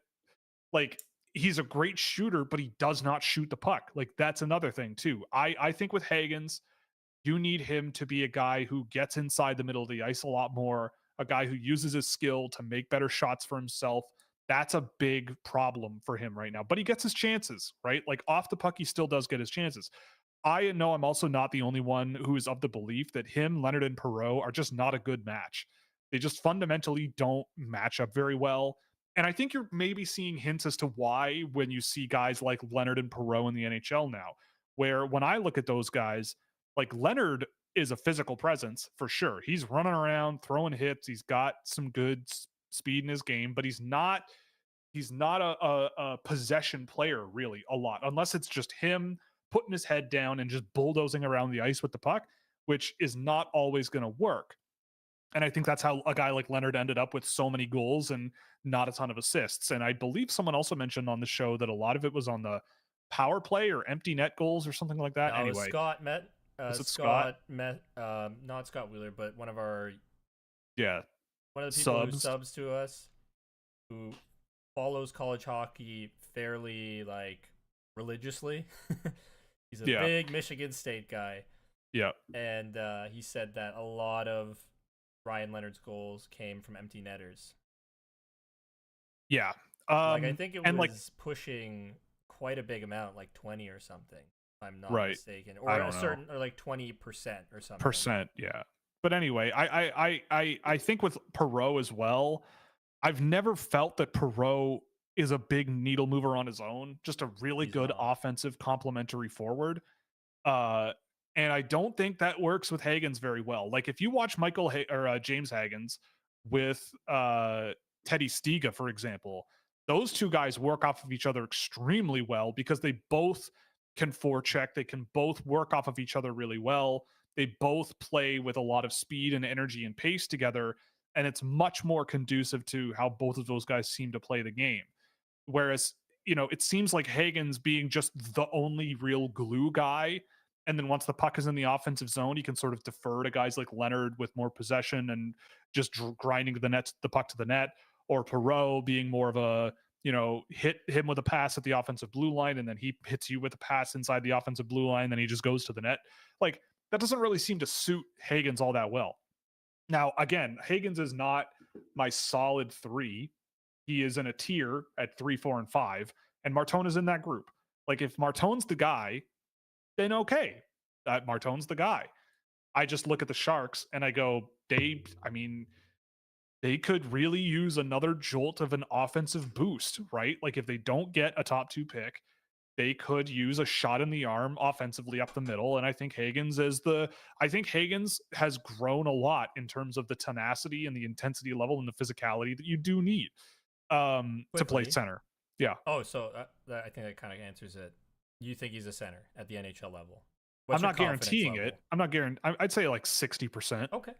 like, he's a great shooter, but he does not shoot the puck. Like, that's another thing too. I think with Hagens, you need him to be a guy who gets inside the middle of the ice a lot more, a guy who uses his skill to make better shots for himself. That's a big problem for him right now, but he gets his chances, right? Like, off the puck, he still does get his chances. I know I'm also not the only one who is of the belief that him, Leonard, and Perreault are just not a good match. They just fundamentally don't match up very well. And I think you're maybe seeing hints as to why when you see guys like Leonard and Perreault in the NHL now, where when I look at those guys, like Leonard is a physical presence for sure. He's running around, throwing hits. He's got some good speed in his game, but he's not a possession player really a lot, unless it's just him putting his head down and just bulldozing around the ice with the puck, which is not always going to work. And I think that's how a guy like Leonard ended up with so many goals and not a ton of assists. And I believe someone also mentioned on the show that a lot of it was on the power play or empty net goals or something like that. No, it was Anyway, Scott met. was it Scott? Scott met. Not Scott Wheeler, but Yeah, one of the people who subs. subs to us, who follows college hockey fairly like religiously. He's a Yeah, big Michigan State guy, yeah, and he said that a lot of Ryan Leonard's goals came from empty netters. yeah. Like I think it And like, was pushing quite a big amount, like 20 or something, if I'm not right. mistaken, I or a don't know. certain, or like 20% or something. Percent, yeah. But anyway, I think with Perot as well, I've never felt that Perot is a big needle mover on his own. Just a really He's good not. offensive complementary forward. Uh, and I don't think that works with Hagens very well. Like if you watch James Hagens with Teddy Stiga, for example, those two guys work off of each other extremely well because they both can forecheck. They can both work off of each other really well. They both play with a lot of speed and energy and pace together, and it's much more conducive to how both of those guys seem to play the game. Whereas, it seems like Hagen's being just the only real glue guy. And then once the puck is in the offensive zone, he can sort of defer to guys like Leonard with more possession and just grinding the puck to the net, or Perot being more of a, hit him with a pass at the offensive blue line, and then he hits you with a pass inside the offensive blue line, then he just goes to the net. Like that doesn't really seem to suit Hagens all that well. Now, again, Hagens is not my solid three. He is in a tier at 3, 4, and 5, and Martone is in that group. Like if Martone's the guy, then okay, Martone's the guy. I just look at the Sharks and I go, they could really use another jolt of an offensive boost, right? Like if they don't get a top 2 pick, they could use a shot in the arm offensively up the middle. And I think Hagens has grown a lot in terms of the tenacity and the intensity level and the physicality that you do need to play Quickly. center. Yeah. Oh, so I think that kind of answers it. You think he's a center at the NHL level? I'm What's your not confidence guaranteeing level? it. I'm not guaranteeing. I'd say like 60%. Okay.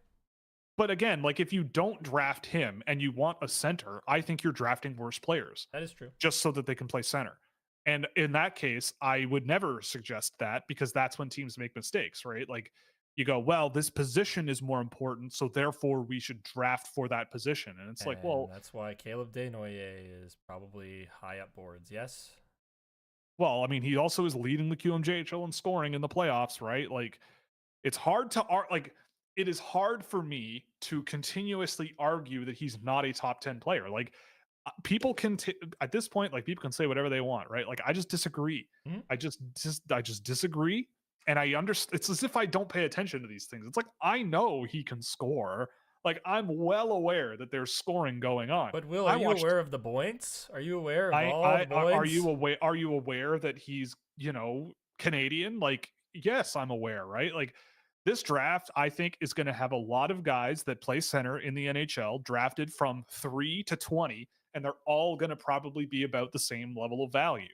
But again, like if you don't draft him and you want a center, I think you're drafting worse players That is true. just so that they can play center. And in that case, I would never suggest that because that's when teams make mistakes, right? Like you go, well, this position is more important, so therefore we should draft for that position. And it's And like, well, that's why Caleb Desnoyers is probably high up boards. Yes. I mean, he also is leading the QMJHL in scoring in the playoffs, right? Like it's hard to like it is hard for me to continuously argue that he's not a top 10 player. Like people can at this point, like people can say whatever they want, right? Like I just disagree. Mm-hmm. I just disagree. And I understand. It's as if I don't pay attention to these things. It's like I know he can score. Like I'm well aware that there's scoring going on. But Will, I are you watched. aware of the points? Are you aware of I all I the are points? you aware? Are you aware that he's Canadian? Like yes, I'm aware. Right? Like this draft, I think, is going to have a lot of guys that play center in the NHL drafted from 3 to 20, and they're all going to probably be about the same level of value.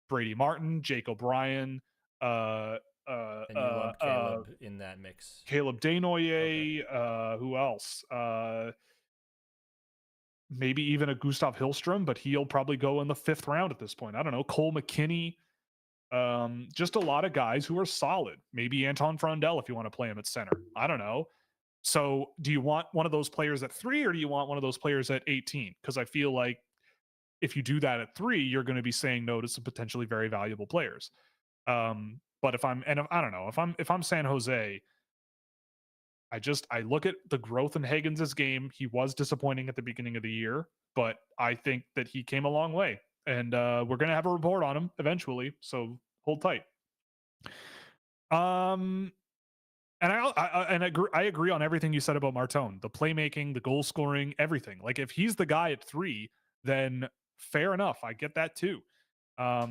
Brady Martin, Jake O'Brien, uh, And you lump Caleb in that mix. Caleb Okay. Desnoyers, who else? Maybe even a Gustav Hillstrom, but he'll probably go in the 5th round at this point. I don't know. Cole McKinney. Just a lot of guys who are solid. Maybe Anton Frondell if you want to play him at center. I don't know. So do you want one of those players at 3 or do you want one of those players at 18? Because I feel like if you do that at 3, you're going to be saying no to some potentially very valuable players. But I don't know, if I'm San Jose, I look at the growth in Hagens' game. He was disappointing at the beginning of the year, but I think that he came a long way. And we're gonna have a report on him eventually, so hold tight. And I agree on everything you said about Martone, the playmaking, the goal scoring, everything. Like if he's the guy at 3, then fair enough. I get that too. I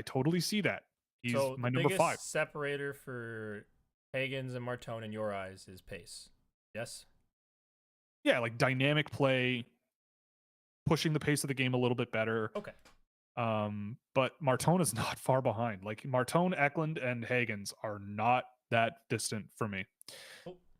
totally see that. He's So my the number 5. biggest separator for Hagens and Martone in your eyes is pace. Yes. Yeah, like dynamic play, pushing the pace of the game a little bit better. Okay. But Martone is not far behind. Like Martone, Eklund, and Hagens are not that distant for me.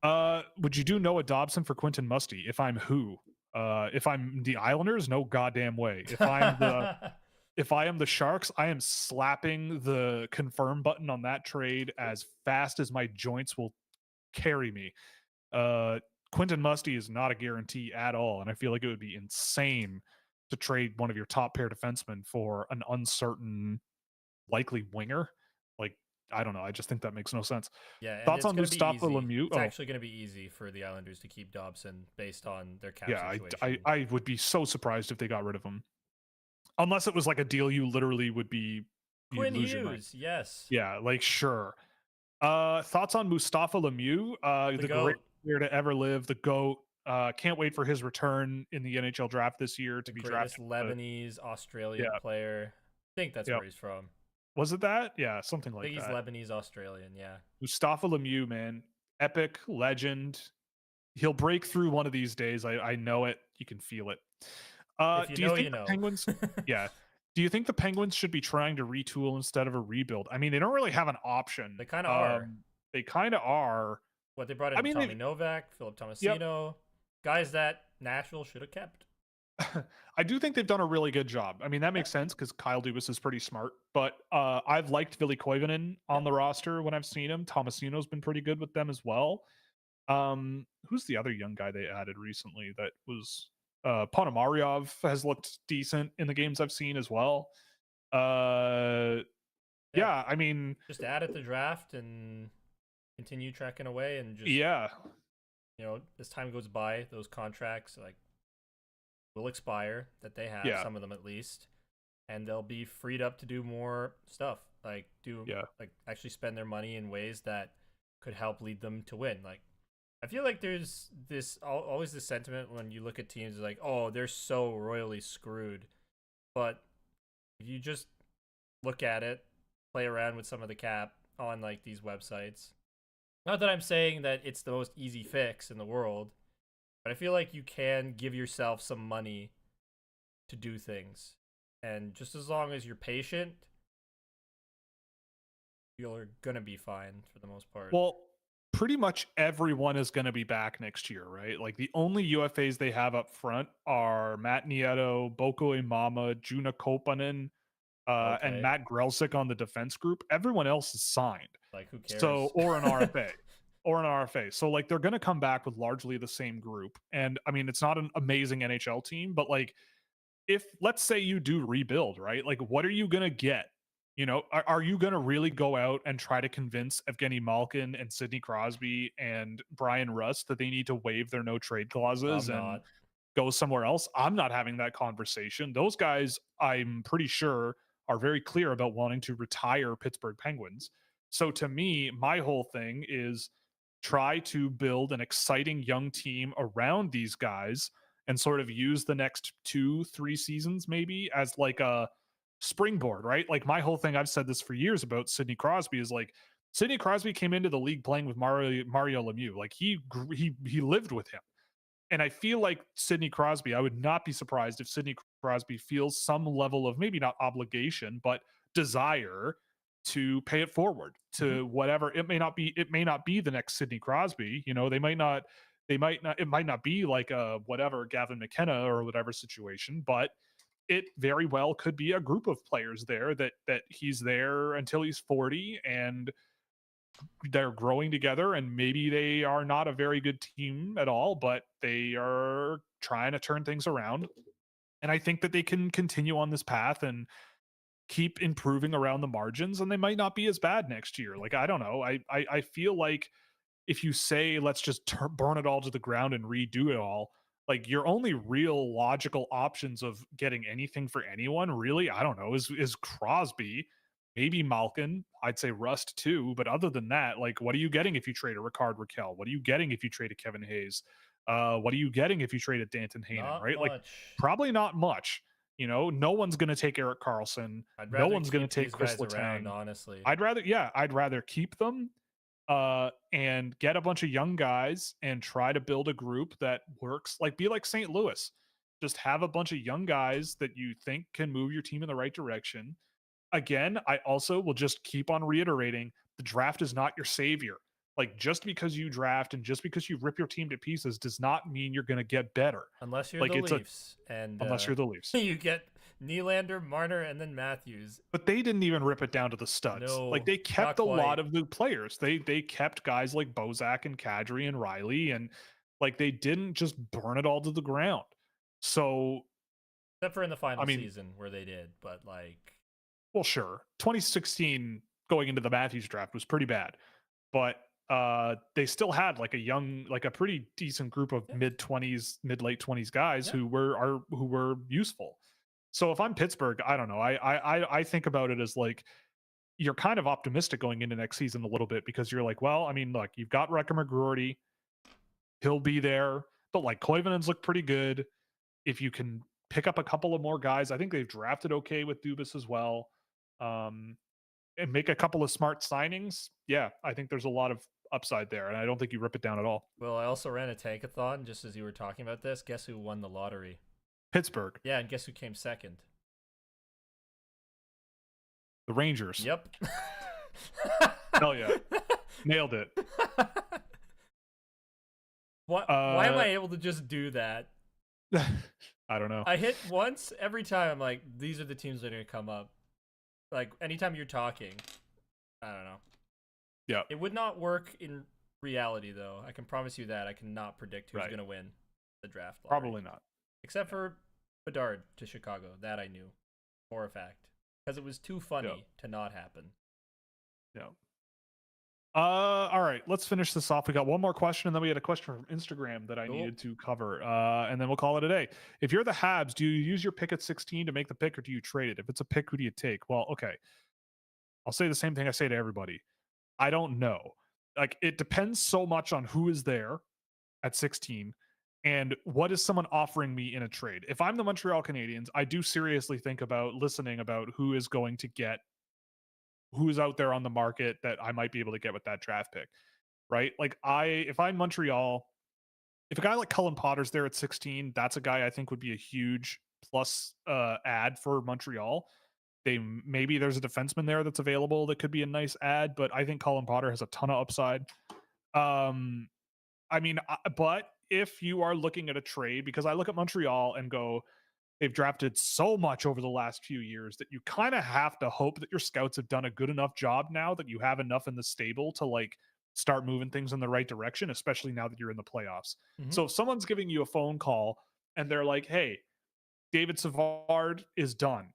Oh. Would you do Noah Dobson for Quentin Musty? If I'm who? If I'm the Islanders, no goddamn way. If I am the Sharks, I am slapping the confirm button on that trade as fast as my joints will carry me. Quentin Musty is not a guarantee at all, and I feel like it would be insane to trade one of your top pair defensemen for an uncertain, likely winger. Like, I don't know. I just think that makes no sense. Yeah, and Thoughts it's on going to be Mustafa easy. Lemieux? It's Oh, actually going to be easy for the Islanders to keep Dobson based on their cap yeah. situation. I would be so surprised if they got rid of him, unless it was like a deal you literally would be you'd Quinn lose your mind. Hughes, yes. Yeah, like sure. Thoughts on Mustafa Lemieux? The The great GOAT. player to ever live, the GOAT. Can't wait for his return in the NHL draft this year to The be greatest drafted. Lebanese Australian Yeah, player. I think that's yeah. where he's from. Was it that? Yeah, something I like think he's that. Lebanese Australian, yeah. Mustafa Lemieux, man, epic legend. He'll break through one of these days. I know it. You can feel it. If you Do you know, think you the know. Penguins? Yeah. Do you think the Penguins should be trying to retool instead of a rebuild? I mean, they don't really have an option. They kind of are. They kind of are. What they brought I in mean, Tommy Novak, Philip yep. Tomasino, guys that Nashville should have kept. I do think they've done a really good job. I mean, that makes sense because Kyle Dubas is pretty smart. But I've liked Ville Koivunen on the roster when I've seen him. Tomasino's been pretty good with them as well. Who's the other young guy they added recently that was Ponomaryov has looked decent in the games I've seen as well. Yeah, I mean, just add at the draft and continue tracking away and just yeah, as time goes by, those contracts will expire that they have, yeah, some of them at least, and they'll be freed up to do more stuff, like actually spend their money in ways that could help lead them to win. Like, I feel like there's always this sentiment when you look at teams like, oh, they're so royally screwed, but if you just look at it, play around with some of the cap on like these websites. Not that I'm saying that it's the most easy fix in the world, but I feel like you can give yourself some money to do things. And just as long as you're patient, you're going to be fine for the most part. Well, pretty much everyone is going to be back next year, right? Like the only UFAs they have up front are Matt Nieto, Boko Imama, Juna Kopanen, and Matt Grelsick on the defense group. Everyone else is signed. Like, who cares? So, or an RFA. Or an RFA. So, like, they're going to come back with largely the same group. And I mean, it's not an amazing NHL team, but like, if let's say you do rebuild, right? Like, what are you going to get? Are you going to really go out and try to convince Evgeny Malkin and Sidney Crosby and Brian Rust that they need to waive their no trade clauses and go somewhere else? I'm not having that conversation. Those guys, I'm pretty sure, are very clear about wanting to retire Pittsburgh Penguins. So to me, my whole thing is try to build an exciting young team around these guys and sort of use the next 2-3 seasons maybe as like a springboard, right? Like my whole thing, I've said this for years about Sidney Crosby, is like Sidney Crosby came into the league playing with Mario Lemieux. Like he lived with him. And I feel like Sidney Crosby, I would not be surprised if Sidney Crosby feels some level of maybe not obligation, but desire to pay it forward to whatever. It may not be the next Sidney Crosby. It might not be like a whatever Gavin McKenna or whatever situation, but it very well could be a group of players there that he's there until he's 40 and they're growing together, and maybe they are not a very good team at all, but they are trying to turn things around. And I think that they can continue on this path and keep improving around the margins, and they might not be as bad next year. Like, I don't know. I feel like if you say, let's just burn it all to the ground and redo it all, like your only real logical options of getting anything for anyone really, I don't know, is Crosby, maybe Malkin. I'd say Rust too. But other than that, like, what are you getting if you trade a Ricard Raquel? What are you getting if you trade a Kevin Hayes? What are you getting if you trade a Danton Hayden, right? Much. Like, probably not much. No one's going to take Eric Carlson. No one's going to take Chris Letang. Honestly, I'd rather keep them. and get a bunch of young guys and try to build a group that works. Like, be like St. Louis. Just have a bunch of young guys that you think can move your team in the right direction. Again, I also will just keep on reiterating the draft is not your savior. Like, just because you draft and just because you rip your team to pieces does not mean you're going to get better. Unless you're Like, the it's a Leafs, and unless you're the Leafs. you get Nylander, Marner, and then Matthews. But they didn't even rip it down to the studs. Like, No, they not kept a quite. lot of the players. They kept guys like Bozak and Kadri and Riley, and like they didn't just burn it all to the ground. So, Except for in the final I mean, season where they did, but like, well, sure. 2016 going into the Matthews draft was pretty bad, but they still had like a pretty decent group of yeah, mid late 20s guys yeah. who were useful. So if I'm Pittsburgh, I don't know. I think about it as like you're kind of optimistic going into next season a little bit because you're like, well, I mean, look, you've got Reckham McGroarty, he'll be there, but like Koivunen's look pretty good. If you can pick up a couple of more guys, I think they've drafted okay with Dubas as well. Um, and make a couple of smart signings. Yeah, I think there's a lot of upside there, and I don't think you rip it down at all. Well, I also ran a tankathon just as you were talking about this. Guess who won the lottery? Pittsburgh, Yeah, and guess who came second? the Rangers. Yep. Hell yeah, nailed it. Why am I able to just do that? I don't know. I hit once every time. I'm like, these are the teams that are gonna come up. Like anytime you're talking, I don't know. Yeah, It would not work in reality, though. I can promise you that. I cannot predict who's right. gonna win the draft lottery. Probably not. Except for Bedard to Chicago. That I knew for a fact because it was too funny to not happen. Yeah. All right, let's finish this off. We got one more question, and then we had a question from Instagram that I needed to cover, and then we'll call it a day. If you're the Habs, do you use your pick at 16 to make the pick, or do you trade it? If it's a pick, who do you take? Well, okay, I'll say the same thing I say to everybody. I don't know. Like, it depends so much on who is there at 16 and what is someone offering me in a trade. If I'm the Montreal Canadiens, I do seriously think about listening about who is going to get who's out there on the market that I might be able to get with that draft pick, right? Like if I'm Montreal, if a guy like Cullen Potter's there at 16, that's a guy I think would be a huge plus ad for Montreal. Maybe there's a defenseman there that's available that could be a nice ad, but I think Cullen Potter has a ton of upside. I mean, but if you are looking at a trade, because I look at Montreal and go, they've drafted so much over the last few years that you kind of have to hope that your scouts have done a good enough job now that you have enough in the stable to like start moving things in the right direction, especially now that you're in the playoffs. Mm-hmm. So if someone's giving you a phone call and they're like, hey, David Savard is done.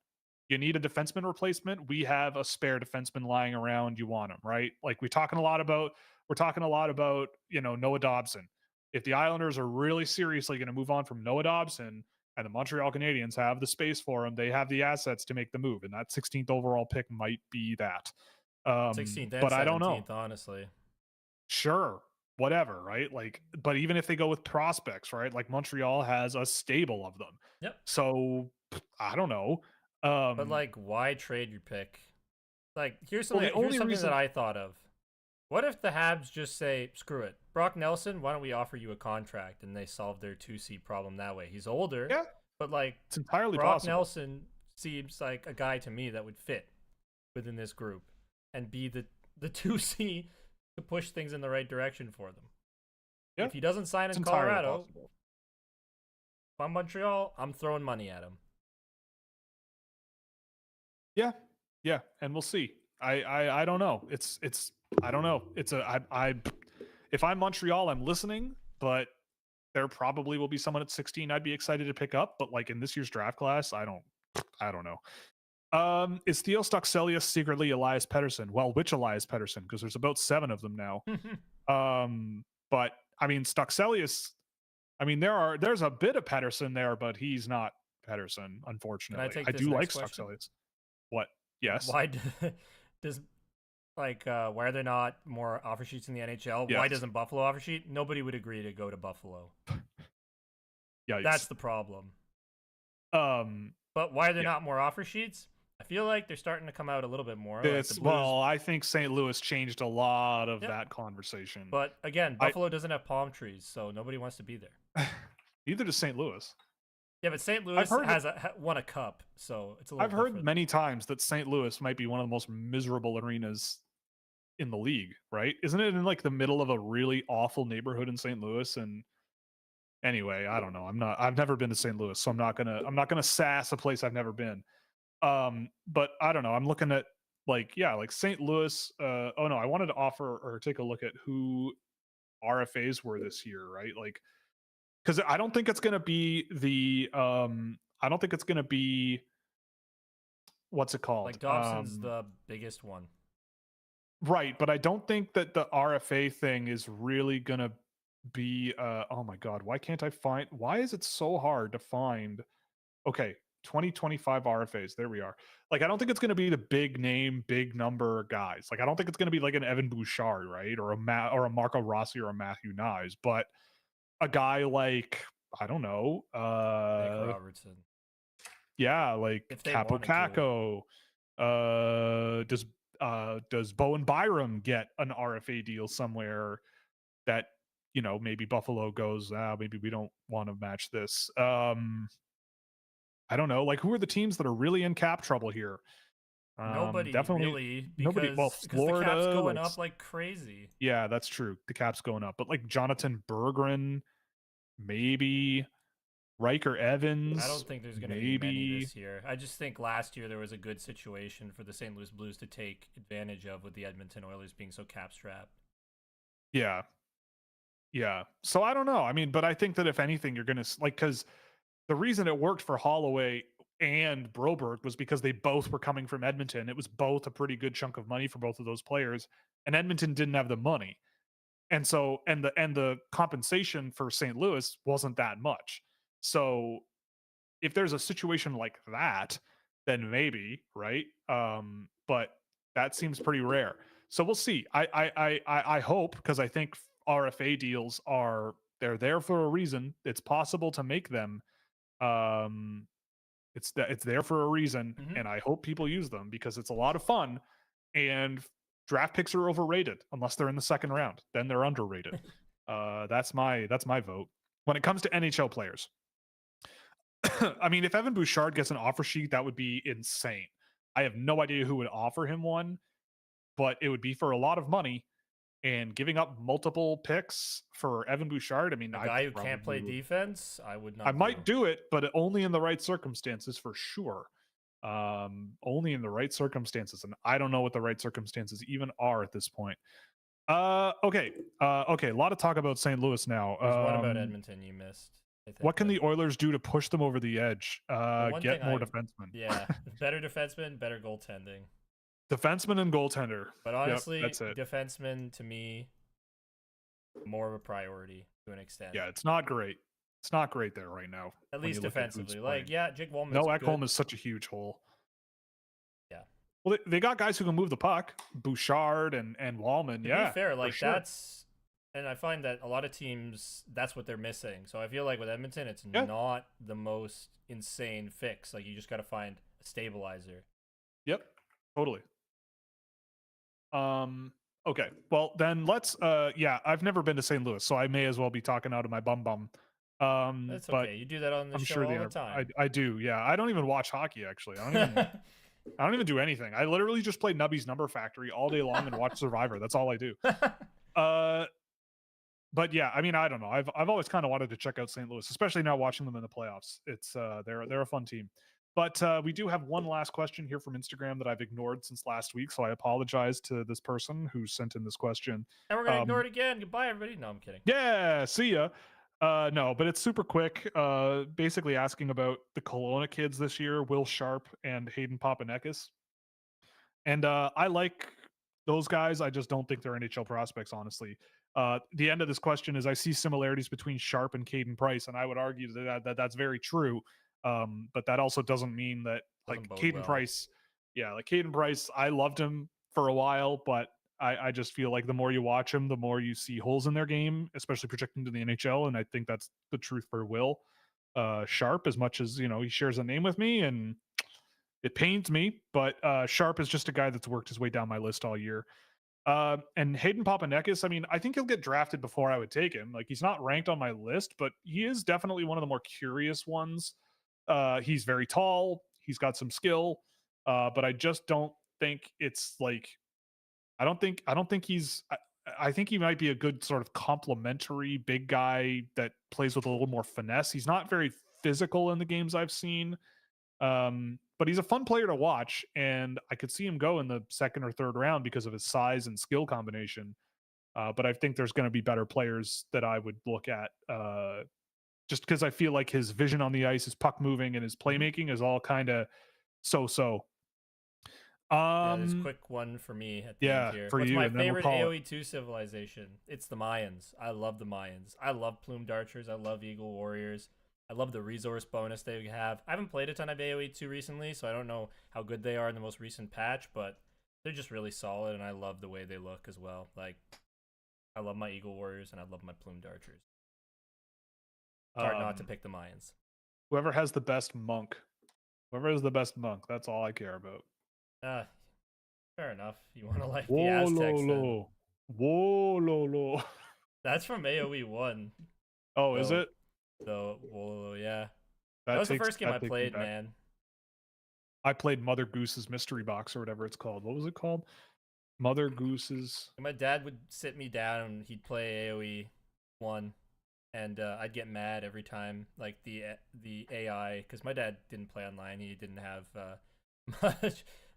You need a defenseman replacement. We have a spare defenseman lying around. You want him, right? Like we're talking a lot about, Noah Dobson. If the Islanders are really seriously going to move on from Noah Dobson, and the Montreal Canadiens have the space for him, they have the assets to make the move, and that 16th overall pick might be that. 16th and but 17th, I don't know. Honestly. Sure, whatever, right? Like, but even if they go with prospects, right? Like Montreal has a stable of them. Yep. So I don't know. But like, why trade your pick? Like, here's something that I thought of. What if the Habs just say, screw it, Brock Nelson, why don't we offer you a contract? And they solve their 2C problem that way. He's older, yeah, but like, it's entirely Brock possible. Nelson seems like a guy to me that would fit within this group and be the 2C to push things in the right direction for them. Yeah. If he doesn't sign in Colorado, if I'm Montreal, I'm throwing money at him. Yeah, and we'll see. I don't know. I don't know. If I'm Montreal, I'm listening, but there probably will be someone at 16 I'd be excited to pick up. But like in this year's draft class, I don't know. Is Theo Stockselius secretly Elias Pettersson? Well, which Elias Pettersson? Because there's about 7 of them now. But I mean, Stockselius, I mean, there's a bit of Pettersson there, but he's not Pettersson, unfortunately. I do like Stockselius. What? Yes. Why why are there not more offer sheets in the NHL? Yes. Why doesn't Buffalo offer sheet? Nobody would agree to go to Buffalo. Yeah, that's the problem. But why are there not more offer sheets? I feel like they're starting to come out a little bit more. Like the This Blues. well, I think St. Louis changed a lot of Yep. that conversation. But again, I Buffalo doesn't have palm trees, so nobody wants to be there. neither does St. Louis. Yeah, but St. I've Louis heard has won a cup, so it's a little I've heard different. many times that St. Louis might be one of the most miserable arenas in the league, right? Isn't it in like the middle of a really awful neighborhood in St. Louis? And anyway, I don't know. I've never been to St. Louis, so I'm not gonna sass a place I've never been. But I don't know. I'm looking at like St. Louis. Oh no, I wanted to offer or take a look at who RFAs were this year, right? Like, because I don't think it's gonna be I don't think it's gonna be what's it called? Like Dobson's the biggest one. Right, but I don't think that the RFA thing is really gonna be oh my god, why is it so hard to find okay, 2025 RFAs. There we are. Like I don't think it's gonna be the big name, big number guys. Like I don't think it's gonna be like an Evan Bouchard, right? Or a Marco Rossi or a Matthew Nyes, but a guy like I don't know, Nick Robertson. yeah, like If they Capo wanted to. Caco. Does Bowen Byram get an RFA deal somewhere that maybe Buffalo goes, maybe we don't want to match this. I don't know. Like, who are the teams that are really in cap trouble here? Nobody Definitely really, nobody. Well, because the cap's Florida, going like, up like crazy. yeah, that's true. The cap's going up, but like Jonathan Berggren, maybe Riker I Evans, don't think there's going to be many maybe. this year. I just think last year there was a good situation for the St. Louis Blues to take advantage of with the Edmonton Oilers being so cap strapped. Yeah, yeah. So I don't know. I mean, but I think that if anything, you're gonna like because the reason it worked for Holloway and Broberg was because they both were coming from Edmonton. It was both a pretty good chunk of money for both of those players, and Edmonton didn't have the money. And so the compensation for St. Louis wasn't that much. So if there's a situation like that, then maybe, right? But that seems pretty rare. So we'll see. I hope because I think RFA deals they're there for a reason. It's possible to make them. Um, it's there for a reason, Mm-hmm. and I hope people use them because it's a lot of fun. And draft picks are overrated unless they're in the second round. Then they're underrated. That's my vote. When it comes to NHL players, I mean, if Evan Bouchard gets an offer sheet, that would be insane. I have no idea who would offer him one, but it would be for a lot of money. And giving up multiple picks for Evan Bouchard, I mean, A I guy who can't play would. defense, I would I not might do it, but only in the right circumstances for sure. Only in the right circumstances, and I don't know what the right circumstances even are at this point. Okay. Okay. A lot of talk about St. Louis now. There's one about Edmonton you missed. I think, What can the Oilers do to push them over the edge? Get more defensemen. Yeah, better defenseman, better goaltending. Defenseman and goaltender. But honestly, yep, that's it. Defenseman to me more of a priority to an extent. Yeah, it's not great. It's not great there right now. At least defensively. Like, yeah, Jake Walman. No, Ekholm is such a huge hole. Yeah. Well, they got guys who can move the puck. Bouchard and Wallman. To yeah. be fair, like sure. that's, and I find that a lot of teams, that's what they're missing. So I feel like with Edmonton, it's not the most insane fix. Like you just got to find a stabilizer. Yep. Totally. Okay. Well, then let's. Yeah, I've never been to St. Louis, so I may as well be talking out of my bum. That's but okay. You do that on the show all the time. I do. Yeah, I don't even watch hockey actually. I don't even do anything. I literally just play Nubby's Number Factory all day long and watch Survivor. That's all I do. But yeah, I mean, I don't know. I've always kind of wanted to check out St. Louis, especially now watching them in the playoffs. It's they're a fun team. But we do have one last question here from Instagram that I've ignored since last week, so I apologize to this person who sent in this question. And we're gonna ignore it again. Goodbye, everybody. No, I'm kidding. Yeah, see ya. No, but it's super quick. Basically asking about the Kelowna kids this year, Will Sharp and Hayden Papanekis. And I like those guys. I just don't think they're NHL prospects, honestly. The end of this question is I see similarities between Sharp and Caden Price, and I would argue that that's very true. But that also doesn't mean that like Caden Price, like Caden Price, I loved him for a while, but I just feel like the more you watch him, the more you see holes in their game, especially projecting to the NHL. And I think that's the truth for Will Sharp, as much as he shares a name with me, and It pains me, but Sharp is just a guy that's worked his way down my list all year. And Hayden Papanekas, I mean, I think he'll get drafted before I would take him. Like, he's not ranked on my list, but he is definitely one of the more curious ones. He's very tall. He's got some skill, but I just don't think it's like I don't think he's. I think he might be a good sort of complementary big guy that plays with a little more finesse. He's not very physical in the games I've seen, but he's a fun player to watch, and I could see him go in the second or third round because of his size and skill combination. But I think there's going to be better players that I would look at, just because I feel like his vision on the ice, his puck moving, and his playmaking is all kind of so. Yeah, there's a quick one for me at the end Yeah, here. for What's you, my and then we'll favorite call it. AoE2 civilization? It's the Mayans. I love the Mayans. I love Plumed Archers. I love Eagle Warriors. I love the resource bonus they have. I haven't played a ton of AoE2 recently, so I don't know how good they are in the most recent patch, but they're just really solid, and I love the way they look as well. Like, I love my Eagle Warriors, and I love my Plumed Archers. It's hard not to pick the Mayans. Whoever has the best monk, that's all I care about. Fair enough. You want to like the Whoa, Aztecs then. lo. Whoa, lo. That's from AoE 1. Oh, is it? So, whoa, yeah. That was the first game I played, man. I played Mother Goose's Mystery Box or whatever it's called. What was it called? Mother Goose's. My dad would sit me down and he'd play AoE 1, and I'd get mad every time, like the AI, because my dad didn't play online. He didn't have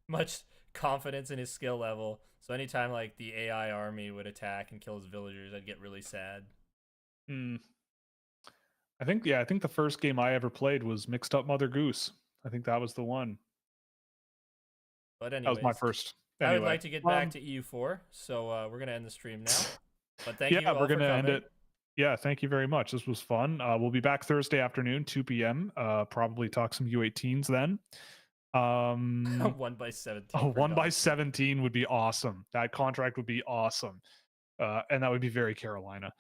much confidence in his skill level. So anytime like the AI army would attack and kill his villagers, I'd get really sad. I think the first game I ever played was Mixed Up Mother Goose. I think that was the one. But anyways, that was my first. Anyway, I would like to get back to EU4, so we're gonna end the stream now. But thank you all we're gonna for end it. Yeah, thank you very much. This was fun. We'll be back Thursday afternoon, 2 p.m. Probably talk some U18s then. 1x17. Oh, 1x17 would be awesome. That contract would be awesome. And that would be very Carolina.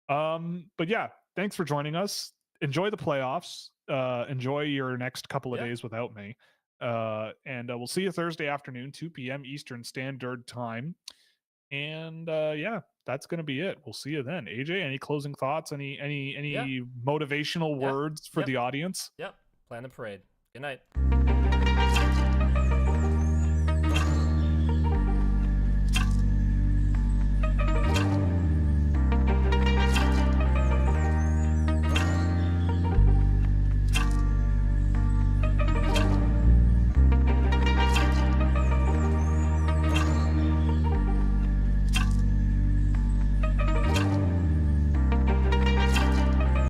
But yeah, thanks for joining us. Enjoy the playoffs. Enjoy your next couple of days without me. And we'll see you Thursday afternoon, 2 p.m. Eastern Standard Time. And yeah, that's gonna be it. We'll see you then. AJ, any closing thoughts? Any motivational words for the audience? Yep. Plan the parade. Good night.